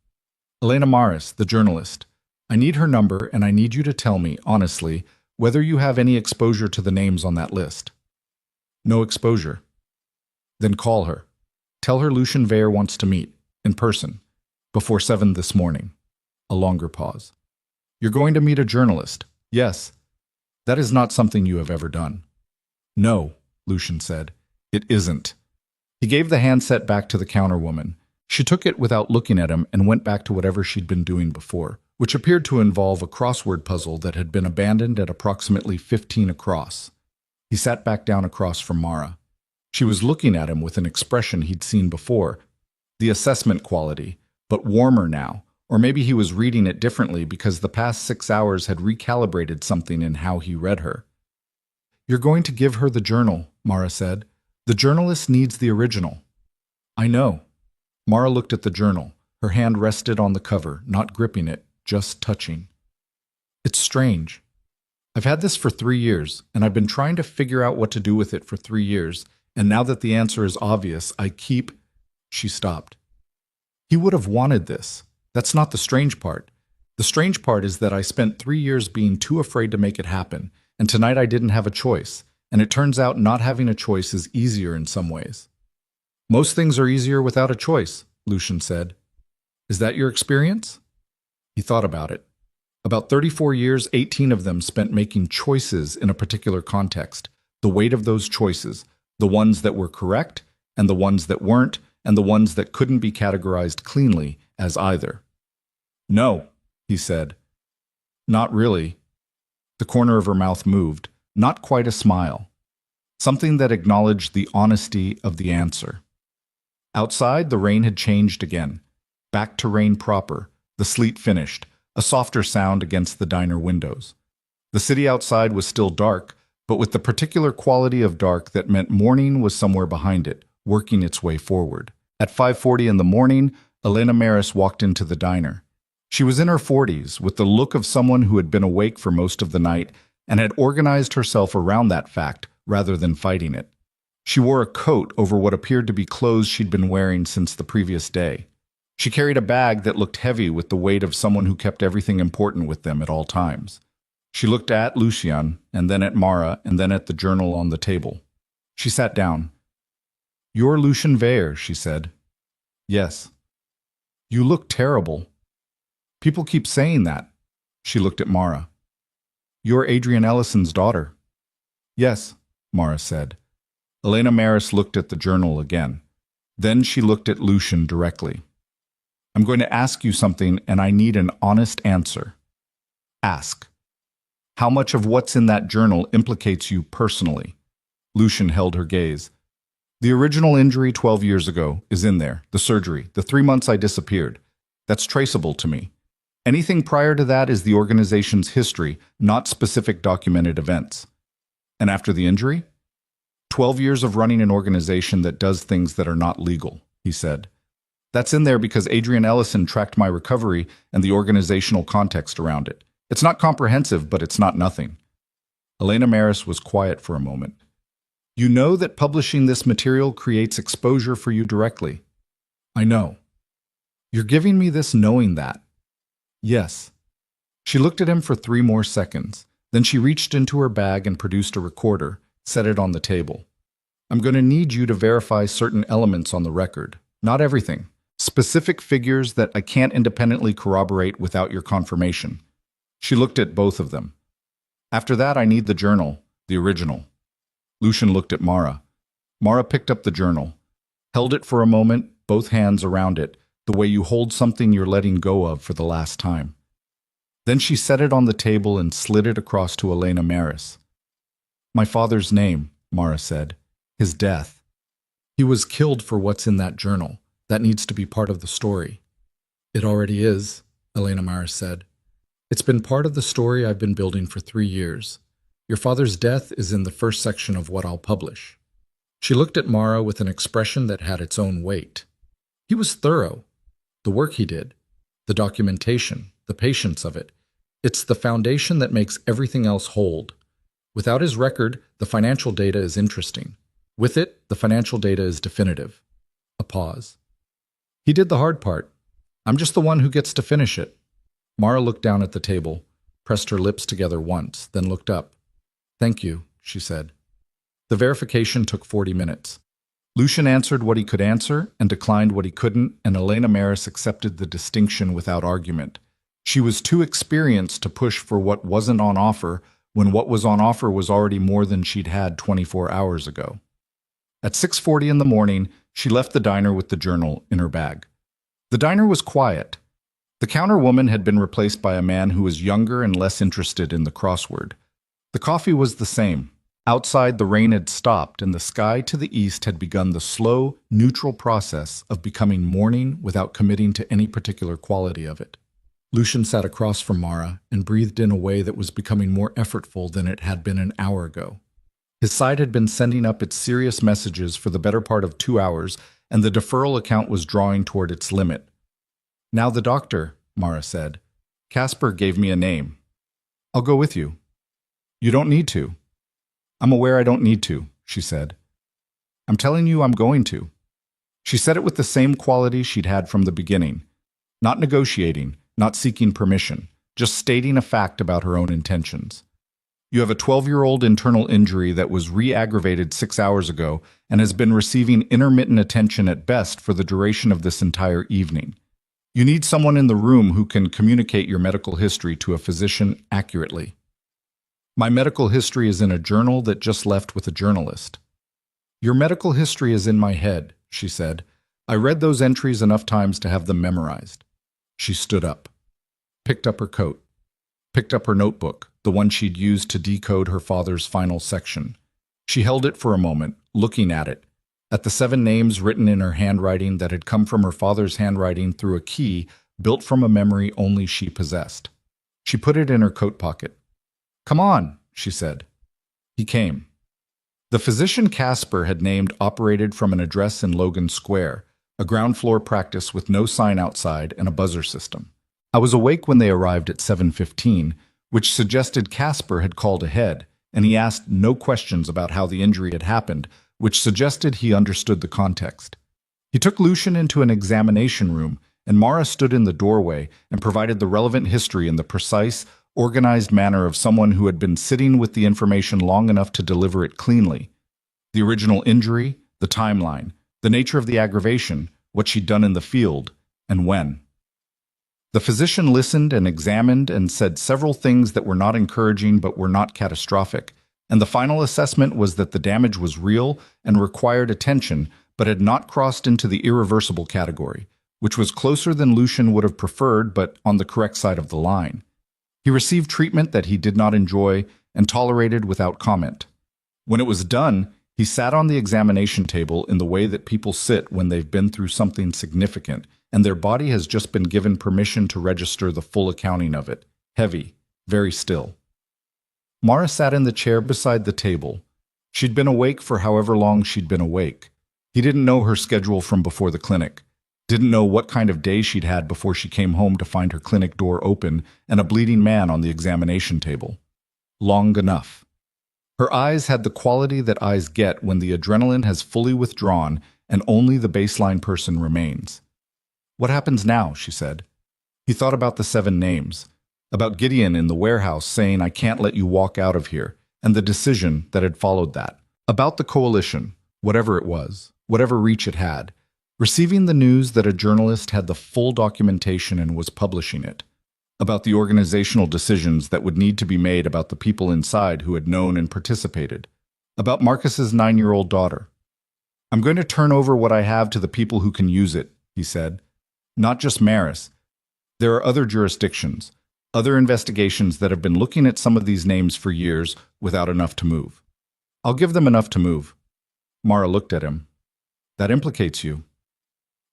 Speaker 1: Elena Maris, the journalist. I need her number, and I need you to tell me, honestly, whether you have any exposure to the names on that list. No exposure. Then call her. Tell her Lucien Weyer wants to meet, in person, before 7 this morning. A longer pause. You're going to meet a journalist. Yes. That is not something you have ever done. No, Lucien said. It isn't. He gave the handset back to the counterwoman. She took it without looking at him and went back to whatever she'd been doing before, which appeared to involve a crossword puzzle that had been abandoned at approximately 15 across. He sat back down across from Mara. She was looking at him with an expression he'd seen before, the assessment quality, but warmer now, or maybe he was reading it differently because the past 6 hours had recalibrated something in how he read her. You're going to give her the journal, Mara said. The journalist needs the original. I know. Mara looked at the journal. Her hand rested on the cover, not gripping it, just touching. It's strange. I've had this for 3 years, and I've been trying to figure out what to do with it for 3 years, and now that the answer is obvious, I keep... She stopped. He would have wanted this. That's not the strange part. The strange part is that I spent 3 years being too afraid to make it happen, and tonight I didn't have a choice, and it turns out not having a choice is easier in some ways. Most things are easier without a choice, Lucien said. Is that your experience? He thought about it. About 34 years, 18 of them spent making choices in a particular context, the weight of those choices, the ones that were correct, and the ones that weren't, and the ones that couldn't be categorized cleanly as either. No, he said. Not really. The corner of her mouth moved, not quite a smile. Something that acknowledged the honesty of the answer. Outside, the rain had changed again. Back to rain proper, the sleet finished, a softer sound against the diner windows. The city outside was still dark, but with the particular quality of dark that meant morning was somewhere behind it, working its way forward. At 5:40 in the morning, Elena Maris walked into the diner. She was in her 40s, with the look of someone who had been awake for most of the night and had organized herself around that fact rather than fighting it. She wore a coat over what appeared to be clothes she'd been wearing since the previous day. She carried a bag that looked heavy with the weight of someone who kept everything important with them at all times. She looked at Lucien, and then at Mara, and then at the journal on the table. She sat down. You're Lucien Weyer, she said. Yes. You look terrible. People keep saying that. She looked at Mara. You're Adrian Ellison's daughter. Yes, Mara said. Elena Maris looked at the journal again. Then she looked at Lucien directly. I'm going to ask you something, and I need an honest answer. Ask. How much of what's in that journal implicates you personally? Lucien held her gaze. The original injury 12 years ago is in there, the surgery, the 3 months I disappeared. That's traceable to me. Anything prior to that is the organization's history, not specific documented events. And after the injury? 12 years of running an organization that does things that are not legal, he said. That's in there because Adrian Ellison tracked my recovery and the organizational context around it. It's not comprehensive, but it's not nothing. Elena Maris was quiet for a moment. You know that publishing this material creates exposure for you directly. I know. You're giving me this knowing that. Yes. She looked at him for 3 more seconds. Then she reached into her bag and produced a recorder, set it on the table. I'm going to need you to verify certain elements on the record. Not everything. Specific figures that I can't independently corroborate without your confirmation. She looked at both of them. After that, I need the journal, the original. Lucien looked at Mara. Mara picked up the journal, held it for a moment, both hands around it, the way you hold something you're letting go of for the last time. Then she set it on the table and slid it across to Elena Maris. My father's name, Mara said. His death. He was killed for what's in that journal. That needs to be part of the story. It already is, Elena Maris said. It's been part of the story I've been building for 3 years. Your father's death is in the first section of what I'll publish. She looked at Mara with an expression that had its own weight. He was thorough. The work he did, the documentation, the patience of it. It's the foundation that makes everything else hold. Without his record, the financial data is interesting. With it, the financial data is definitive. A pause. He did the hard part. I'm just the one who gets to finish it. Mara looked down at the table, pressed her lips together once, then looked up. Thank you, she said. The verification took 40 minutes. Lucian answered what he could answer and declined what he couldn't, and Elena Maris accepted the distinction without argument. She was too experienced to push for what wasn't on offer when what was on offer was already more than she'd had 24 hours ago. At 6:40 in the morning, she left the diner with the journal in her bag. The diner was quiet. The counter woman had been replaced by a man who was younger and less interested in the crossword. The coffee was the same. Outside, the rain had stopped, and the sky to the east had begun the slow, neutral process of becoming morning without committing to any particular quality of it. Lucian sat across from Mara and breathed in a way that was becoming more effortful than it had been an hour ago. His side had been sending up its serious messages for the better part of 2 hours, and the deferral account was drawing toward its limit. Now the doctor, Mara said. Casper gave me a name. I'll go with you. You don't need to. I'm aware I don't need to, she said. I'm telling you I'm going to. She said it with the same quality she'd had from the beginning. Not negotiating, not seeking permission, just stating a fact about her own intentions. You have a 12-year-old internal injury that was re-aggravated 6 hours ago and has been receiving intermittent attention at best for the duration of this entire evening. You need someone in the room who can communicate your medical history to a physician accurately. My medical history is in a journal that just left with a journalist. Your medical history is in my head, she said. I read those entries enough times to have them memorized. She stood up, picked up her coat, picked up her notebook, the one she'd used to decode her father's final section. She held it for a moment, looking at the 7 names written in her handwriting that had come from her father's handwriting through a key built from a memory only she possessed. She put it in her coat pocket. Come on, she said. He came. The physician Casper had named operated from an address in Logan Square, a ground floor practice with no sign outside and a buzzer system. I was awake when they arrived at 7:15, which suggested Casper had called ahead, and he asked no questions about how the injury had happened, which suggested he understood the context. He took Lucian into an examination room, and Mara stood in the doorway and provided the relevant history in the precise, organized manner of someone who had been sitting with the information long enough to deliver it cleanly. The original injury, the timeline, the nature of the aggravation, what she'd done in the field, and when. The physician listened and examined and said several things that were not encouraging but were not catastrophic, and the final assessment was that the damage was real and required attention but had not crossed into the irreversible category, which was closer than Lucian would have preferred but on the correct side of the line. He received treatment that he did not enjoy and tolerated without comment. When it was done, he sat on the examination table in the way that people sit when they've been through something significant and their body has just been given permission to register the full accounting of it, heavy, very still. Mara sat in the chair beside the table. She'd been awake for however long she'd been awake. He didn't know her schedule from before the clinic. Didn't know what kind of day she'd had before she came home to find her clinic door open and a bleeding man on the examination table. Long enough. Her eyes had the quality that eyes get when the adrenaline has fully withdrawn and only the baseline person remains. What happens now, she said. He thought about the 7 names, about Gideon in the warehouse saying, I can't let you walk out of here, and the decision that had followed that. About the coalition, whatever it was, whatever reach it had, receiving the news that a journalist had the full documentation and was publishing it, about the organizational decisions that would need to be made about the people inside who had known and participated, about Marcus's 9-year-old daughter. I'm going to turn over what I have to the people who can use it, he said. Not just Maris. There are other jurisdictions, other investigations that have been looking at some of these names for years without enough to move. I'll give them enough to move. Mara looked at him. That implicates you.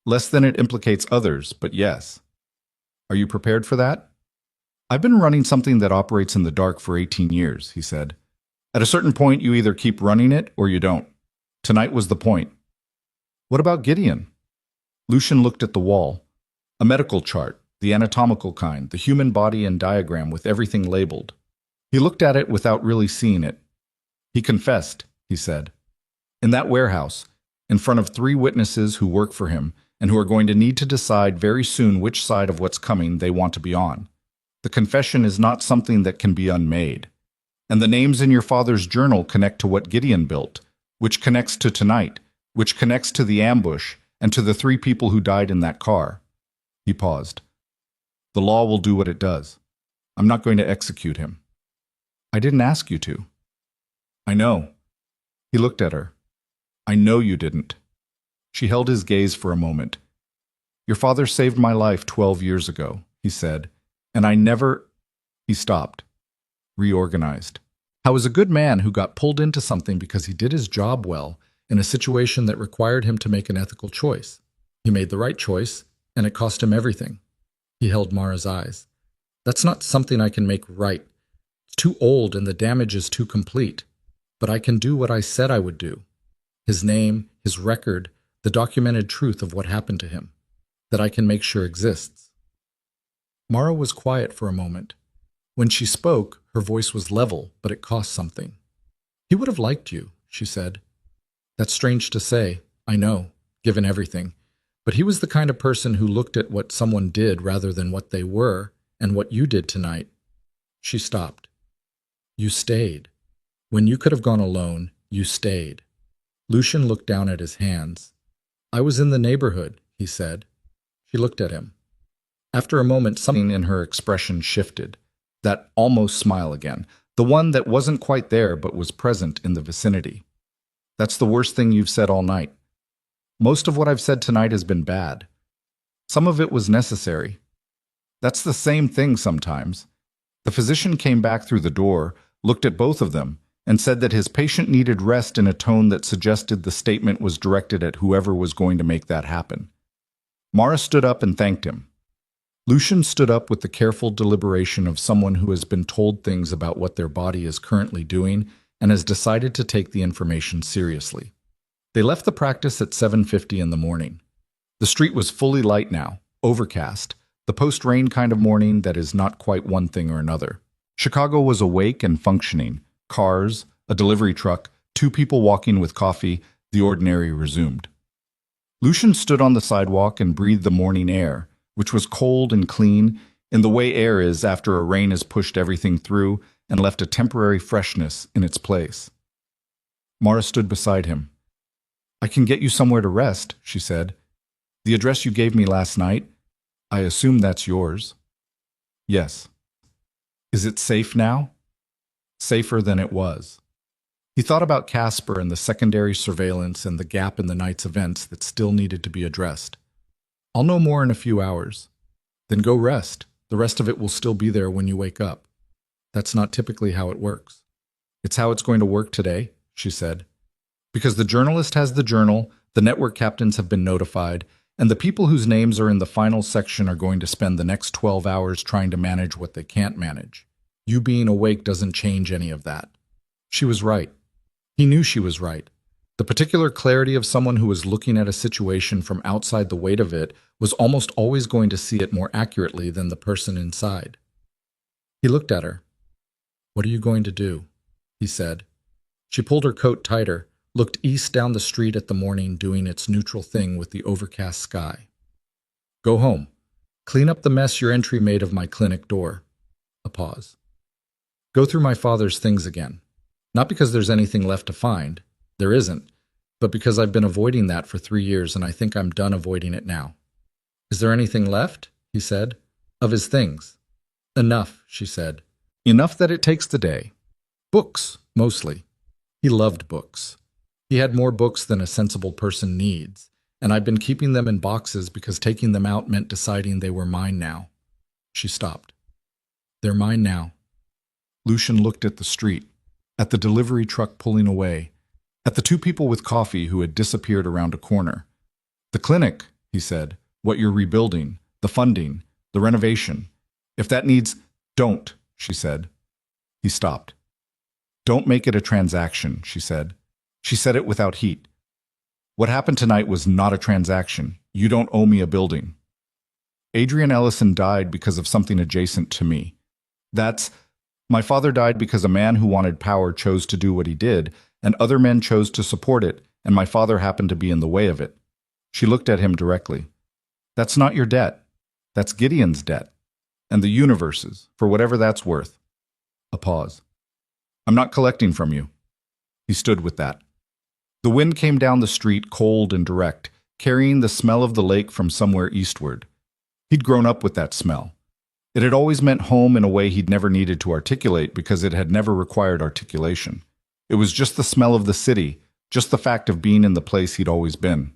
Speaker 1: Less than it implicates others, but yes. Are you prepared for that? I've been running something that operates in the dark for 18 years, he said. At a certain point, you either keep running it or you don't. Tonight was the point. What about Gideon? Lucian looked at the wall. A medical chart, the anatomical kind, the human body and diagram with everything labeled. He looked at it without really seeing it. He confessed, he said. In that warehouse, in front of 3 witnesses who work for him and who are going to need to decide very soon which side of what's coming they want to be on. The confession is not something that can be unmade. And the names in your father's journal connect to what Gideon built, which connects to tonight, which connects to the ambush, and to the 3 people who died in that car. He paused. The law will do what it does. I'm not going to execute him. I didn't ask you to. I know. He looked at her. I know you didn't. She held his gaze for a moment. Your father saved my life 12 years ago, he said, and I never... He stopped, reorganized. I was a good man who got pulled into something because he did his job well in a situation that required him to make an ethical choice. He made the right choice, and it cost him everything. He held Mara's eyes. That's not something I can make right. It's too old and the damage is too complete. But I can do what I said I would do. His name, his record, the documented truth of what happened to him, that I can make sure exists. Mara was quiet for a moment. When she spoke, her voice was level, but it cost something. He would have liked you, she said. That's strange to say, I know, given everything. But he was the kind of person who looked at what someone did rather than what they were, and what you did tonight. She stopped. You stayed. When you could have gone alone, you stayed. Lucian looked down at his hands. I was in the neighborhood, he said. She looked at him. After a moment, something in her expression shifted. That almost smile again, the one that wasn't quite there but was present in the vicinity. That's the worst thing you've said all night. Most of what I've said tonight has been bad. Some of it was necessary. That's the same thing sometimes. The physician came back through the door, looked at both of them, and said that his patient needed rest in a tone that suggested the statement was directed at whoever was going to make that happen. Mara stood up and thanked him. Lucian stood up with the careful deliberation of someone who has been told things about what their body is currently doing and has decided to take the information seriously. They left the practice at 7:50 in the morning. The street was fully light now, overcast, the post-rain kind of morning that is not quite one thing or another. Chicago was awake and functioning. Cars, a delivery truck, 2 people walking with coffee, the ordinary resumed. Lucian stood on the sidewalk and breathed the morning air, which was cold and clean, in the way air is after a rain has pushed everything through and left a temporary freshness in its place. Mara stood beside him. I can get you somewhere to rest, she said. The address you gave me last night, I assume that's yours. Yes. Is it safe now? Safer than it was. He thought about Casper and the secondary surveillance and the gap in the night's events that still needed to be addressed. I'll know more in a few hours. Then go rest. The rest of it will still be there when you wake up. That's not typically how it works. It's how it's going to work today, she said. Because the journalist has the journal, the network captains have been notified, and the people whose names are in the final section are going to spend the next 12 hours trying to manage what they can't manage. You being awake doesn't change any of that. She was right. He knew she was right. The particular clarity of someone who was looking at a situation from outside the weight of it was almost always going to see it more accurately than the person inside. He looked at her. What are you going to do? He said. She pulled her coat tighter, looked east down the street at the morning doing its neutral thing with the overcast sky. Go home. Clean up the mess your entry made of my clinic door. A pause. Go through my father's things again. Not because there's anything left to find. There isn't. But because I've been avoiding that for 3 years and I think I'm done avoiding it now. Is there anything left? He said. Of his things. Enough, she said. Enough that it takes the day. Books, mostly. He loved books. He had more books than a sensible person needs, and I've been keeping them in boxes because taking them out meant deciding they were mine now. She stopped. They're mine now. Lucian looked at the street, at the delivery truck pulling away, at the 2 people with coffee who had disappeared around a corner. The clinic, he said, what you're rebuilding, the funding, the renovation. If that needs... Don't, she said. He stopped. Don't make it a transaction, she said. She said it without heat. What happened tonight was not a transaction. You don't owe me a building. Adrian Ellison died because of something adjacent to me. My father died because a man who wanted power chose to do what he did, and other men chose to support it, and my father happened to be in the way of it. She looked at him directly. That's not your debt. That's Gideon's debt. And the universe's, for whatever that's worth. A pause. I'm not collecting from you. He stood with that. The wind came down the street cold and direct, carrying the smell of the lake from somewhere eastward. He'd grown up with that smell. It had always meant home in a way he'd never needed to articulate because it had never required articulation. It was just the smell of the city, just the fact of being in the place he'd always been.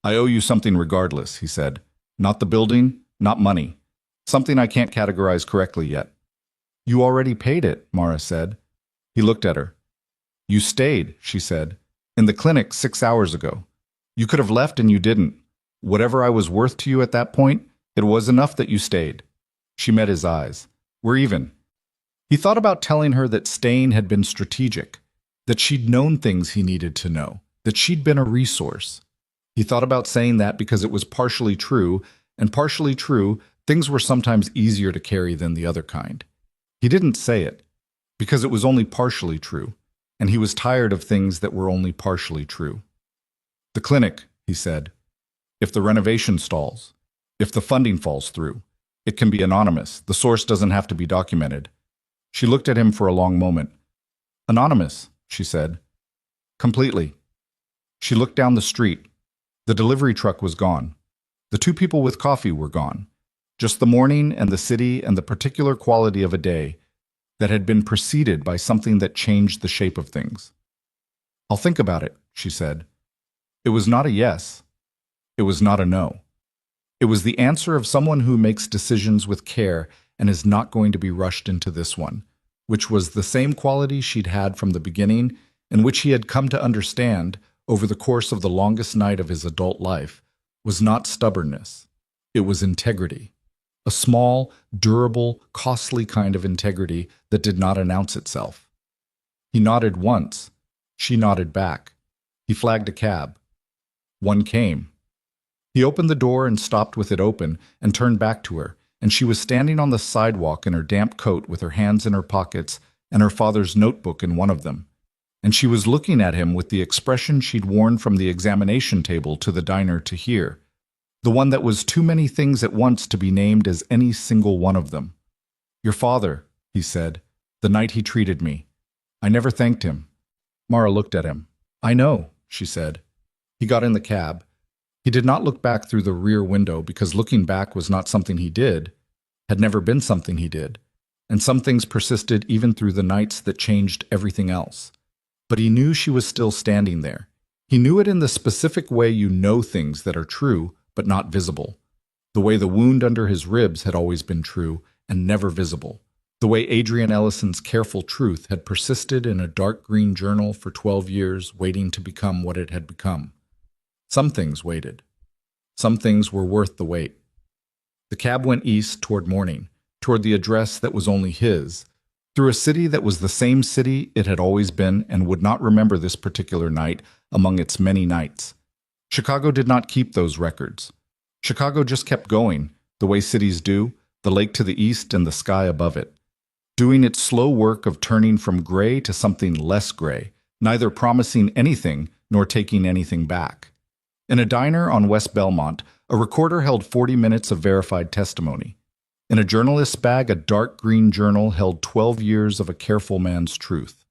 Speaker 1: I owe you something regardless, he said. Not the building, not money. Something I can't categorize correctly yet. You already paid it, Mara said. He looked at her. You stayed, she said, in the clinic 6 hours ago. You could have left and you didn't. Whatever I was worth to you at that point, it was enough that you stayed. She met his eyes. We're even. He thought about telling her that staying had been strategic, that she'd known things he needed to know, that she'd been a resource. He thought about saying that because it was partially true, and partially true, things were sometimes easier to carry than the other kind. He didn't say it, because it was only partially true, and he was tired of things that were only partially true. The clinic, he said. If the renovation stalls, if the funding falls through, it can be anonymous. The source doesn't have to be documented. She looked at him for a long moment. Anonymous, she said. Completely. She looked down the street. The delivery truck was gone. The two people with coffee were gone. Just the morning and the city and the particular quality of a day that had been preceded by something that changed the shape of things. I'll think about it, she said. It was not a yes. It was not a no. It was the answer of someone who makes decisions with care and is not going to be rushed into this one, which was the same quality she'd had from the beginning and which he had come to understand over the course of the longest night of his adult life, was not stubbornness. It was integrity. A small, durable, costly kind of integrity that did not announce itself. He nodded once. She nodded back. He flagged a cab. One came. He opened the door and stopped with it open and turned back to her, and she was standing on the sidewalk in her damp coat with her hands in her pockets and her father's notebook in one of them. And she was looking at him with the expression she'd worn from the examination table to the diner to hear, the one that was too many things at once to be named as any single one of them. Your father, he said, the night he treated me. I never thanked him. Mara looked at him. I know, she said. He got in the cab. He did not look back through the rear window because looking back was not something he did, had never been something he did, and some things persisted even through the nights that changed everything else. But he knew she was still standing there. He knew it in the specific way you know things that are true but not visible, the way the wound under his ribs had always been true and never visible, the way Adrian Ellison's careful truth had persisted in a dark green journal for 12 years waiting to become what it had become. Some things waited. Some things were worth the wait. The cab went east toward morning, toward the address that was only his, through a city that was the same city it had always been and would not remember this particular night among its many nights. Chicago did not keep those records. Chicago just kept going, the way cities do, the lake to the east and the sky above it, doing its slow work of turning from gray to something less gray, neither promising anything nor taking anything back. In a diner on West Belmont, a recorder held 40 minutes of verified testimony. In a journalist's bag, a dark green journal held 12 years of a careful man's truth.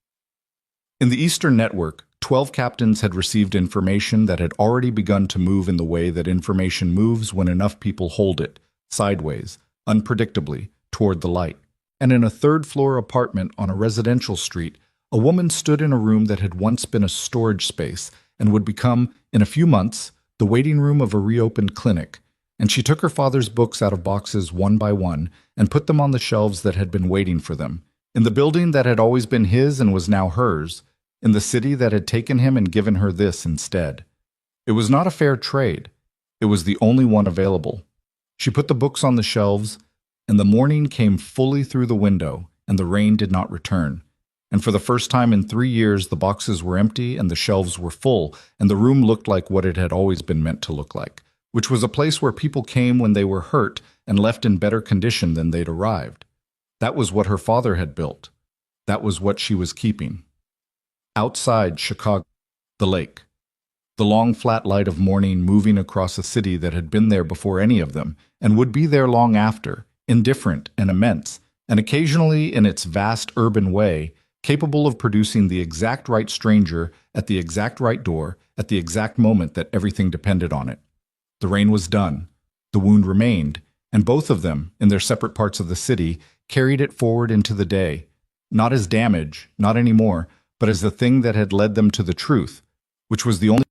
Speaker 1: In the Eastern Network, 12 captains had received information that had already begun to move in the way that information moves when enough people hold it, sideways, unpredictably, toward the light. And in a third-floor apartment on a residential street, a woman stood in a room that had once been a storage space and would become, in a few months, the waiting room of a reopened clinic, and she took her father's books out of boxes one by one and put them on the shelves that had been waiting for them, in the building that had always been his and was now hers, in the city that had taken him and given her this instead. It was not a fair trade. It was the only one available. She put the books on the shelves, And the morning came fully through the window, and the rain did not return. And for the first time in 3 years, the boxes were empty and the shelves were full, and the room looked like what it had always been meant to look like, which was a place where people came when they were hurt and left in better condition than they'd arrived. That was what her father had built. That was what she was keeping. Outside Chicago, the lake. The long flat light of morning moving across a city that had been there before any of them, and would be there long after, indifferent and immense, and occasionally in its vast urban way, capable of producing the exact right stranger at the exact right door at the exact moment that everything depended on it. The rain was done. The wound remained, and both of them, in their separate parts of the city, carried it forward into the day, not as damage, not anymore, but as the thing that had led them to the truth, which was the only